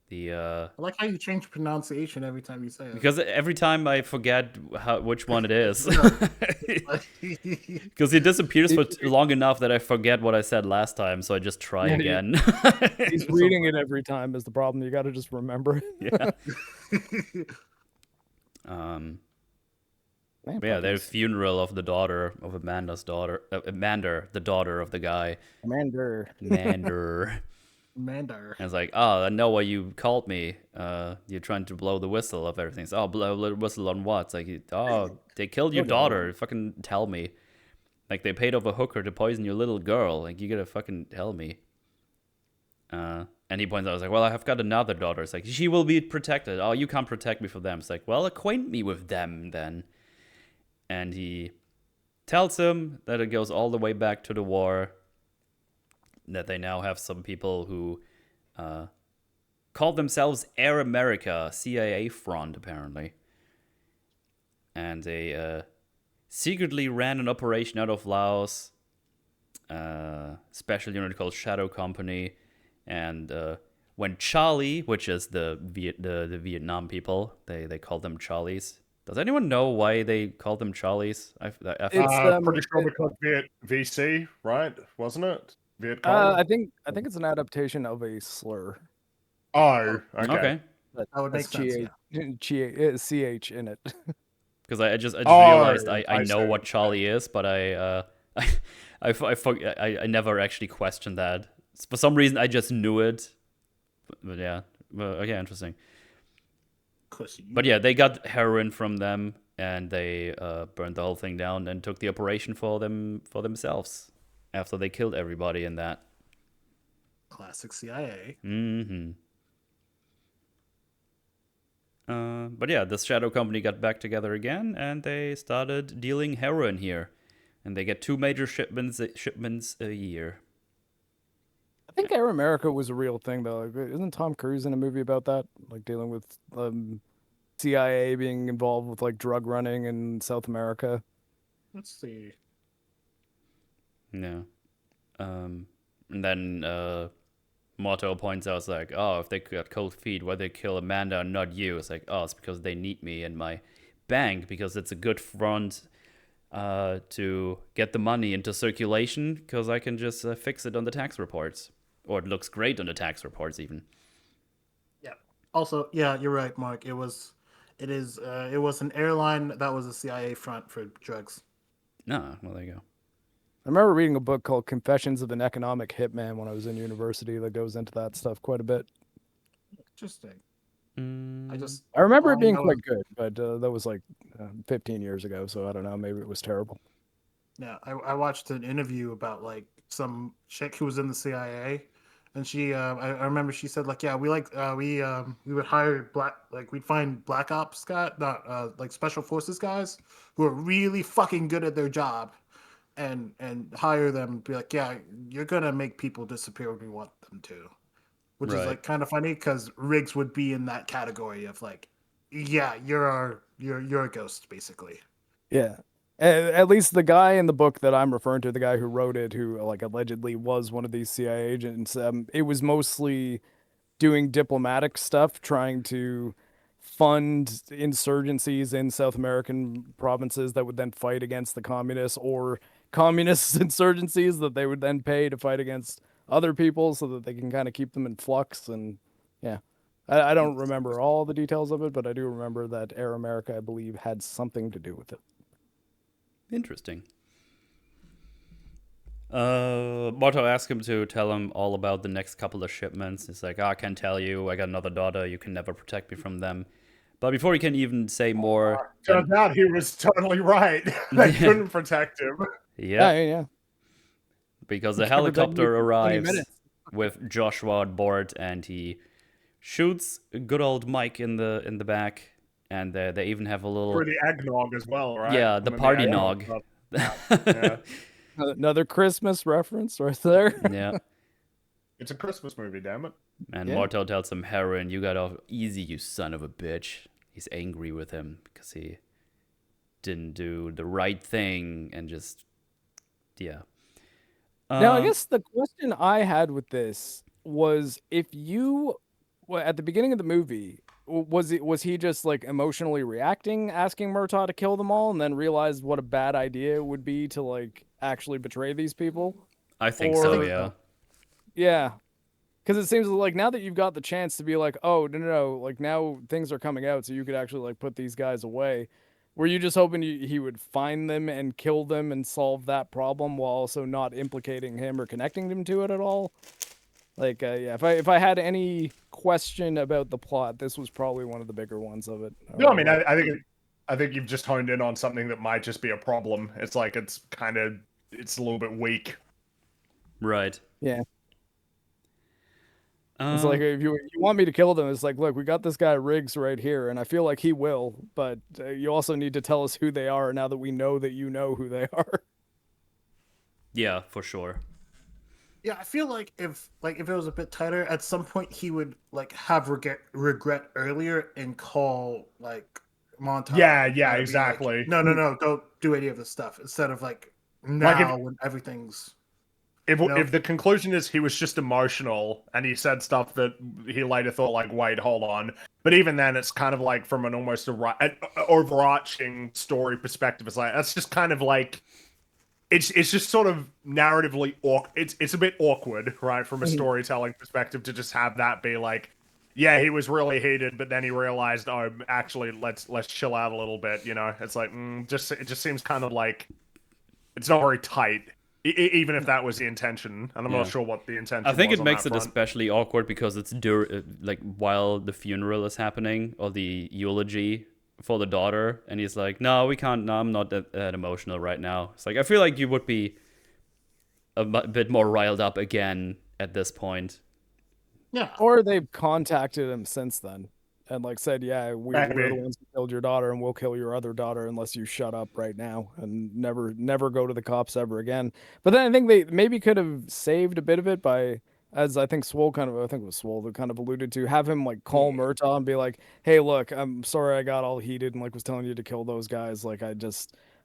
The I like how you change pronunciation every time you say it. because every time I forget which one it is. Because he disappears for long enough that I forget what I said last time, so I just try again. He's reading it every time is the problem. You got to just remember it. Yeah. But yeah, there's funeral of the daughter of Amanda's daughter, Amanda, the daughter of the guy. Commander. Mander. Mandar. And it's like, oh, I know why you called me. You're trying to blow the whistle of everything. It's, oh, blow the whistle on what? It's like, oh, they killed your daughter. Fucking tell me. Like, they paid off a hooker to poison your little girl. Like, you gotta fucking tell me. And he points out, I was like, well, I've got another daughter. It's like, she will be protected. Oh, you can't protect me from them. It's like, well, acquaint me with them then. And he tells him that it goes all the way back to the war. That they now have some people who call themselves Air America, CIA front, apparently. And they secretly ran an operation out of Laos, special unit called Shadow Company. And when Charlie, which is the Vietnam people, they call them Charlies. Does anyone know why they call them Charlies? Pretty sure because VC, right? Wasn't it? I think it's an adaptation of a slur. Oh, okay. That would make sense. CH in it. Because I just realized I know see. what Charlie is, but I never actually questioned that. For some reason, I just knew it. But yeah, okay, interesting. But yeah, they got heroin from them, and they burned the whole thing down and took the operation for themselves after they killed everybody in that. Classic CIA. Mm-hmm. But yeah, this Shadow Company got back together again, and they started dealing heroin here. and they get 2 major shipments a year. I think Air America was a real thing though. Like, isn't Tom Cruise in a movie about that? Like dealing with CIA being involved with like drug running in South America. Let's see. Yeah. And then Motto points out, it's like, oh, if they got cold feet, why they kill Amanda and not you? It's like, oh, it's because they need me in my bank because it's a good front to get the money into circulation because I can just fix it on the tax reports. Or it looks great on the tax reports even. Yeah. Also, yeah, you're right, Mark. It was an airline that was a CIA front for drugs. No, well, there you go. I remember reading a book called Confessions of an Economic Hitman when I was in university that goes into that stuff quite a bit. Interesting. Mm. I remember it being quite good, but that was like 15 years ago, so I don't know. Maybe it was terrible. Yeah, I watched an interview about like some chick who was in the CIA, and she I remember she said like, yeah, we would hire we'd find black ops guy, not like special forces guys who are really fucking good at their job, and hire them and be like, yeah, you're gonna make people disappear when we want them to, which is like kind of funny because Riggs would be in that category of like, yeah, you're a ghost basically. Yeah. At least the guy in the book that I'm referring to, the guy who wrote it, who like allegedly was one of these CIA agents, it was mostly doing diplomatic stuff, trying to fund insurgencies in South American provinces that would then fight against the communists, or communist insurgencies that they would then pay to fight against other people so that they can kind of keep them in flux. And yeah, I don't remember all the details of it, but I do remember that Air America, I believe, had something to do with it. Interesting. Motto asked him to tell him all about the next couple of shipments. He's like, I can't tell you. I got another daughter. You can never protect me from them. But before he can even say more... Turns out he was totally right. They couldn't protect him. Yeah. Because the helicopter arrives with Joshua on board, and he shoots good old Mike in the back. And they even have a little... For the eggnog as well, right? Yeah, the party nog. Yeah. Another Christmas reference right there. Yeah. It's a Christmas movie, damn it. And Morto tells him, Heron, you got off easy, you son of a bitch. He's angry with him because he didn't do the right thing and just, yeah. Now, I guess the question I had with this was if you, at the beginning of the movie, was he just like emotionally reacting, asking Murtaugh to kill them all, and then realized what a bad idea it would be to like actually betray these people? I think so, yeah. Yeah. Because it seems like now that you've got the chance to be like, oh, no, like now things are coming out, so you could actually like put these guys away. Were you just hoping he would find them and kill them and solve that problem while also not implicating him or connecting him to it at all? Like, yeah, if I had any question about the plot, this was probably one of the bigger ones of it. No, I mean, I think you've just honed in on something that might just be a problem. It's like it's a little bit weak. Right. Yeah. It's like, if you want me to kill them, it's like, look, we got this guy Riggs right here, and I feel like he will, but you also need to tell us who they are now that we know that you know who they are. Yeah, for sure. Yeah, I feel like if it was a bit tighter, at some point he would like have regret earlier and call like Montage. Yeah, exactly. Like, no, don't do any of this stuff. Instead of like now when everything's... If the conclusion is he was just emotional and he said stuff that he later thought like, wait, hold on. But even then, it's kind of like from an almost an overarching story perspective. It's like, that's just kind of like, it's just sort of narratively it's a bit awkward, right, from a storytelling perspective to just have that be like, yeah, he was really heated, but then he realized, oh, actually, let's chill out a little bit. You know, it's like it just seems kind of like it's not very tight. Even if that was the intention, and I'm not sure what the intention was. I think it makes it especially awkward because it's like while the funeral is happening or the eulogy for the daughter, and he's like, "No, we can't. No, I'm not that emotional right now." It's like I feel like you would be a bit more riled up again at this point. Yeah, or they've contacted him since then. and like said, yeah, we're the ones who killed your daughter, and we'll kill your other daughter unless you shut up right now and never go to the cops ever again. But then I think they maybe could have saved a bit of it by, as I think Swoll I think it was Swoll that kind of alluded to, have him like call Murtaugh and be like, hey, look, I'm sorry I got all heated and like was telling you to kill those guys. Like I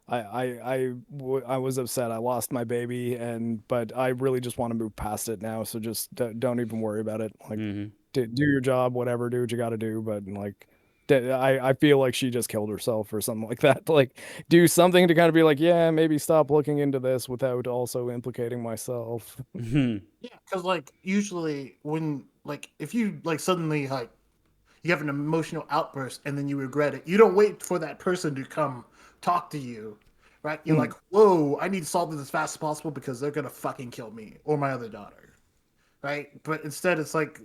was upset. I lost my baby, but I really just want to move past it now. So just don't even worry about it. Like, do your job, whatever, do what you got to do. But like, I feel like she just killed herself or something like that. Like, do something to kind of be like, yeah, maybe stop looking into this without also implicating myself. Yeah, because like usually when like if you like suddenly like you have an emotional outburst and then you regret it, you don't wait for that person to come talk to you, right? You're like, whoa, I need to solve this as fast as possible because they're gonna fucking kill me or my other daughter, right? But instead, it's like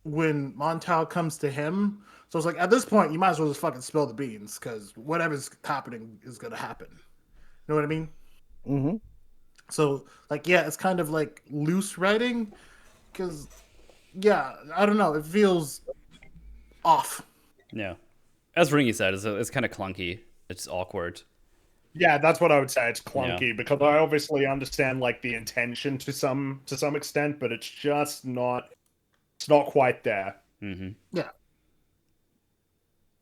when Montal comes to him, so it's like at this point you might as well just fucking spill the beans because whatever's happening is gonna happen. You know what I mean? Mm-hmm. So like, yeah, it's kind of like loose writing because, yeah, I don't know, it feels off. Yeah, as Ringy said, it's kind of clunky. It's awkward. Yeah, that's what I would say. It's clunky because I obviously understand like the intention to some extent, but it's just not. It's not quite there. Yeah.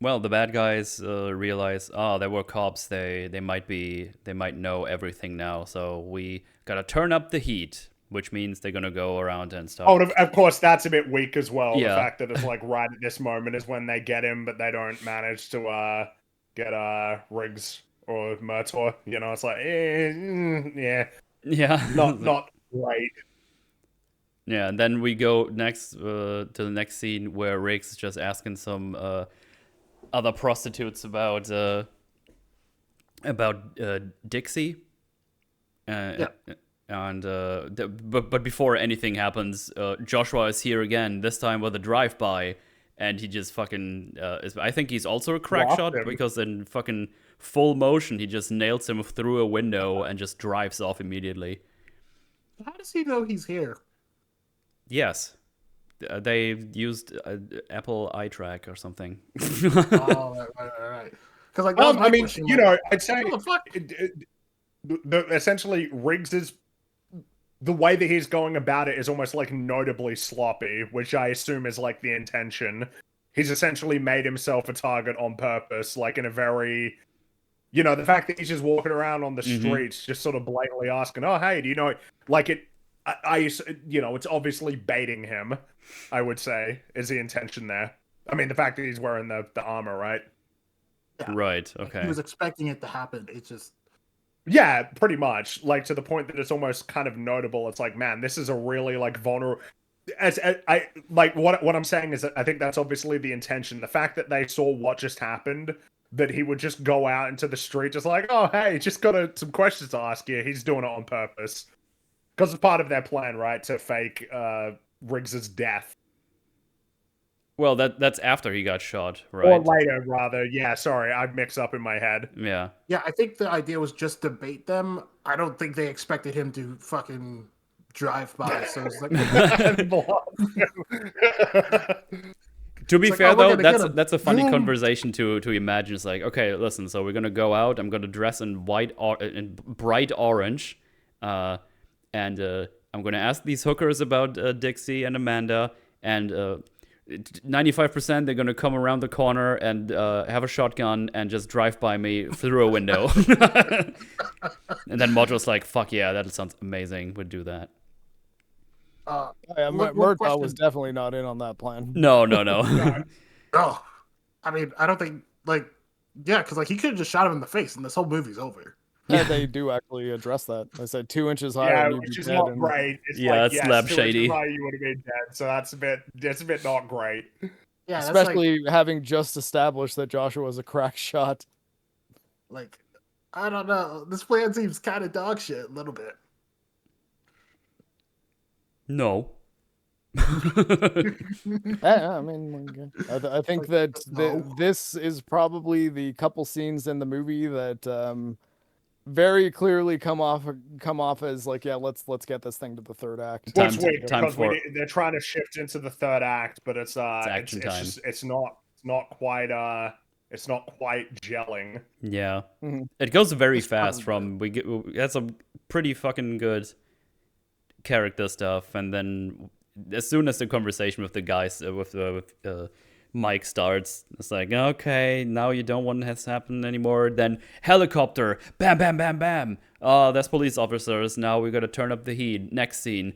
Well, the bad guys realize, there were cops. They might know everything now. So we gotta turn up the heat, which means they're gonna go around and stuff. Oh, of course, that's a bit weak as well. Yeah. The fact that it's like right at this moment is when they get him, but they don't manage to get Riggs or Murtaugh. You know, it's like, yeah, not great. Yeah, and then we go next to the next scene where Riggs is just asking some other prostitutes about Dixie. And but before anything happens, Joshua is here again. This time with a drive-by, and he just fucking. I think he's also a crack shot because in fucking full motion he just nails him through a window and just drives off immediately. How does he know he's here? Yes. They used Apple eye track or something. Oh, right. Because like, I mean, you know, I'd say essentially Riggs is the way that he's going about it is almost like notably sloppy, which I assume is like the intention. He's essentially made himself a target on purpose, like in a very, you know, the fact that he's just walking around on the streets, just sort of blatantly asking, "Oh, hey, do you know?" Like it. I you know, it's obviously baiting him, I would say, is the intention there. I mean, the fact that he's wearing the armor, right? Yeah. Right, okay. Like, he was expecting it to happen. It's just... Yeah, pretty much. Like, to the point that it's almost kind of notable. It's like, man, this is a really, like, vulnerable... I like, what I'm saying is that I think that's obviously the intention. The fact that they saw what just happened, that he would just go out into the street just like, oh, hey, just got some questions to ask you. He's doing it on purpose. Because it's part of their plan, right, to fake Riggs's death. Well, that's after he got shot, right? Or later, rather. Yeah, sorry, I'd mix up in my head. Yeah. Yeah, I think the idea was just to bait them. I don't think they expected him to fucking drive by. So it's like... To be like, fair, oh, though, that's a funny conversation to imagine. It's like, okay, listen, so we're gonna go out. I'm gonna dress in in bright orange. And I'm going to ask these hookers about Dixie and Amanda, and 95% they're going to come around the corner and have a shotgun and just drive by me through a window. And then Mojo's like, fuck yeah, that sounds amazing. We'd do that. Murtaugh was definitely not in on that plan. No. Oh, I mean, I don't think, like, yeah, because like he could have just shot him in the face and this whole movie's over. Yeah, they do actually address that. They said 2 inches higher. Yeah, and which is not great. It's it's slab shady. You would have been dead, so that's a bit not great. Yeah, especially having just established that Joshua was a crack shot. Like, I don't know. This plan seems kind of dog shit a little bit. No. I mean, I think that this is probably the couple scenes in the movie that very clearly come off as like, yeah, let's get this thing to the third act. Which weird, because they're trying to shift into the third act, but it's action time. It's not not quite gelling. Yeah. Mhm. It goes very It's fast probably from we had some pretty fucking good character stuff, and then as soon as the conversation with the guys with Mike starts, it's like, okay, now you don't want this to happen anymore. Then helicopter, bam, bam, bam, bam. Oh, there's police officers. Now we gotta turn up the heat. Next scene,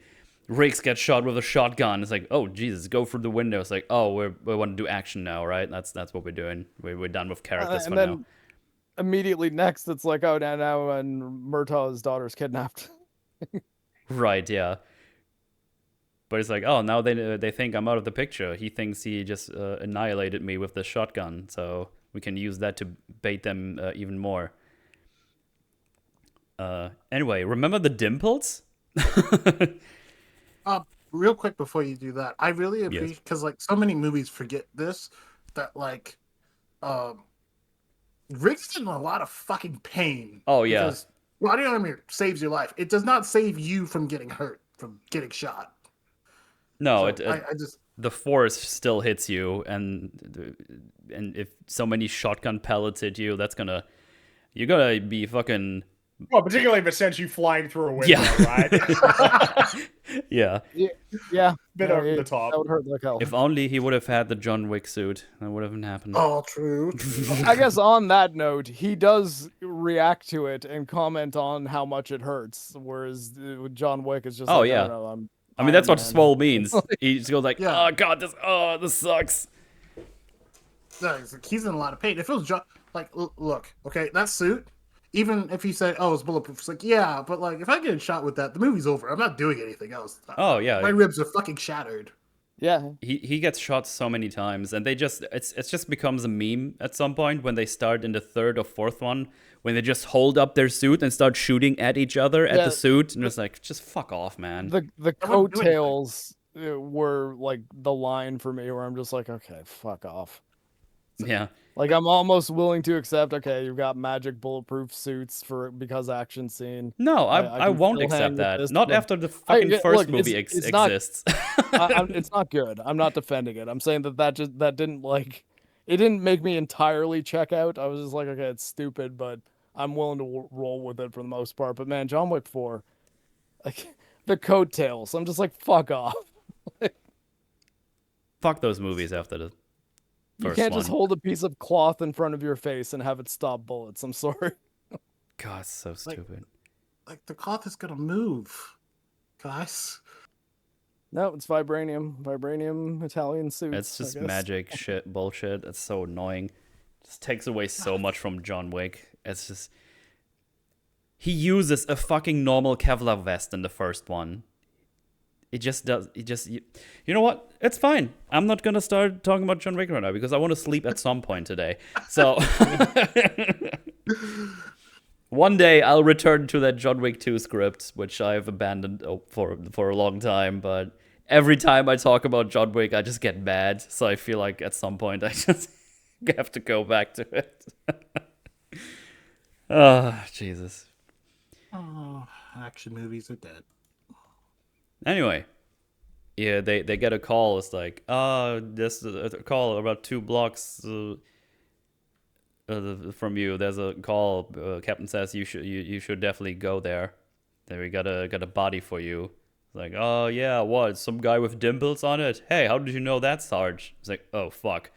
Riggs gets shot with a shotgun. It's like, oh Jesus, go through the window. It's like, oh, we want to do action now, right? That's what we're doing. We're done with characters for And now. then immediately next, it's like, oh, now and Murtaugh's daughter's kidnapped. Right, yeah. But it's like, oh, now they think I'm out of the picture. He thinks he just annihilated me with the shotgun, so we can use that to bait them even more. Anyway, remember the dimples? Real quick before you do that, I really appreciate because like so many movies forget this that like Rick's in a lot of fucking pain. Oh, yeah. Because body armor saves your life. It does not save you from getting hurt, from getting shot. No, So I just the force still hits you, and if so many shotgun pellets hit you, you're gonna be fucking. Well, particularly if it sends you flying through a window, right? Yeah. Yeah. Bit over the top. That would hurt like hell. If only he would have had the John Wick suit, that would have happened. oh true. I guess on that note, he does react to it and comment on how much it hurts, whereas with John Wick is just Oh, like, yeah. no, I mean, that's what Iron Man. Swoll means. He just goes like, Yeah. oh god, this sucks. Yeah, he's in a lot of pain. If it was like, look, okay, that suit. Even if you say, "Oh, it's bulletproof," it's like, yeah, but like, if I get shot with that, the movie's over. I'm not doing anything else. Oh yeah, My ribs are fucking shattered. Yeah. he gets shot so many times, and it just becomes a meme at some point when they start in the third or fourth one, when they just hold up their suit and start shooting at each other at Yeah. the suit, and it's like, just fuck off, man. The I wouldn't do coattails were like the line for me where I'm just like, okay, fuck off. Yeah. Like I'm almost willing to accept, okay, you've got magic bulletproof suits because action scene. No, I I can won't still hang accept with that. this, Not but- after the fucking look, first movie it's not- exists. It's not good. I'm not defending it. I'm saying that didn't like, it didn't make me entirely check out. I was just like, okay, it's stupid, but I'm willing to roll with it for the most part. But man, John Wick 4, like the coattails, I'm just like, fuck off. Fuck those movies after the You first can't one. just hold a piece of cloth in front of your face and have it stop bullets. I'm sorry. God, it's so stupid. Like the cloth is gonna move, guys. No, it's vibranium Italian suits. It's I just guess. magic shit bullshit. It's so annoying. Just takes away so much from John Wick. It's just he uses a fucking normal Kevlar vest in the first one. It just does. You know what? It's fine. I'm not gonna start talking about John Wick right now because I want to sleep at some point today. So one day I'll return to that John Wick 2 script, which I've abandoned for a long time. But every time I talk about John Wick, I just get mad. So I feel like at some point I just have to go back to it. Oh, Jesus. Oh, action movies are dead. Anyway, yeah, they get a call. It's like, there's a call about 2 blocks from you. There's a call. Captain says you should definitely go there. Then we got a body for you. It's like, oh yeah, what? Some guy with dimples on it? Hey, how did you know that, Sarge? It's like, oh fuck.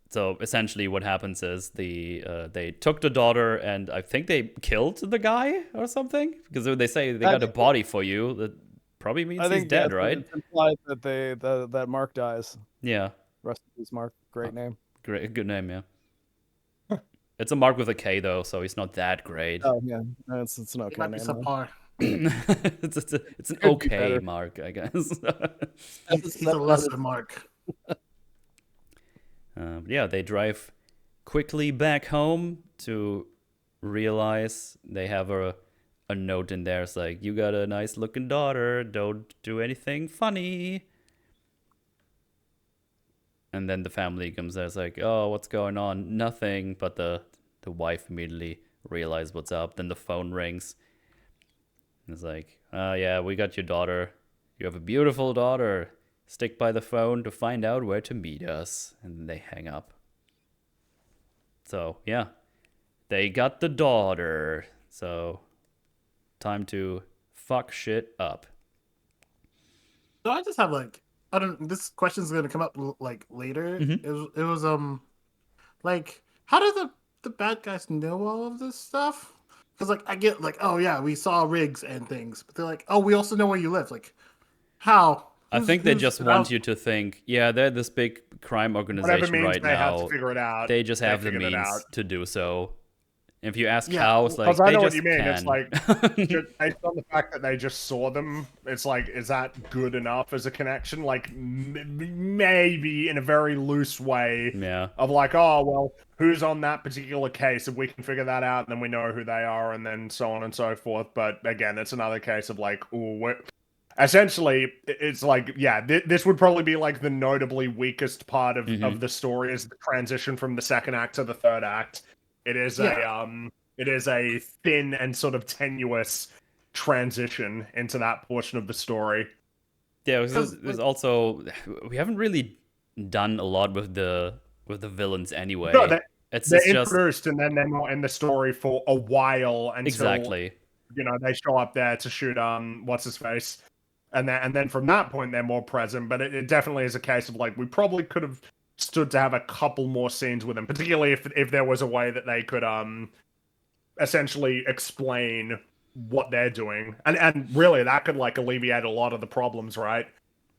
So essentially, what happens is they took the daughter, and I think they killed the guy or something, because they say they got a body for you. That probably means he's dead, right? It's implied that that Marc dies. Yeah, Rest in peace, Marc. Great name. great, good name, yeah. It's a Mark with a K though, so he's not that great. Oh yeah, it's an It okay might be name. though. subpar. it's an be okay better. Mark, I guess. He's a lesser Mark. Yeah, they drive quickly back home to realize they have a note in there. It's like, you got a nice looking daughter, don't do anything funny. And then the family comes there. It's like, oh, what's going on? Nothing. But the wife immediately realizes what's up. Then the phone rings. And it's like, yeah, we got your daughter. You have a beautiful daughter. Stick by the phone to find out where to meet us. And then they hang up. So, yeah. They got the daughter. So, time to fuck shit up. So I just have like, I don't. This question's gonna come up like later. Mm-hmm. It was like, how did the bad guys know all of this stuff? Because like I get like, oh yeah, we saw rigs and things, but they're like, oh, we also know where you live. Like, how? I think they just want you to think, yeah, they're this big crime organization means right they have now. to figure it out. They just have the figured it means out. to do so. If you ask Yeah, how, it's like, Because I they know what just you mean. can. It's like, based on the fact that they just saw them, it's like, is that good enough as a connection? Like, maybe in a very loose way. Yeah. Of like, oh, well, who's on that particular case? If we can figure that out, then we know who they are, and then so on and so forth. But again, it's another case of like, ooh, essentially, it's like, yeah, this would probably be like the notably weakest part of the story is the transition from the second act to the third act. It is a thin and sort of tenuous transition into that portion of the story. Yeah, there's also, we haven't really done a lot with the villains anyway. No, they're just introduced and then they're not in the story for a while until exactly, they show up there to shoot what's his face, and then from that point they're more present. But it definitely is a case of like, we probably could have stood to have a couple more scenes with them, particularly if there was a way that they could essentially explain what they're doing, and really that could like alleviate a lot of the problems, right?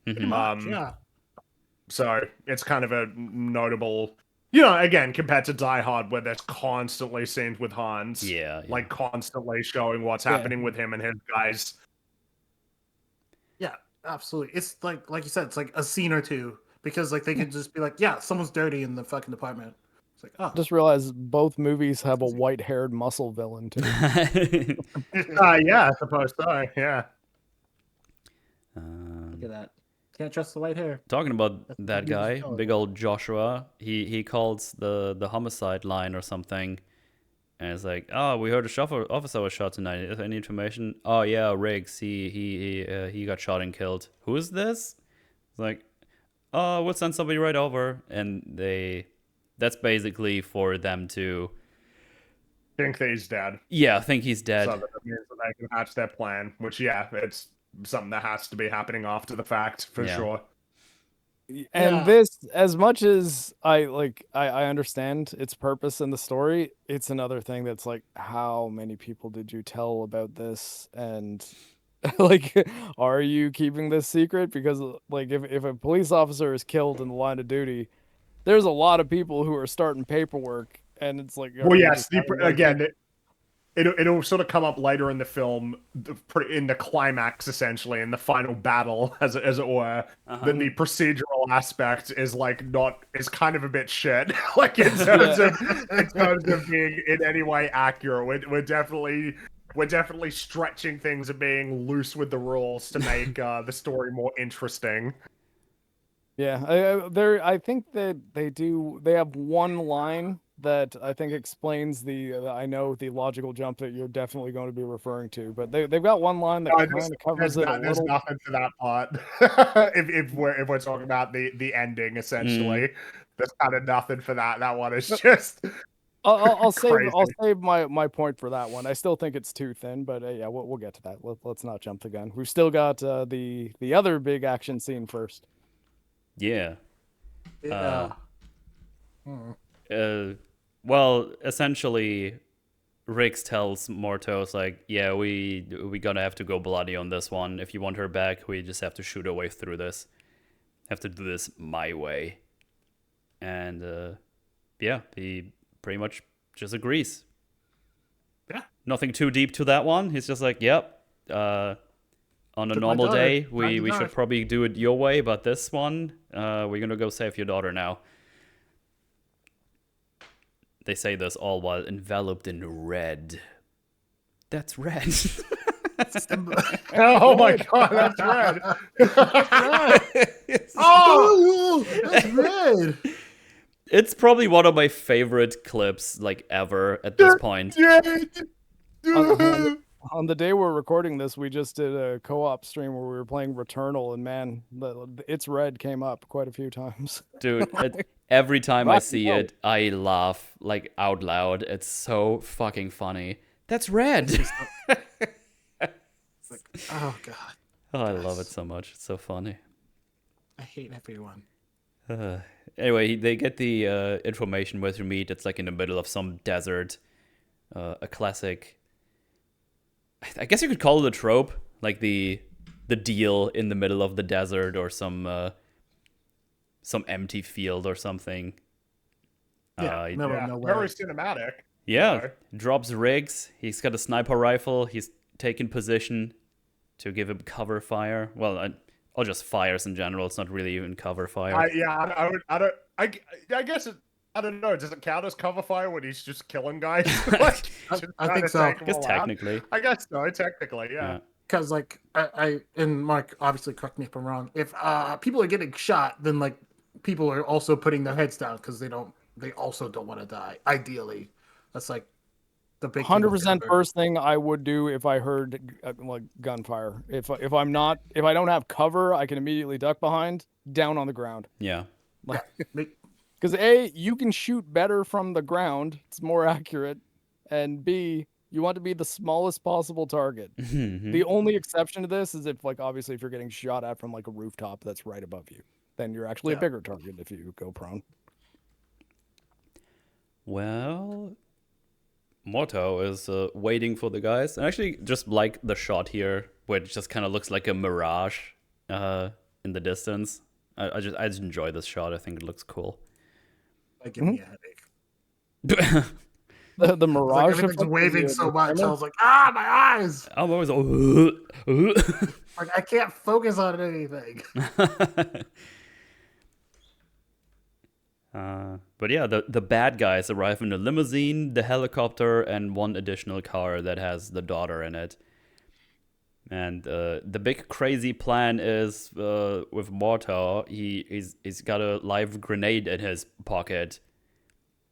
Pretty much, yeah. So it's kind of a notable, again, compared to Die Hard, where there's constantly scenes with Hans, like constantly showing what's happening with him and his guys. Yeah, absolutely. It's like you said, it's like a scene or two. Because like they could just be like, yeah, someone's dirty in the fucking department. It's like, oh. Just realized both movies have a white-haired muscle villain too. Yeah, I suppose so. Yeah. Look at that. Can't trust the white hair. Talking about that guy, big old Joshua. He calls the homicide line or something, and it's like, oh, we heard a officer was shot tonight. Is there any information? Oh yeah, Riggs. He got shot and killed. Who is this? It's like, oh, we'll send somebody right over. And that's basically for them to think that he's dead. Yeah, think he's dead. So that means that they can hatch their plan, which, yeah, it's something that has to be happening after the fact, for sure. And this, as much as I understand its purpose in the story, it's another thing that's like, how many people did you tell about this? And like, are you keeping this secret? Because like, if a police officer is killed in the line of duty, there's a lot of people who are starting paperwork, and it's like, well, yes, again, it'll sort of come up later in the film, in the climax, essentially, in the final battle, as it were. Then the procedural aspect is kind of a bit shit, like in terms of being in any way accurate. We're definitely stretching things and being loose with the rules to make the story more interesting. Yeah, I think that they have one line that I think explains the logical jump that you're definitely going to be referring to, but they've got one line that kind of covers it a little. There's nothing to that part. if we're talking about the ending, essentially, there's kind of nothing for that. That one is just. I'll save my point for that one. I still think it's too thin, but yeah, we'll get to that. Let's not jump the gun. We've still got the other big action scene first. Yeah. Yeah. Well, essentially, Riggs tells Mortos, like, yeah, we gonna have to go bloody on this one. If you want her back, we just have to shoot our way through this. Have to do this my way. And, yeah, he pretty much just agrees. Yeah. Nothing too deep to that one. He's just like, yep, on a normal day, we should probably do it your way, but this one, we're gonna go save your daughter now. They say this all while enveloped in red. That's red. Oh my god, that's red. Oh, that's red. It's probably one of my favorite clips, like, ever at this point. On the day we're recording this, we just did a co-op stream where we were playing Returnal, and man, It's Red came up quite a few times. Dude, every time I Right, see no. it, I laugh like out loud. It's so fucking funny. That's red. Like, oh god, Oh, I love it so much. It's so funny. I hate everyone. Anyway, they get the information where to meet. It's like in the middle of some desert. A classic. I guess you could call it a trope, like the deal in the middle of the desert or some empty field or something. Yeah, middle of Yeah, nowhere. very cinematic. Yeah, So, drops rigs. He's got a sniper rifle. He's taken position to give him cover fire. Well, or just fires in general. It's not really even cover fire. I guess I don't know. Does it count as cover fire when he's just killing guys? Like, just I trying think to so. take I them guess all out? technically. I guess so. Technically, yeah. Yeah. Because like I and Mark obviously correct me if I'm wrong. If people are getting shot, then like people are also putting their heads down because they also don't want to die. Ideally, that's like the big 100% first thing I would do if I heard like gunfire. If I don't have cover, I can immediately duck behind, down on the ground. Yeah. Because A, you can shoot better from the ground; it's more accurate, and B, you want to be the smallest possible target. The only exception to this is if, like, obviously, if you're getting shot at from like a rooftop that's right above you, then you're actually a bigger target if you go prone. Well, Morto is waiting for the guys. And actually, just like the shot here, where it just kind of looks like a mirage in the distance. I just enjoy this shot. I think it looks cool. Like, give me a headache. The mirage Everything's effect waving is so much. I was like, my eyes! I'm always Like, I can't focus on anything. But yeah, the bad guys arrive in a limousine, the helicopter, and one additional car that has the daughter in it. And the big crazy plan is with Mortar, he's got a live grenade in his pocket.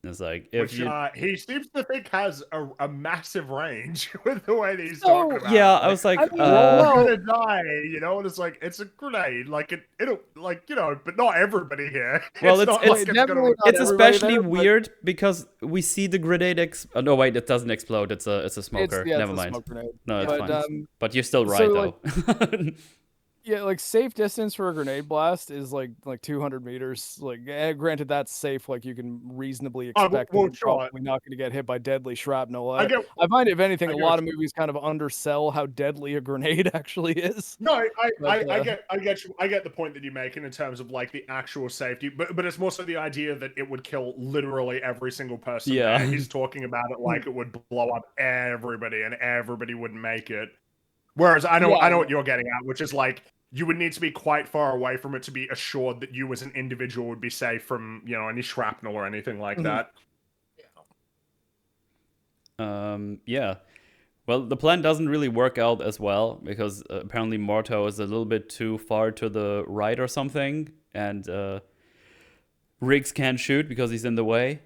It's like if Which you... he seems to think has a massive range with the way that he's talking about yeah, it. I was like, you're gonna die, you know, and it's like it's a grenade, like it'll like, you know, but not everybody here. Well, not it's gonna- definitely not it's everybody especially there, but weird because we see the grenade oh, no, wait, it doesn't explode. It's a smoker. it's Never a mind. smoke grenade. No, it's But, fine. But you're still right, so, though. Yeah, like safe distance for a grenade blast is like 200 meters. Like, granted, that's safe. Like, you can reasonably expect that you're probably not going to get hit by deadly shrapnel. I find, if anything, a lot of movies kind of undersell how deadly a grenade actually is. No, I get you. I get the point that you're making in terms of like the actual safety, but it's more so the idea that it would kill literally every single person. Yeah, there. He's talking about it like it would blow up everybody and everybody wouldn't make it. Whereas I know what you're getting at, which is like you would need to be quite far away from it to be assured that you as an individual would be safe from, you know, any shrapnel or anything like that. Yeah. Well, the plan doesn't really work out as well because apparently Morto is a little bit too far to the right or something, and Riggs can't shoot because he's in the way.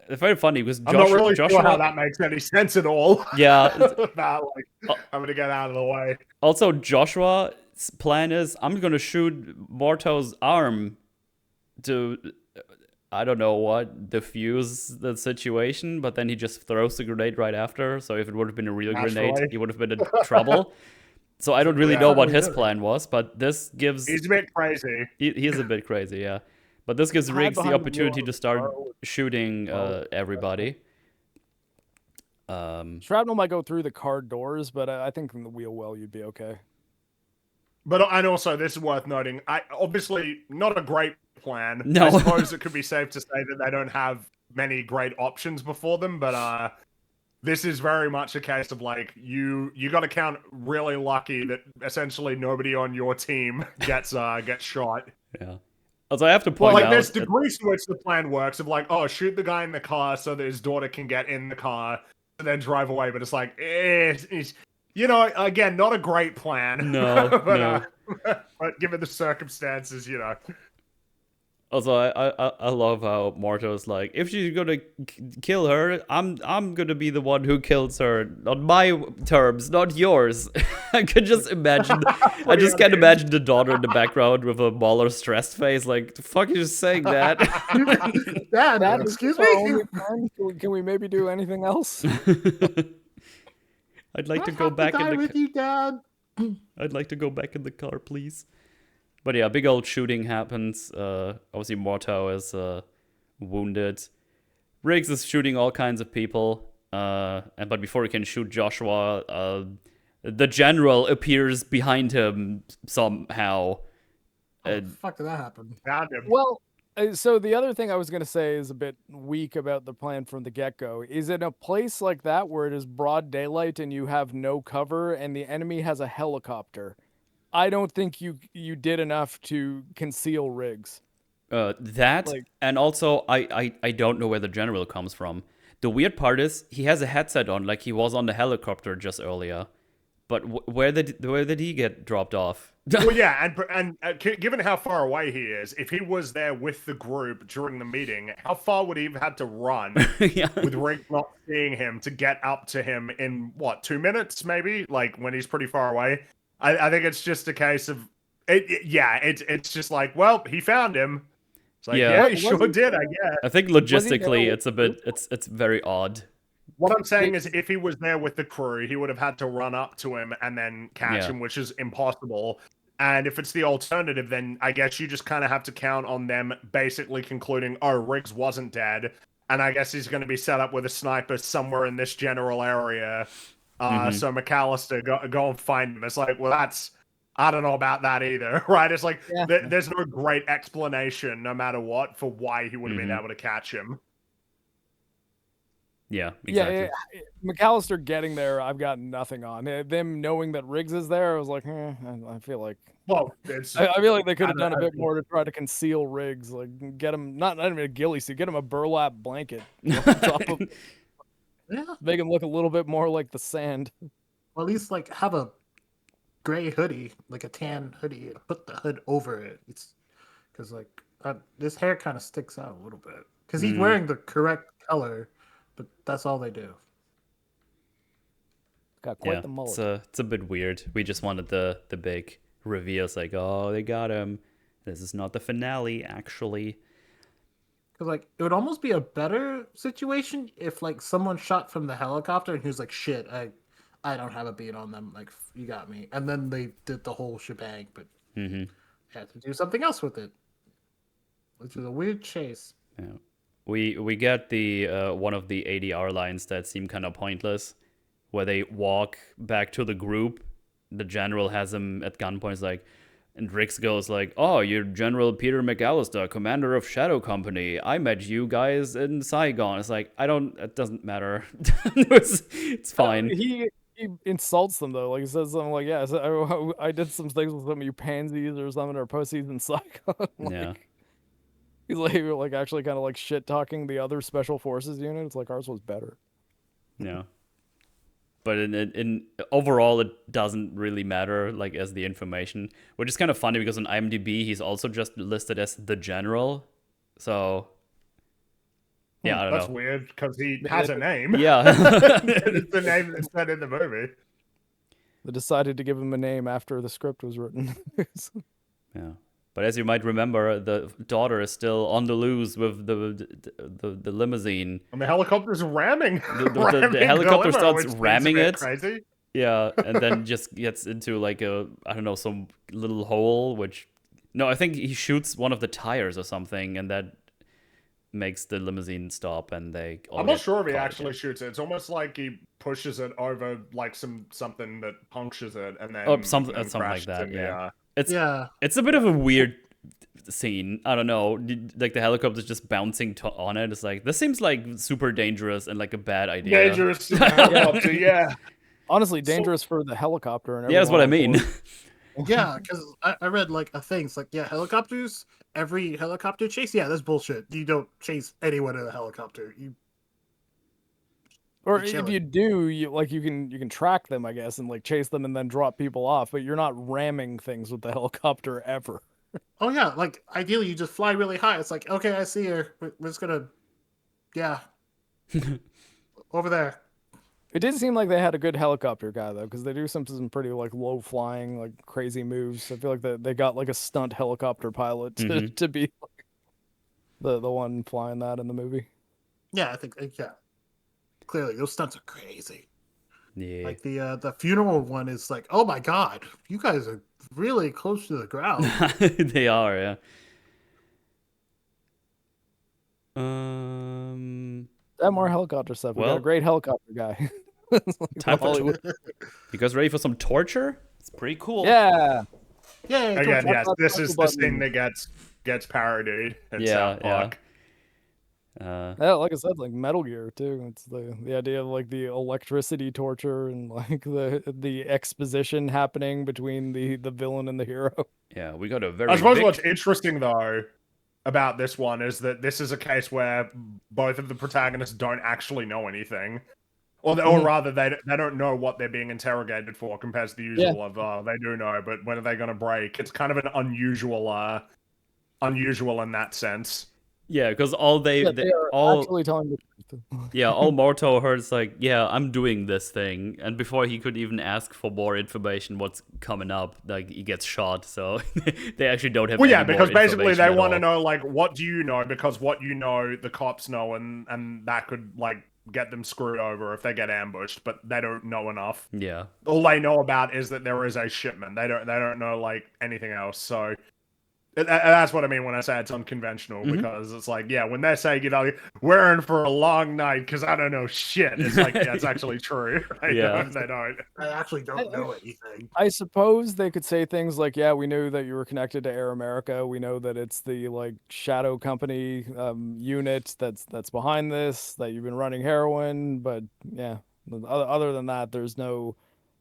It's very funny because I'm not really sure how that makes any sense at all. Yeah. About like I'm gonna get out of the way. Also, Joshua's plan is I'm gonna shoot Morto's arm to, I don't know what, diffuse the situation, but then he just throws the grenade right after. So if it would have been a real grenade, he would have been in trouble. So I don't really know what his plan was, but this gives... He's a bit crazy. He is a bit crazy, yeah. But this gives Riggs the opportunity to start shooting everybody. Shrapnel might go through the car doors, but I think in the wheel well you'd be okay. But and also this is worth noting. Obviously not a great plan. No. I suppose it could be safe to say that they don't have many great options before them, but this is very much a case of like you got to count really lucky that essentially nobody on your team gets shot. Yeah. Also, I have to point out... there's degrees to which the plan works of like, oh, shoot the guy in the car so that his daughter can get in the car and then drive away. But it's like, you know, again, not a great plan. No, but, no. But given the circumstances, you know. Also, I love how Morto's like, if she's gonna kill her, I'm gonna be the one who kills her on my terms, not yours. I could just imagine. I just can't imagine the daughter in the background with a baller stressed face. Like, the fuck is just saying that? Dad, Dad, excuse our me. only plan? Can we maybe do anything else? I'd like to I go have back in die the. with you, Dad. I'd like to go back in the car, please. But yeah, big old shooting happens. Obviously, Morto is wounded. Riggs is shooting all kinds of people. But before he can shoot Joshua, the general appears behind him somehow. How the fuck did that happen? Found him. Well, so the other thing I was going to say is a bit weak about the plan from the get-go. Is in a place like that where it is broad daylight and you have no cover and the enemy has a helicopter, I don't think you did enough to conceal Riggs. That, Like- and also I don't know where the general comes from. The weird part is he has a headset on, like he was on the helicopter just earlier. But where did he get dropped off? Well, yeah, and given how far away he is, if he was there with the group during the meeting, how far would he have had to run Yeah. with Rick not seeing him to get up to him in, what, 2 minutes, maybe? Like, when he's pretty far away? I think it's just a case of... It's just like, well, he found him. It's like, Yeah. yeah, he sure did, I guess. I think Was he logistically there it's a bit it's very odd. What I'm saying is, if he was there with the crew, he would have had to run up to him and then catch Yeah. him, which is impossible. And if it's the alternative, then I guess you just kind of have to count on them basically concluding, oh, Riggs wasn't dead, and I guess he's going to be set up with a sniper somewhere in this general area. So McAllister, go and find him. It's like, well, I don't know about that either, right? It's like, Yeah. there's no great explanation, no matter what, for why he would have been able to catch him. Yeah, exactly. Yeah, McAllister getting there, I've got nothing on. Them knowing that Riggs is there, I was like, I feel like Well, it's... I feel like they could have done a I- bit more to try to conceal Riggs, like get him not even a ghillie suit, get him a burlap blanket, on top of, Yeah. make him look a little bit more like the sand. Well, at least like have a gray hoodie, like a tan hoodie, and put the hood over it. It's because like this hair kind of sticks out a little bit because he's wearing the correct color, but that's all they do. Got quite Yeah, the mullet. it's a bit weird. We just wanted the big reveal. It's like, oh, they got him. This is not the finale, actually. Because like it would almost be a better situation if like someone shot from the helicopter and he was like, "Shit, I don't have a beat on them. Like you got me," and then they did the whole shebang, but had to do something else with it, which was a weird chase. Yeah. We get the one of the ADR lines that seem kind of pointless, where they walk back to the group. The general has him at gunpoint. It's like, and Riggs goes like, "Oh, you're General Peter McAllister, commander of Shadow Company. I met you guys in Saigon." It's like, it doesn't matter. it's fine. He insults them though, like he says something like, "Yeah, so I did some things with some of you pansies or something or pussies in Saigon." Yeah. He's like actually kind of like shit talking the other special forces unit. It's like ours was better. Yeah. But in overall, it doesn't really matter, like, as the information, which is kind of funny because on IMDb, he's also just listed as the general. So, yeah, I don't That's know. weird, because he has a name. Yeah. It's the name that's said in the movie. They decided to give him a name after the script was written. Yeah. But as you might remember, the daughter is still on the loose with the limousine. And the helicopter's ramming. The helicopter limo, starts which seems a ramming bit it. Crazy. Yeah, and then just gets into like some little hole, no, I think he shoots one of the tires or something, and that makes the limousine stop, and they all I'm not get sure if he caught actually again. shoots it. It's almost like he pushes it over like something that punctures it, and then Something like crashes that, in the, yeah. Yeah, It's a bit of a weird scene. I don't know. Like the helicopter's just bouncing on it. It's like, this seems like super dangerous and like a bad idea. dangerous helicopter, yeah. Honestly, dangerous for the helicopter and Yeah, that's what I everyone on mean. board. yeah, because I read like a thing. It's like, yeah, helicopters. Every helicopter chase, yeah, that's bullshit. You don't chase anyone in a helicopter. Or You're if chilling. you do, you can track them, I guess, and like chase them and then drop people off. But you're not ramming things with the helicopter ever. Oh yeah, like ideally you just fly really high. It's like, okay, I see her. We're just gonna, yeah, over there. It did seem like they had a good helicopter guy though, because they do some pretty like low flying, like crazy moves. I feel like they got like a stunt helicopter pilot to be like, the one flying that in the movie. Yeah, I think yeah. Clearly, those stunts are crazy. Yeah. Like the funeral one is like, oh my god, you guys are really close to the ground. They are, yeah. Have more helicopter stuff. We got a Well, great helicopter guy. It's like time for Hollywood. you guys ready for some torture? It's pretty cool. Yeah. Yay! Again, yes, Talk this about is the the scene button. that gets parodied in Yeah, South yeah. Park. Yeah, like I said, like Metal Gear too. It's the idea of like the electricity torture and like the exposition happening between the villain and the hero. Yeah, we got a very I suppose big... what's interesting though about this one is that this is a case where both of the protagonists don't actually know anything, or rather they don't know what they're being interrogated for compared to the usual of they do know, but when are they going to break? It's kind of an unusual in that sense. Yeah, because all They are all actually telling the truth. yeah, all Morto heard is like, yeah, I'm doing this thing, and before he could even ask for more information, what's coming up, like he gets shot. So they actually don't have. Well, yeah, any more because basically they information at want to all. know like what do you know, because what you know the cops know, and that could like get them screwed over if they get ambushed, but they don't know enough. Yeah, All they know about is that there is a shipment. They don't know like anything else. So that's what I mean when I say it's unconventional, because it's like, yeah, when they say, we're in for a long night because I don't know shit, it's like, yeah, it's actually true. They don't. I actually don't know anything. I suppose they could say things like, "Yeah, we knew that you were connected to Air America. We know that it's the like shadow company unit that's behind this. That you've been running heroin." But yeah, other than that, there's no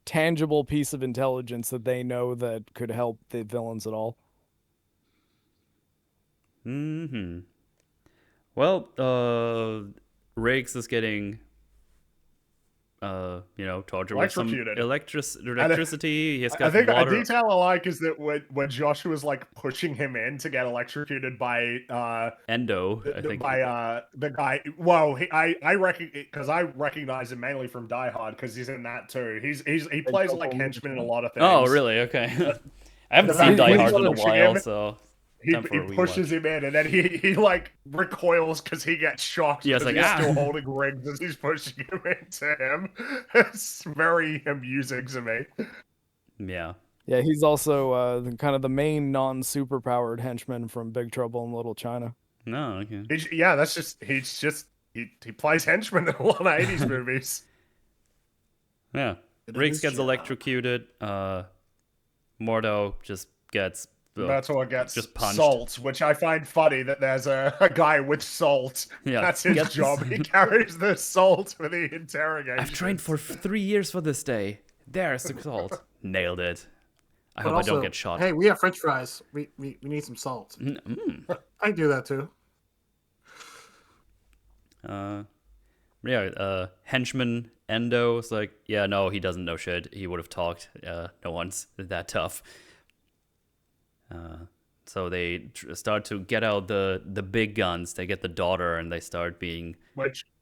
tangible piece of intelligence that they know that could help the villains at all. Well, Riggs is getting, tortured with some Electrocuted. electricity. He has I got think a water. detail I like is that when Josh was like pushing him in to get electrocuted by Endo, I think. the guy. Well, I recognize him mainly from Die Hard because he's in that too. He plays like henchman in a lot of things. Oh, really? Okay. I haven't seen Die Hard in a while, so he time for a pushes rewatch. him in, and then he like recoils because he gets shocked. Yeah, it's because like, he's still ah. holding Riggs as he's pushing him into him. It's very amusing to me. Yeah. Yeah, he's also kind of the main non-superpowered henchman from Big Trouble in Little China. No, okay. He plays henchman in a lot of 80s movies. Yeah. Riggs gets electrocuted. Mordo just gets Murtaugh gets just punched. salt, which I find funny that there's a guy with salt. Yeah. That's his job. He carries the salt for the interrogation. I've trained for 3 years for this day. There's the salt. Nailed it. I hope I don't get shot. Hey, we have French fries. We need some salt. I do that too. Henchman Endo is like, yeah, no, he doesn't know shit. He would have talked. No one's that tough. So they start to get out the big guns. They get the daughter, and they start being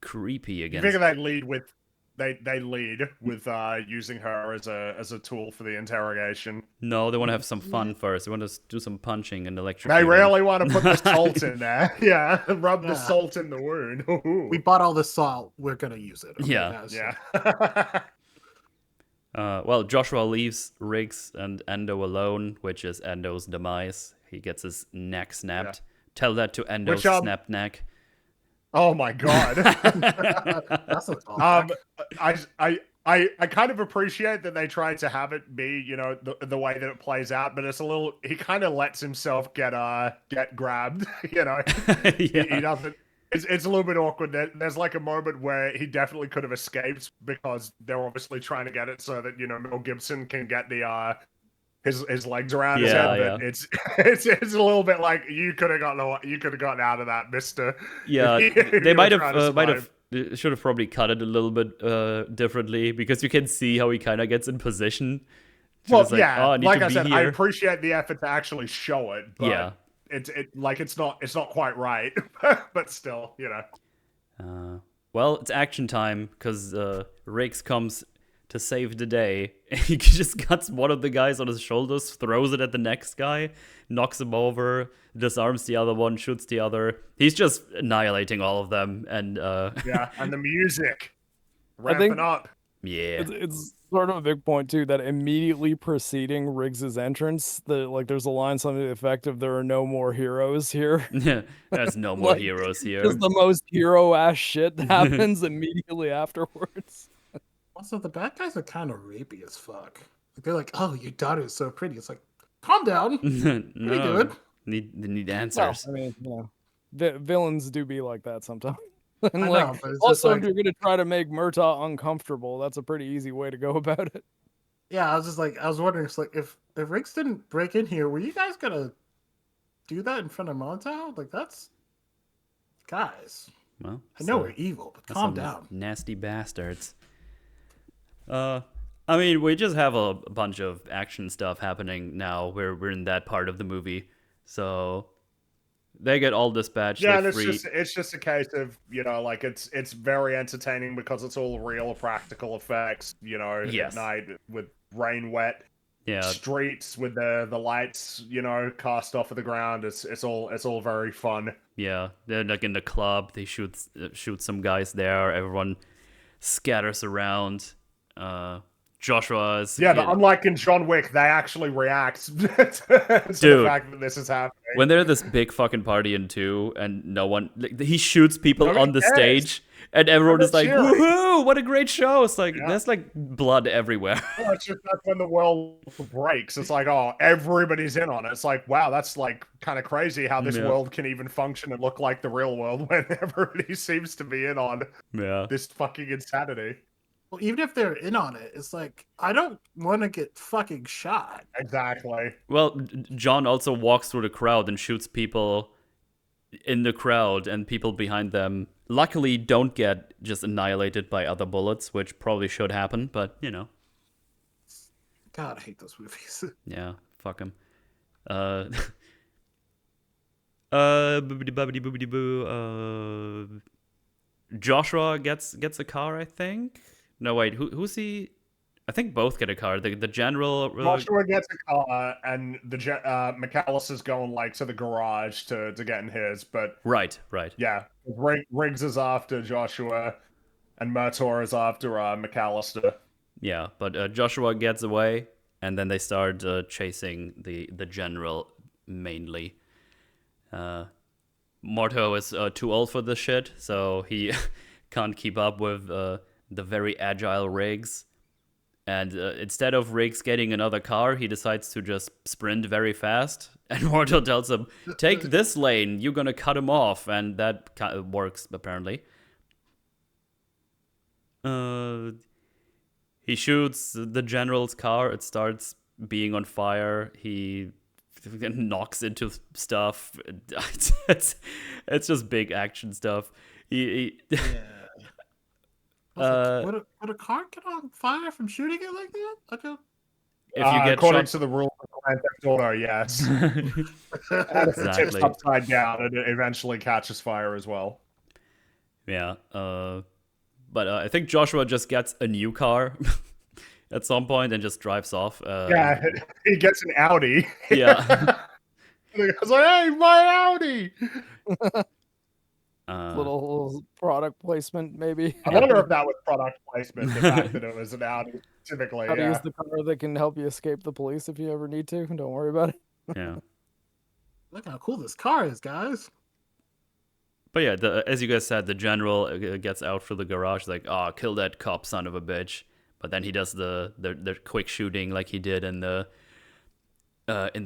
creepy again. You figure they lead with using her as a tool for the interrogation. No, they want to have some fun first. They want to do some punching and electrocute. They really want to put the salt in there. Yeah, rub the salt in the wound. We bought all the salt. We're gonna use it. Okay, Yeah. Well, Joshua leaves Riggs and Endo alone, which is Endo's demise. He gets his neck snapped. Yeah. Tell that to Endo's snapped neck. Oh my god. That's a I kind of appreciate that they tried to have it be, the way that it plays out, but it's a little. He kind of lets himself get grabbed. Yeah. He doesn't. It's a little bit awkward. There's like a moment where he definitely could have escaped because they're obviously trying to get it so that Mel Gibson can get the his legs around his head. But it's a little bit like you could have gotten out of that, Mister. Yeah, they might have should have probably cut it a little bit differently, because you can see how he kind of gets in position She Well, was like, yeah, "Oh, I need like to I be said, I here." appreciate the effort to actually show it, but Yeah. it's not quite right, but still, you know. Well, it's action time because Riggs comes to save the day. He just cuts one of the guys on his shoulders, throws it at the next guy, knocks him over, disarms the other one, shoots the other. He's just annihilating all of them, and Yeah, and the music I think ramping up. yeah, it's sort of a big point too that immediately preceding Riggs's entrance, there's a line something to the effect of "There are no more heroes here." there's no more Like, heroes here. just the most hero ass shit that happens immediately afterwards. Also, the bad guys are kind of rapey as fuck. Like, they're like, "Oh, your daughter is so pretty." It's like, calm down. Pretty No, good. need Well, answers. I mean, villains do be like that sometimes. And I like, know, but it's just also, like, if you're gonna try to make Murtaugh uncomfortable, that's a pretty easy way to go about it. yeah, I was just like, I was wondering, it's like, if Riggs didn't break in here, were you guys gonna do that in front of Montel? Like, that's guys. Well, I know so- we're evil, but that's calm some down. nasty bastards. I mean, we just have a bunch of action stuff happening now. We're in that part of the movie, so they get all dispatched. Yeah, they and free. it's just a case of, you know, like it's very entertaining because it's all real practical effects, you know, Yes. at night with rain wet Yeah, streets with the lights, you know, cast off of the ground. It's all very fun. yeah. They're like in the club. They shoot some guys there. Everyone scatters around. Joshua is Yeah, but unlike in John Wick, they actually react to the Dude. fact that this is happening. when they're this big fucking party in 2 and no one like, he shoots people Nobody on the cares. stage and everyone They're is like, cheering. woohoo, what a great show. It's like Yeah. there's like blood everywhere. Oh, it's just that's when the world breaks. It's like, oh, everybody's in on it. It's like, wow, that's like kind of crazy how this Yeah. world can even function and look like the real world when everybody seems to be in on Yeah. this fucking insanity. Well, even if they're in on it, it's like, I don't want to get fucking shot. Exactly. Well, John also walks through the crowd and shoots people in the crowd, and people behind them luckily don't get just annihilated by other bullets, which probably should happen, but you know. God, I hate those movies. Yeah, fuck him. Boobity boobity boobity boo. Joshua gets a car, I think. No, wait, who's he? I think both get a car. The general. Joshua gets a car, and the McAllister's going like to the garage to get in his. But Right. yeah, Riggs is after Joshua, and Murtaugh is after McAllister. Yeah, but Joshua gets away, and then they start chasing the general mainly. Morto is too old for this shit, so he can't keep up with the very agile Riggs. And instead of Riggs getting another car, he decides to just sprint very fast. And Morto tells him, take this lane, you're gonna cut him off. And that works, apparently. He shoots the general's car. It starts being on fire. He knocks into stuff. It's just big action stuff. He Yeah. Would a car get on fire from shooting it like that? Okay. if you get according shot, to the rules of Grand Theft Auto, yes. And if it tips Exactly. upside down, it eventually catches fire as well. yeah. But I think Joshua just gets a new car at some point and just drives off. Yeah, he gets an Audi. Yeah. It's like, hey, my Audi! Little product placement, maybe. I wonder if that was product placement, the fact that it was an Audi specifically. How to Yeah. use the car that can help you escape the police if you ever need to. Don't worry about it. Yeah. Look how cool this car is, guys. But yeah, as you guys said, the general gets out through the garage, like, "Oh, kill that cop, son of a bitch!" But then he does the quick shooting, like he did in the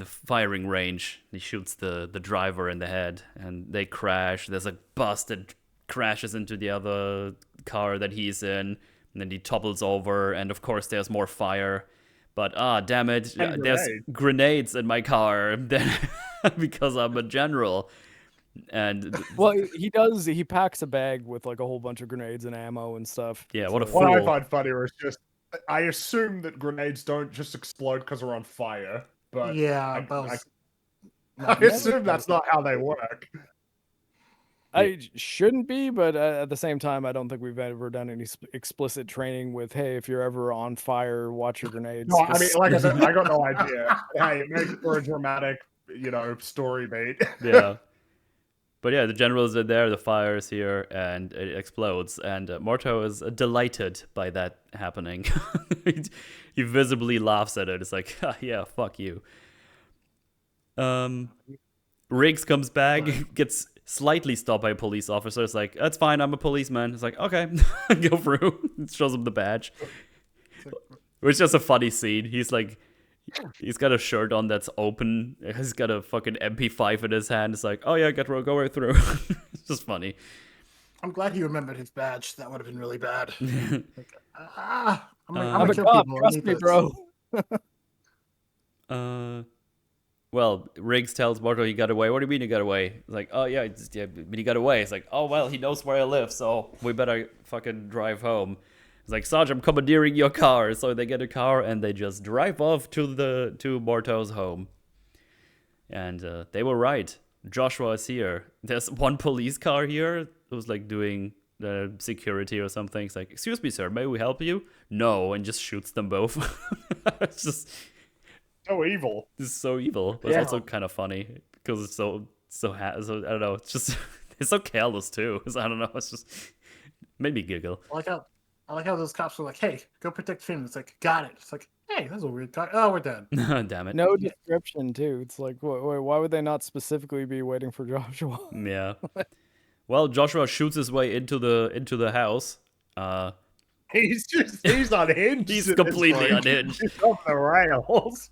firing range. He shoots the driver in the head, and they crash. There's a bus that crashes into the other car that he's in, and then he topples over. And of course, there's more fire. But damn it, And there's grenades in my car because I'm a general. And Well, he does. He packs a bag with like a whole bunch of grenades and ammo and stuff. yeah, what a What I fool. find funnier is just I assume that grenades don't just explode because they're on fire, but Yeah, I, that I assume that's not how they work. I shouldn't be, but at the same time, I don't think we've ever done any explicit training with, hey, if you're ever on fire, watch your grenades. No, I mean, like I said, I got no idea. Hey, it makes for a dramatic, story beat. Yeah. But yeah, the general is in there, the fire is here, and it explodes. And Morto is delighted by that happening. He visibly laughs at it. It's like, yeah, fuck you. Riggs comes back, gets slightly stopped by a police officer. It's like, that's fine, I'm a policeman. It's like, okay, go through. Shows him the badge. Which is just a funny scene. He's got a shirt on that's open. He's got a fucking MP5 in his hand. It's like, oh yeah, go right through. It's just funny. I'm glad he remembered his badge. That would have been really bad. I'm I'm gonna a kill cop, people. I trust need me, this. bro. Well, Riggs tells Morto he got away. What do you mean he got away? It's like, oh yeah, but he got away. It's like, oh well, he knows where I live, so we better fucking drive home. It's like, Sarge, I'm commandeering your car. So they get a car and they just drive off to Morto's home. And they were right. Joshua is here. There's one police car here who's like doing security or something. It's like, excuse me, sir, may we help you? No, and just shoots them both. It's just So evil. It's so evil, but it's also kind of funny because it's so I don't know. It's just it's so careless too. I don't know. It's just made me giggle. I like how those cops were like, "Hey, go protect Finn." It's like, got it. It's like, hey, that's a weird car. Oh, we're done. Damn it. No description, too. It's like, wait, why would they not specifically be waiting for Joshua? Yeah. Well, Joshua shoots his way into the house. He's unhinged. He's completely unhinged. He's off the rails.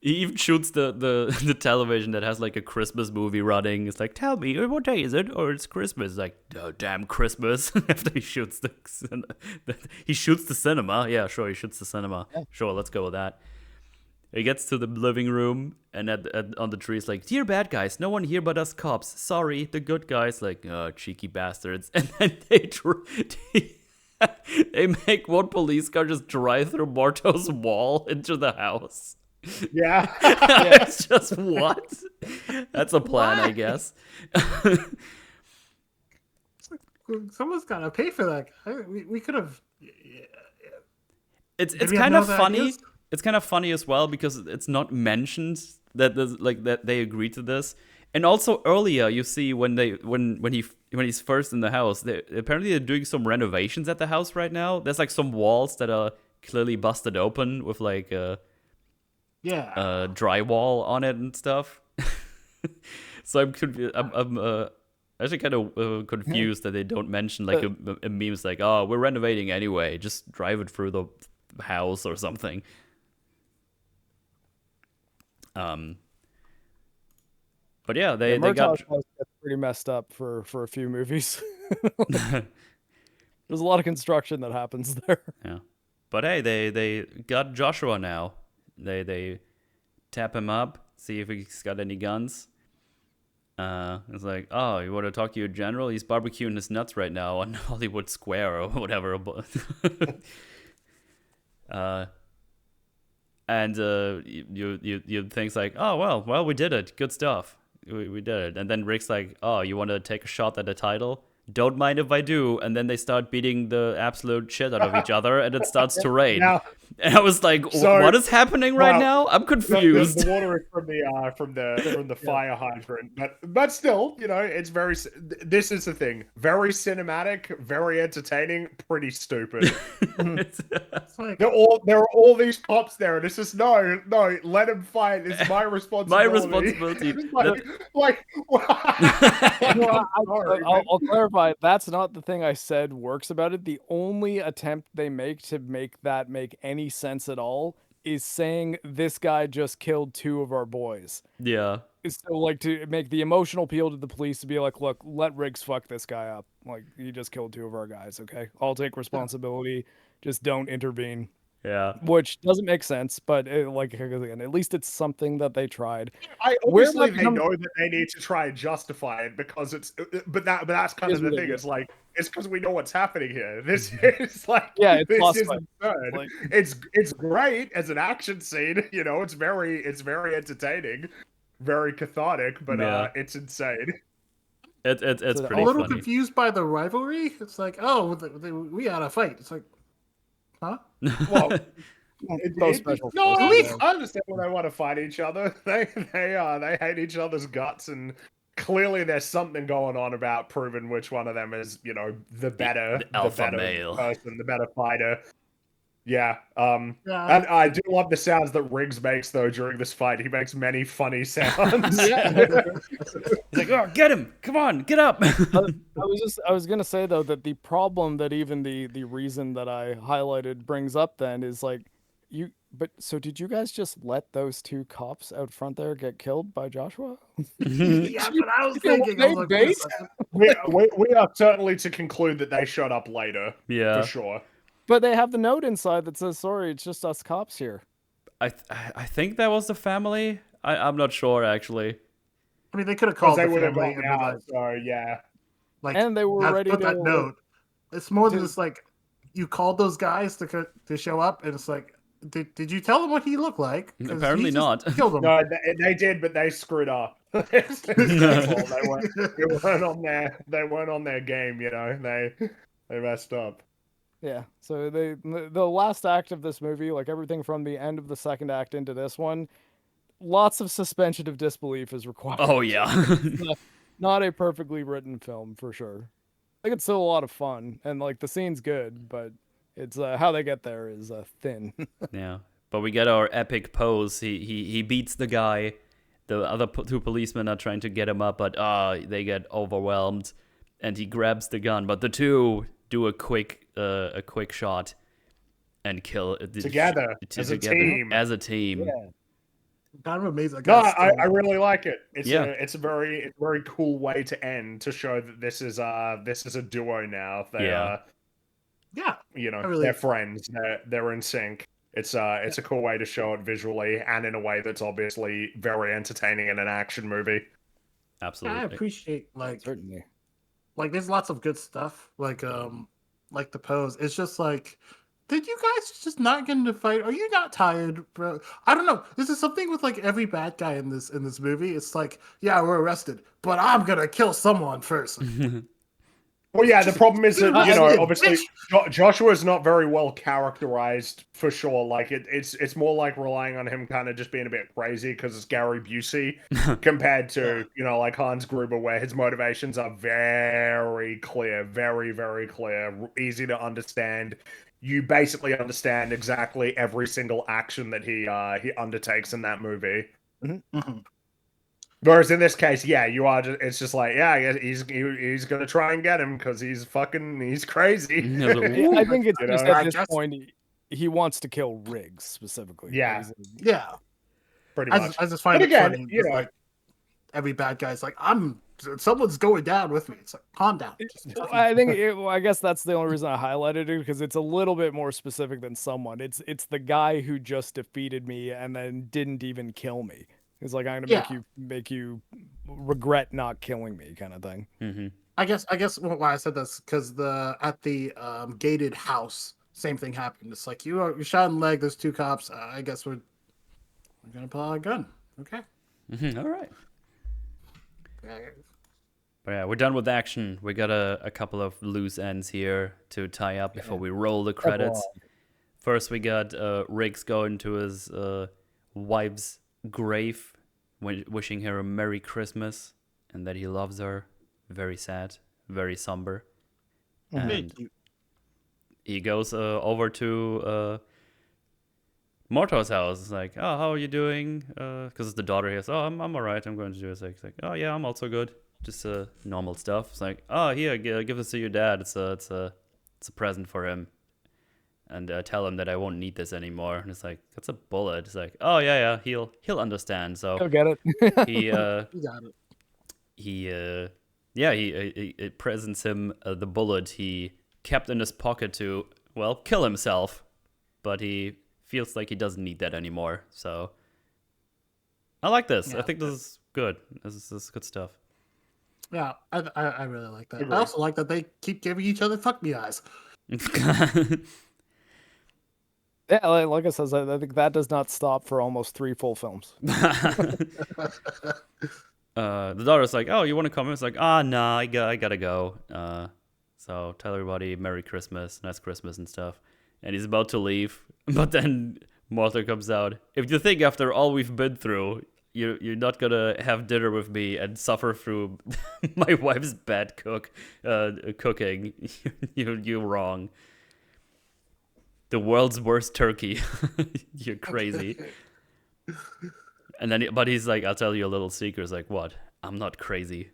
He even shoots the television that has like a Christmas movie running. It's like, tell me, what day is it? Or it's Christmas. It's like, oh, damn Christmas. After he shoots he shoots the cinema. Yeah, sure, he shoots the cinema. Yeah. Sure, let's go with that. He gets to the living room, and on the tree, it's like, dear bad guys, no one here but us cops. Sorry, the good guys, like, oh, cheeky bastards. And then they make one police car just drive through Morto's wall into the house. Yeah. It's just, what? That's a plan, I guess. Someone's got to pay for that. We could have. It's kind of funny. It's kind of funny as well because it's not mentioned that that they agreed to this. And also earlier, you see when he's first in the house, apparently they're doing some renovations at the house right now. There's like some walls that are clearly busted open with like drywall on it and stuff. So I'm actually kind of confused that they don't mention like a meme's like, oh, we're renovating anyway, just drive it through the house or something. But yeah, they got pretty messed up for a few movies. There's a lot of construction that happens there. Yeah, but hey, they got Joshua now. They tap him up, see if he's got any guns. It's like, oh, you want to talk to your general? He's barbecuing his nuts right now on Hollywood Square or whatever. And you think like, oh well, we did it. Good stuff. We did it. And then Rick's like, oh, you want to take a shot at the title? Don't mind if I do. And then they start beating the absolute shit out of each other, and it starts to rain. Now, and I was like, what is happening right now? I'm confused. The water is from the fire hydrant, but still, it's very. This is the thing. Very cinematic, very entertaining, pretty stupid. It's like, there are all these cops there, and it's just no, let him fight. It's my responsibility. My responsibility. I'll clarify. That's not the thing I said works about it. The only attempt they make to make that make any sense at all is saying this guy just killed two of our boys. Yeah. So like to make the emotional appeal to the police to be like, look, let Riggs fuck this guy up. Like, he just killed two of our guys, okay? I'll take responsibility. Just don't intervene. Yeah. which doesn't make sense, but like again, at least it's something that they tried. Obviously that they know that they need to try and justify it because it's, but that's kind is of the what it thing. is. It's like it's because we know what's happening here. This is like, Yeah, it's this lost is fight. absurd. Like, It's great as an action scene. It's very entertaining, very cathartic, but Yeah. it's insane. It's So A pretty little funny. confused by the rivalry. It's like, oh, we had a fight. It's like, huh? Well, those special no, forces, I understand when they want to fight each other. They hate each other's guts, and clearly there's something going on about proving which one of them is, the better, the alpha better male. person, the better fighter. Yeah. Yeah. And I do love the sounds that Riggs makes though during this fight. He makes many funny sounds. Yeah. He's like, oh, get him! Come on, get up! I was gonna say though that the problem that even the reason that I highlighted brings up then is like so did you guys just let those two cops out front there get killed by Joshua? Yeah, but I was You know, thinking, I was like, wait a bait? second. we are certainly to conclude that they showed up later, Yeah. for sure. But they have the note inside that says, "Sorry, it's just us cops here." I think that was the family. I'm not sure actually. I mean, they could have Because called they the would have family gotten and been out, like, so yeah. And they were ready put to, that note. It's more than to- just like you called those guys to show up, and it's like, did you tell them what he looked like? 'Cause Apparently he just not. Killed him. No, they did, but they screwed up. That's all. They weren't on their game. They messed up. Yeah. So the last act of this movie, like everything from the end of the second act into this one, lots of suspension of disbelief is required. Oh yeah. Not a perfectly written film for sure. I think it's still a lot of fun, and like the scene's good, but it's how they get there is thin. Yeah. But we get our epic pose. He beats the guy. The other two policemen are trying to get him up, but they get overwhelmed, and he grabs the gun. But the two do a quick shot and kill Together, as a team. As a team. Yeah. Kind of amazing. No, I really like it. It's a very cool way to end, to show that this is a duo now. Yeah. They're friends. They're in sync. It's a cool way to show it visually, and in a way that's obviously very entertaining in an action movie. Absolutely. I appreciate Certainly. like there's lots of good stuff like the pose. It's just like, did you guys just not get into fight? Are you not tired, bro? I don't know. This is something with like every bad guy in this movie. It's like, yeah, we're arrested, but I'm gonna kill someone first. Well, yeah, the problem is that, obviously, bitch. Joshua is not very well characterized, for sure. Like, it's more like relying on him kind of just being a bit crazy because it's Gary Busey, compared to, like Hans Gruber, where his motivations are very clear, very, very clear, easy to understand. You basically understand exactly every single action that he undertakes in that movie. Mm-hmm. Whereas in this case, yeah, it's just like, yeah, he's gonna try and get him because he's crazy. Yeah, I think it's just at this guess- point he wants to kill Riggs specifically. Yeah. Yeah. Pretty much. I just find But it again, funny. Like every bad guy's like, someone's going down with me. It's like, calm down. I think I guess that's the only reason I highlighted it, because it's a little bit more specific than someone. It's the guy who just defeated me and then didn't even kill me. It's like, I'm gonna make you regret not killing me, kind of thing. Mm-hmm. I guess why I said this, because at the gated house, same thing happened. It's like you're shot in the leg. There's two cops. I guess we're gonna pull out a gun. Okay. Mm-hmm. All right. But yeah, we're done with action. We got a couple of loose ends here to tie up before we roll the credits. First, we got Riggs going to his wife's grave, wishing her a Merry Christmas and that he loves her. Very sad, very somber. And he goes over to Morto's house. It's like, oh, how are you doing? Because it's the daughter here. So, oh, I'm all right. I'm going to do it. It's like, oh yeah, I'm also good. Just normal stuff. It's like, oh, here, give this to your dad. It's a present for him. And tell him that I won't need this anymore. And it's like, that's a bullet. It's like, oh yeah, he'll understand. So He'll get it. You got it. He presents him the bullet he kept in his pocket to, well, kill himself. but he feels like he doesn't need that anymore. So I like this. I think this is good. This is good stuff. Yeah, I really like that. Agree. I also like that they keep giving each other fuck me eyes. Yeah, like I said, I think that does not stop for almost 3 full films. The daughter's like, "Oh, you want to come?" It's like, "Ah, nah, I gotta go." So tell everybody Merry Christmas, nice Christmas and stuff. And he's about to leave, but then Martha comes out. If you think after all we've been through, you're not gonna have dinner with me and suffer through my wife's bad cooking, you're wrong. The world's worst turkey. You're crazy. And then, but he's like, I'll tell you a little secret. It's like, what? I'm not crazy.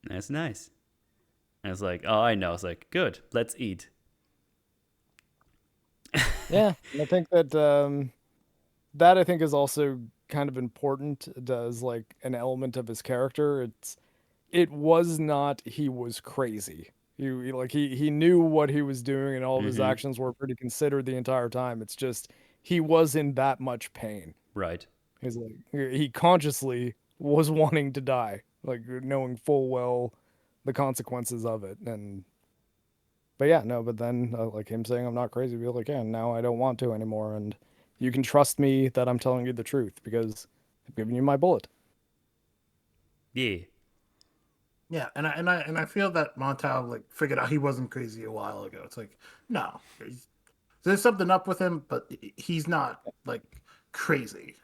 That's nice. And it's like, oh, I know. It's like, good. Let's eat. Yeah, and I think that that I think is also kind of important as like an element of his character. It was not he was crazy. He knew what he was doing and all of his actions were pretty considered the entire time. It's just he was in that much pain. Right. He's like he consciously was wanting to die, like knowing full well the consequences of it. But yeah, no, but then like him saying I'm not crazy, be like, yeah, now I don't want to anymore, and you can trust me that I'm telling you the truth because I've given you my bullet. Yeah. Yeah, and I feel that Montal like figured out he wasn't crazy a while ago. It's like, no, there's something up with him, but he's not like crazy.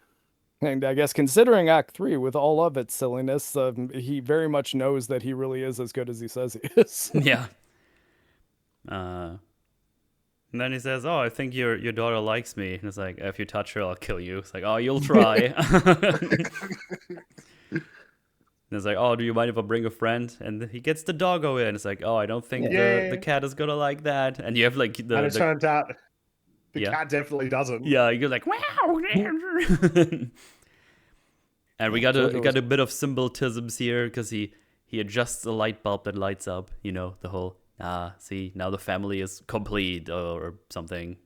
And I guess considering Act 3 with all of its silliness, he very much knows that he really is as good as he says he is. Yeah. And then he says, "Oh, I think your daughter likes me." And it's like, "If you touch her, I'll kill you." It's like, "Oh, you'll try." And it's like, "Oh, do you mind if I bring a friend?" And he gets the doggo in. It's like, "Oh, I don't think the cat is gonna like that." And you have like And it turns out the Yeah. cat definitely doesn't. Yeah, you're like, "Wow." And we got a bit of symbolisms here because he adjusts the light bulb that lights up. You know, the whole see, now the family is complete or something.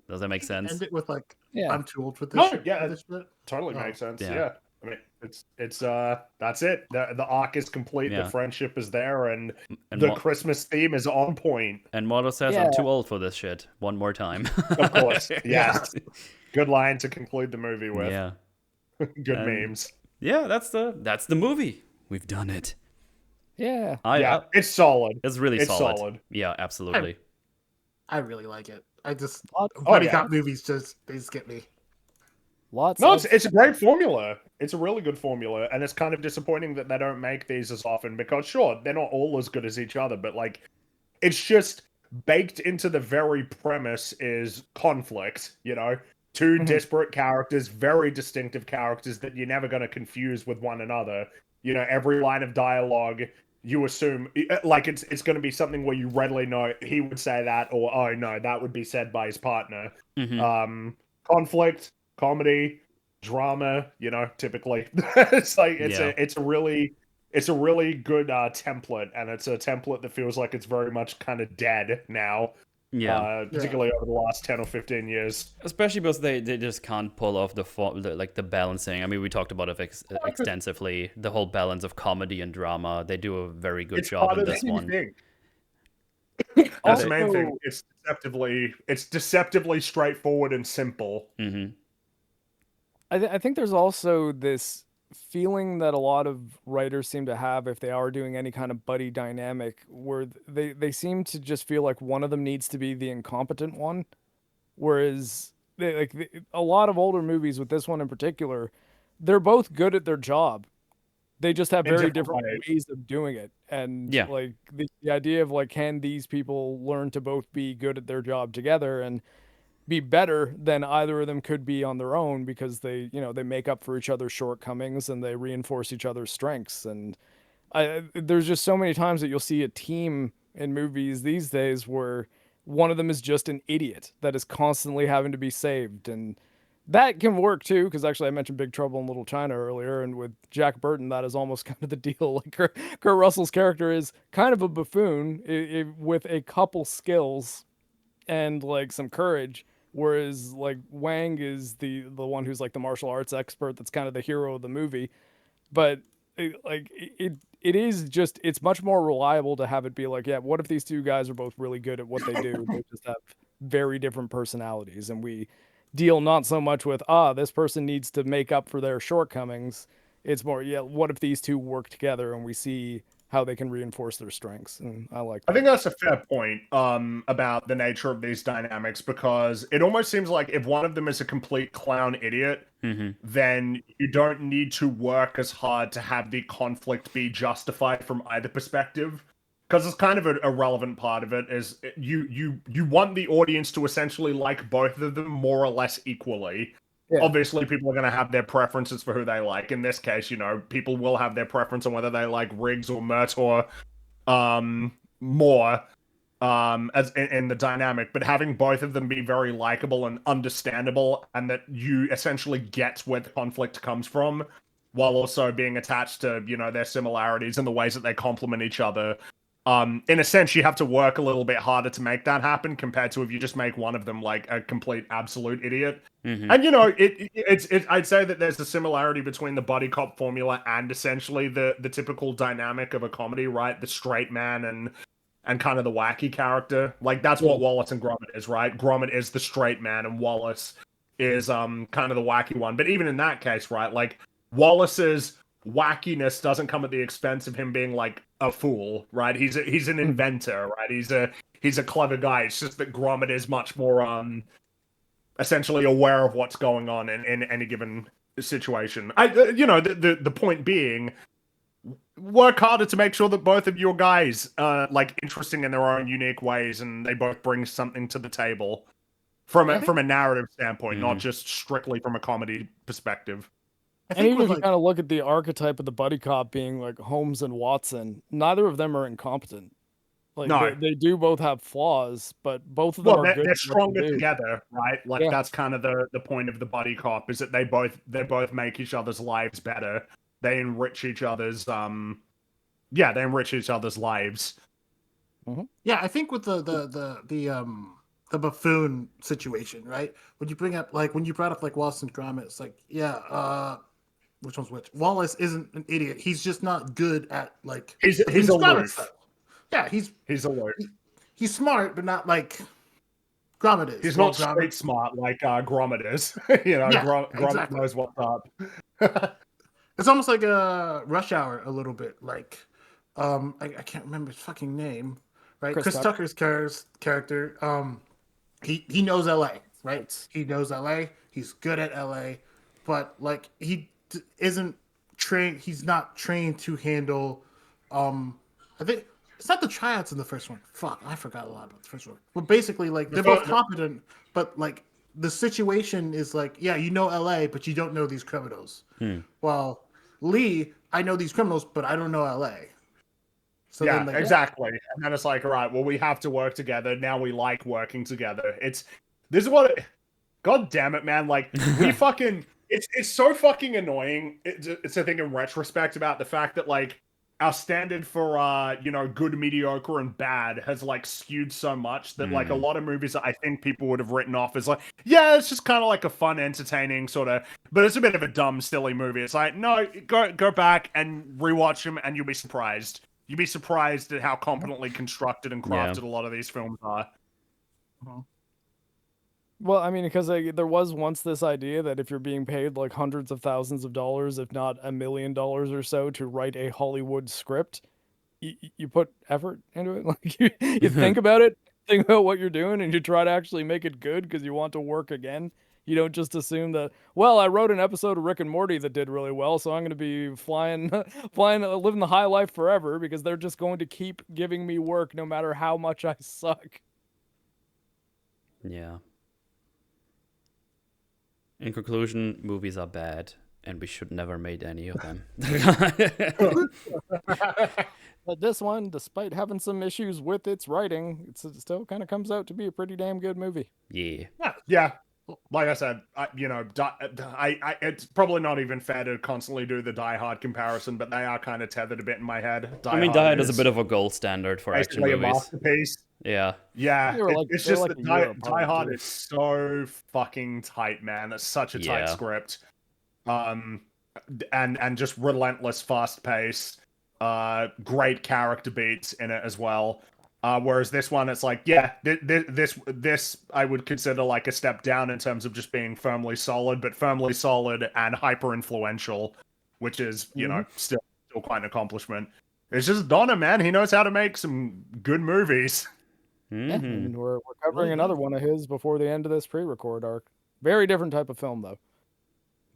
Does that make sense? End it with like, Yeah. I'm too old for this. No, shit, yeah, for this shit. Totally makes sense. Yeah. Yeah. I mean, it's that's it. The arc is complete. Yeah. The friendship is there, and And the Christmas theme is on point. And Mordo says, Yeah. "I'm too old for this shit." One more time. Of course, yes. Good line to conclude the movie with. Yeah. Good And- memes. Yeah, that's the movie. We've done it. Yeah. Yeah, it's solid. It's really It's solid. solid. Yeah, absolutely. I really like it. I just Lots, buddy yeah. cop movies they just get me. lots No, of it's a great formula. It's a really good formula, and it's kind of disappointing that they don't make these as often because, sure, they're not all as good as each other, but like, it's just baked into the very premise is conflict. You know, 2 disparate characters, very distinctive characters that you're never going to confuse with one another. You know, every line of dialogue you assume like it's going to be something where you readily know he would say that, or oh no, that would be said by his partner. Conflict, comedy, drama, you know, typically it's like it's a really good template, and it's a template that feels like it's very much kind of dead now. Yeah. Particularly over the last 10 or 15 years. Especially because they just can't pull off the balancing. I mean, we talked about it extensively. The whole balance of comedy and drama. They do a very good job in this one. That's the main thing. It's deceptively straightforward and simple. Mm-hmm. I think there's also this feeling that a lot of writers seem to have if they are doing any kind of buddy dynamic where they seem to just feel like one of them needs to be the incompetent one, whereas a lot of older movies with this one in particular, they're both good at their job. They just have very different ways of doing it. And Yeah. like the idea of like, can these people learn to both be good at their job together and be better than either of them could be on their own, because they make up for each other's shortcomings and they reinforce each other's strengths. And there's just so many times that you'll see a team in movies these days where one of them is just an idiot that is constantly having to be saved, and That can work too, because actually I mentioned Big Trouble in Little China earlier, and with Jack Burton, that is almost kind of the deal. Like Kurt Russell's character is kind of a buffoon with a couple skills and like some courage, whereas like Wang is the one who's like the martial arts expert that's kind of the hero of the movie. But it is just it's much more reliable to have it be like, yeah, what if these two guys are both really good at what they do? They just have very different personalities, and we deal not so much with this person needs to make up for their shortcomings. It's more, yeah, what if these two work together and we see how they can reinforce their strengths? And I like that. I think that's a fair point about the nature of these dynamics, because it almost seems like if one of them is a complete clown idiot, then you don't need to work as hard to have the conflict be justified from either perspective. Because it's kind of a relevant part of it is you want the audience to essentially like both of them more or less equally. Yeah. Obviously, people are going to have their preferences for who they like. In this case, you know, people will have their preference on whether they like Riggs or Murtaugh more as in the dynamic. But having both of them be very likable and understandable, and that you essentially get where the conflict comes from, while also being attached to, you know, their similarities and the ways that they complement each other. In a sense, you have to work a little bit harder to make that happen compared to if you just make one of them like a complete absolute idiot. And you know, it's I'd say that there's a similarity between the buddy cop formula and essentially the typical dynamic of a comedy, right? The straight man and kind of the wacky character. Like that's what Wallace and Gromit is, right? Gromit is the straight man and Wallace is kind of the wacky one. But even in that case, right, like Wallace's wackiness doesn't come at the expense of him being like a fool, right? He's an inventor, right? He's a clever guy. It's just that Gromit is much more essentially aware of what's going on in any given situation. You know, the point being, work harder to make sure that both of your guys are like interesting in their own unique ways, and they both bring something to the table from a narrative standpoint, not just strictly from a comedy perspective. And even if you kind of look at the archetype of the buddy cop being like Holmes and Watson, neither of them are incompetent. Like no. they do both have flaws, but both of them are good. They're stronger together, right? Like that's kind of the point of the buddy cop, is that they both make each other's lives better. They enrich each other's they enrich each other's lives. Yeah, I think with the buffoon situation, right? When you brought up like Wallace and Gromit, it's like, which one's which? Wallace isn't an idiot. He's just not good at like he's aloof. Yeah, he's aloof. He's smart, but not like Gromit is. He's not street smart like Gromit is. You know, Gromit knows what's up. It's almost like a Rush Hour a little bit. Like, I can't remember his fucking name. Right, Chris Tucker's character. He knows LA, right? He knows LA. He's good at LA, but like he isn't trained. He's not trained to handle. I think it's not the tryouts in the first one. Fuck, I forgot a lot about the first one. But basically, like they're both competent, but like the situation is like, yeah, you know LA, but you don't know these criminals. Well, Lee, I know these criminals, but I don't know LA. So yeah, then, exactly. And then it's like, all right, well, we have to work together. Now we like working together. God damn it, man. Like, we fucking, it's so fucking annoying. It's a thing in retrospect about the fact that, like, our standard for, good, mediocre, and bad has, like, skewed so much that, like, a lot of movies that I think people would have written off as, like, yeah, it's just kind of like a fun, entertaining sort of, but it's a bit of a dumb, silly movie. It's like, no, go back and rewatch them and you'll be surprised. You'd be surprised at how competently constructed and crafted a lot of these films are. Well, I mean, because there was once this idea that if you're being paid like hundreds of thousands of dollars, if not $1 million or so, to write a Hollywood script, you put effort into it. Like you think about it, think about what you're doing, and you try to actually make it good because you want to work again. You don't just assume that, well, I wrote an episode of Rick and Morty that did really well, so I'm going to be flying, living the high life forever because they're just going to keep giving me work no matter how much I suck. Yeah. In conclusion, movies are bad, and we should never made any of them. But this one, despite having some issues with its writing, it still kind of comes out to be a pretty damn good movie. Yeah. Yeah. like I said, it's probably not even fair to constantly do the Die Hard comparison, but they are kind of tethered a bit in my head. I mean, Die Hard is a bit of a gold standard for action basically a movies. masterpiece. Yeah. Yeah, it's just like that a year Die apart, Hard too. is so fucking tight, man. That's such a tight Yeah. script. And just relentless fast pace. Great character beats in it as well. Whereas this one, it's like, yeah, this I would consider like a step down in terms of just being firmly solid, but firmly solid and hyper influential, which is, you know, still quite an accomplishment. It's just Donner, man. He knows how to make some good movies. Yeah, and we're covering another one of his before the end of this pre-record arc. Very different type of film, though.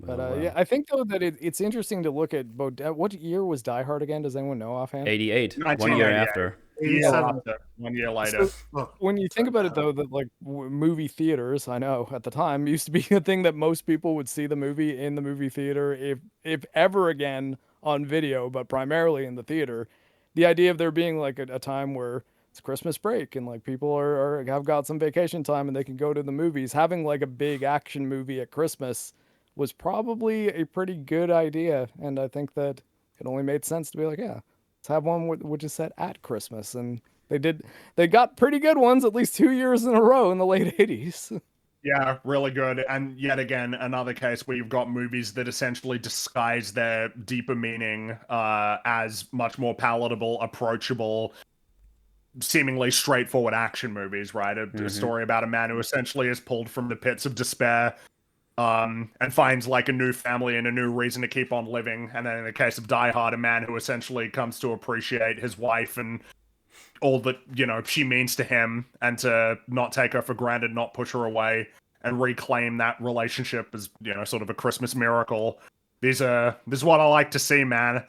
But yeah, I think though that it's interesting to look at both. What year was Die Hard again? Does anyone know offhand? 88. 1 year after. 1 year later. So, when you think about it, though, that like movie theaters, I know at the time used to be a thing that most people would see the movie in the movie theater, if ever again on video, but primarily in the theater. The idea of there being like a time where it's Christmas break and like people have got some vacation time and they can go to the movies, having like a big action movie at Christmas was probably a pretty good idea. And I think that it only made sense to be like, yeah, let's have one which is set at Christmas. And they got pretty good ones at least 2 years in a row in the late 80s. Yeah, really good. And yet again, another case where you've got movies that essentially disguise their deeper meaning as much more palatable, approachable, seemingly straightforward action movies, right? A story about a man who essentially is pulled from the pits of despair and finds like a new family and a new reason to keep on living. And then in the case of Die Hard, a man who essentially comes to appreciate his wife and all that, you know, she means to him, and to not take her for granted, not push her away, and reclaim that relationship as, you know, sort of a Christmas miracle. This is what I like to see, man.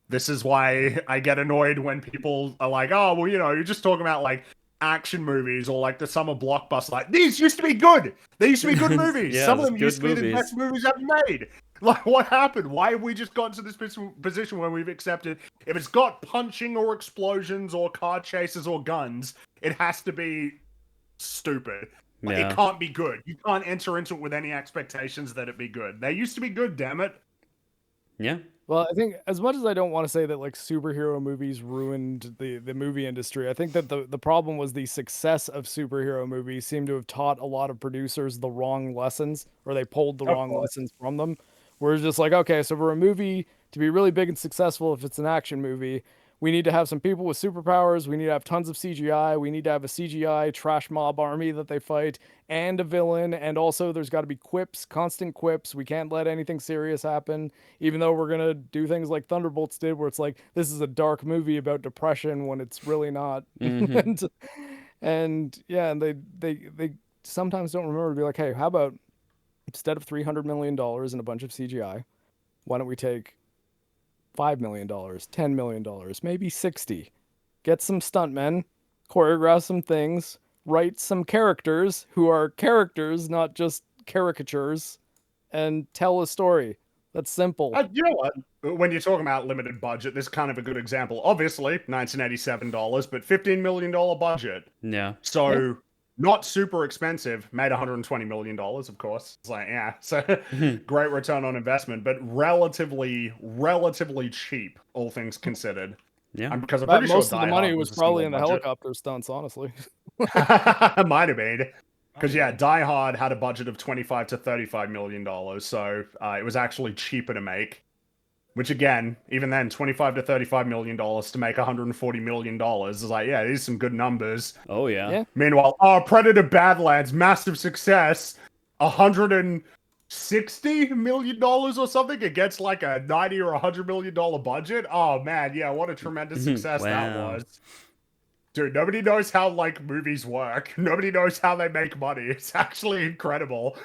This is why I get annoyed when people are like, oh, well, you know, you're just talking about like action movies or like the summer blockbuster. Like, these used to be good. They used to be good movies. Yeah, some of them used to be movies. the best movies ever made. Like, what happened? Why have we just gotten to this position where we've accepted if it's got punching or explosions or car chases or guns, it has to be stupid. Like, Yeah. it can't be good. You can't enter into it with any expectations that it be good. They used to be good, damn it. Yeah. Well, I think as much as I don't want to say that like superhero movies ruined the movie industry, I think that the problem was the success of superhero movies seemed to have taught a lot of producers the wrong lessons, or they pulled the wrong lessons from them. Where it's just like, okay, so for a movie to be really big and successful, if it's an action movie, we need to have some people with superpowers. We need to have tons of CGI. We need to have a CGI trash mob army that they fight, and a villain. And also, there's got to be quips, constant quips. We can't let anything serious happen, even though we're going to do things like Thunderbolts did, where it's like, this is a dark movie about depression when it's really not. and yeah, and they sometimes don't remember to be like, hey, how about instead of $300 million and a bunch of CGI, why don't we take $5 million, $10 million, maybe 60. Get some stuntmen, choreograph some things, write some characters who are characters, not just caricatures, and tell a story. That's simple. You know what? When you're talking about limited budget, this is kind of a good example. Obviously, $1987, but $15 million budget. Yeah. So not super expensive. Made $120 million, of course. It's like, yeah, so great return on investment, but relatively cheap, all things considered. Yeah. And because I'm But pretty most sure of the Die money Hard was a probably single in the budget. helicopter stunts, honestly. Might have been. Because, yeah, Die Hard had a budget of $25 to $35 million, so it was actually cheaper to make. Which, again, even then, $25 to $35 million to make $140 million is like, yeah, these are some good numbers. Oh, yeah. Meanwhile, Predator Badlands, massive success, $160 million or something against like a $90 or $100 million budget. Oh, man, yeah, what a tremendous success that Wow. was. Dude, nobody knows how, like, movies work. Nobody knows how they make money. It's actually incredible.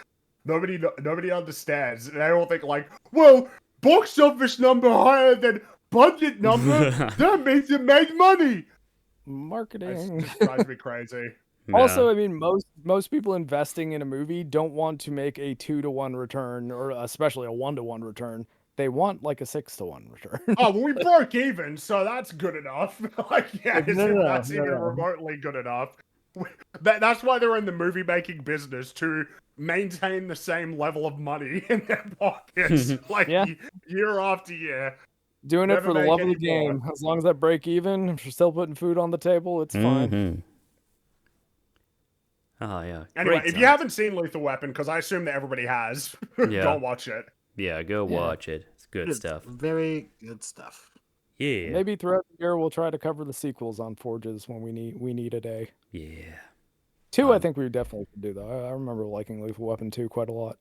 Nobody understands. They all think, like, well, box office number higher than budget number, that means it made money. Marketing. It just drives me crazy. Also, I mean, most people investing in a movie don't want to make a 2-to-1 return, or especially a 1-to-1 return. They want like a 6-to-1 return. Oh, well, we broke even, so that's good enough. Like, yeah, Like, no, that's even no. remotely good enough. That's why they're in the movie making business, to maintain the same level of money in their pockets, like Yeah. year after year. Doing it Never for the make love of the any more. game. As long as I break even, if you're still putting food on the table, it's fine. Mhm. Oh yeah. Anyway, Great if you time. haven't seen Lethal Weapon, because I assume that everybody has, Yeah. go watch it. Yeah, go watch it. It's good It's stuff. very good stuff. Yeah. Maybe throughout the year we'll try to cover the sequels on Forges when we need a day. Yeah. 2, I think we definitely could do though. I remember liking Lethal Weapon 2 quite a lot.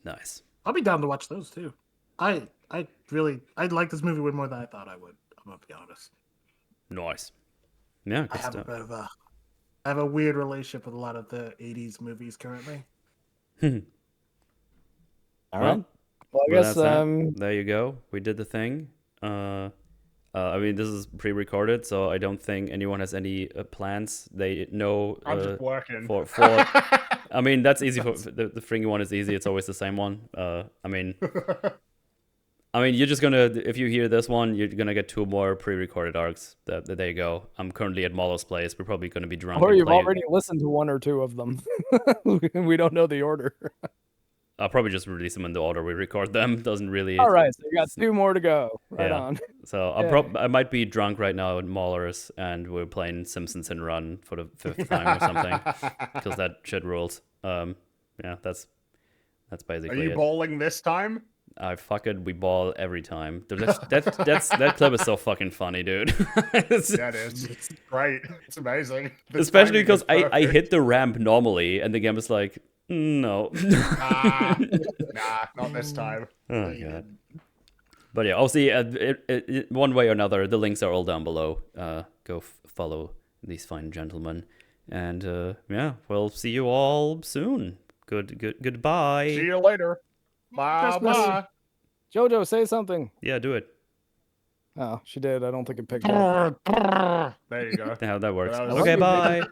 Nice. I'll be down to watch those too. I like this movie way more than I thought I would. I'm gonna be honest. Nice. Yeah, I good have a stuff. bit of a I have a weird relationship with a lot of the 80s movies currently. All Well, right. Well, I Well, guess that's that. There you go. We did the thing. I mean, this is pre-recorded, so I don't think anyone has any plans. They know. I'm just working. For I mean, that's easy. For the Fringy one is easy. It's always the same one. I mean, you're just gonna, if you hear this one, you're gonna get 2 more pre-recorded arcs. There you go. I'm currently at Molo's place. We're probably gonna be drunk. or and you've play- already listened to 1 or 2 of them. We don't know the order. I'll probably just release them in the order we record them. Doesn't really. All right, so you got 2 more to go. Right Yeah. on. So I might be drunk right now at Mahler's, and we're playing Simpsons and Run for the 5th time or something, because that shit rules. Yeah, that's Are basically you it. bowling this time? We ball every time. That clip is so fucking funny, dude. Yeah, it is. It's great. It's amazing. The Especially timing is because I perfect. hit the ramp normally, and the game is like, no. Nah, not this time. Oh god. But yeah, obviously, one way or another, the links are all down below. Go follow these fine gentlemen, and yeah, we'll see you all soon. Goodbye. See you later. Bye Christmas. bye. Jojo, say something. Yeah, do it. Oh, she did. I don't think it picked up. There you go. Yeah, that works. That was- Okay, bye.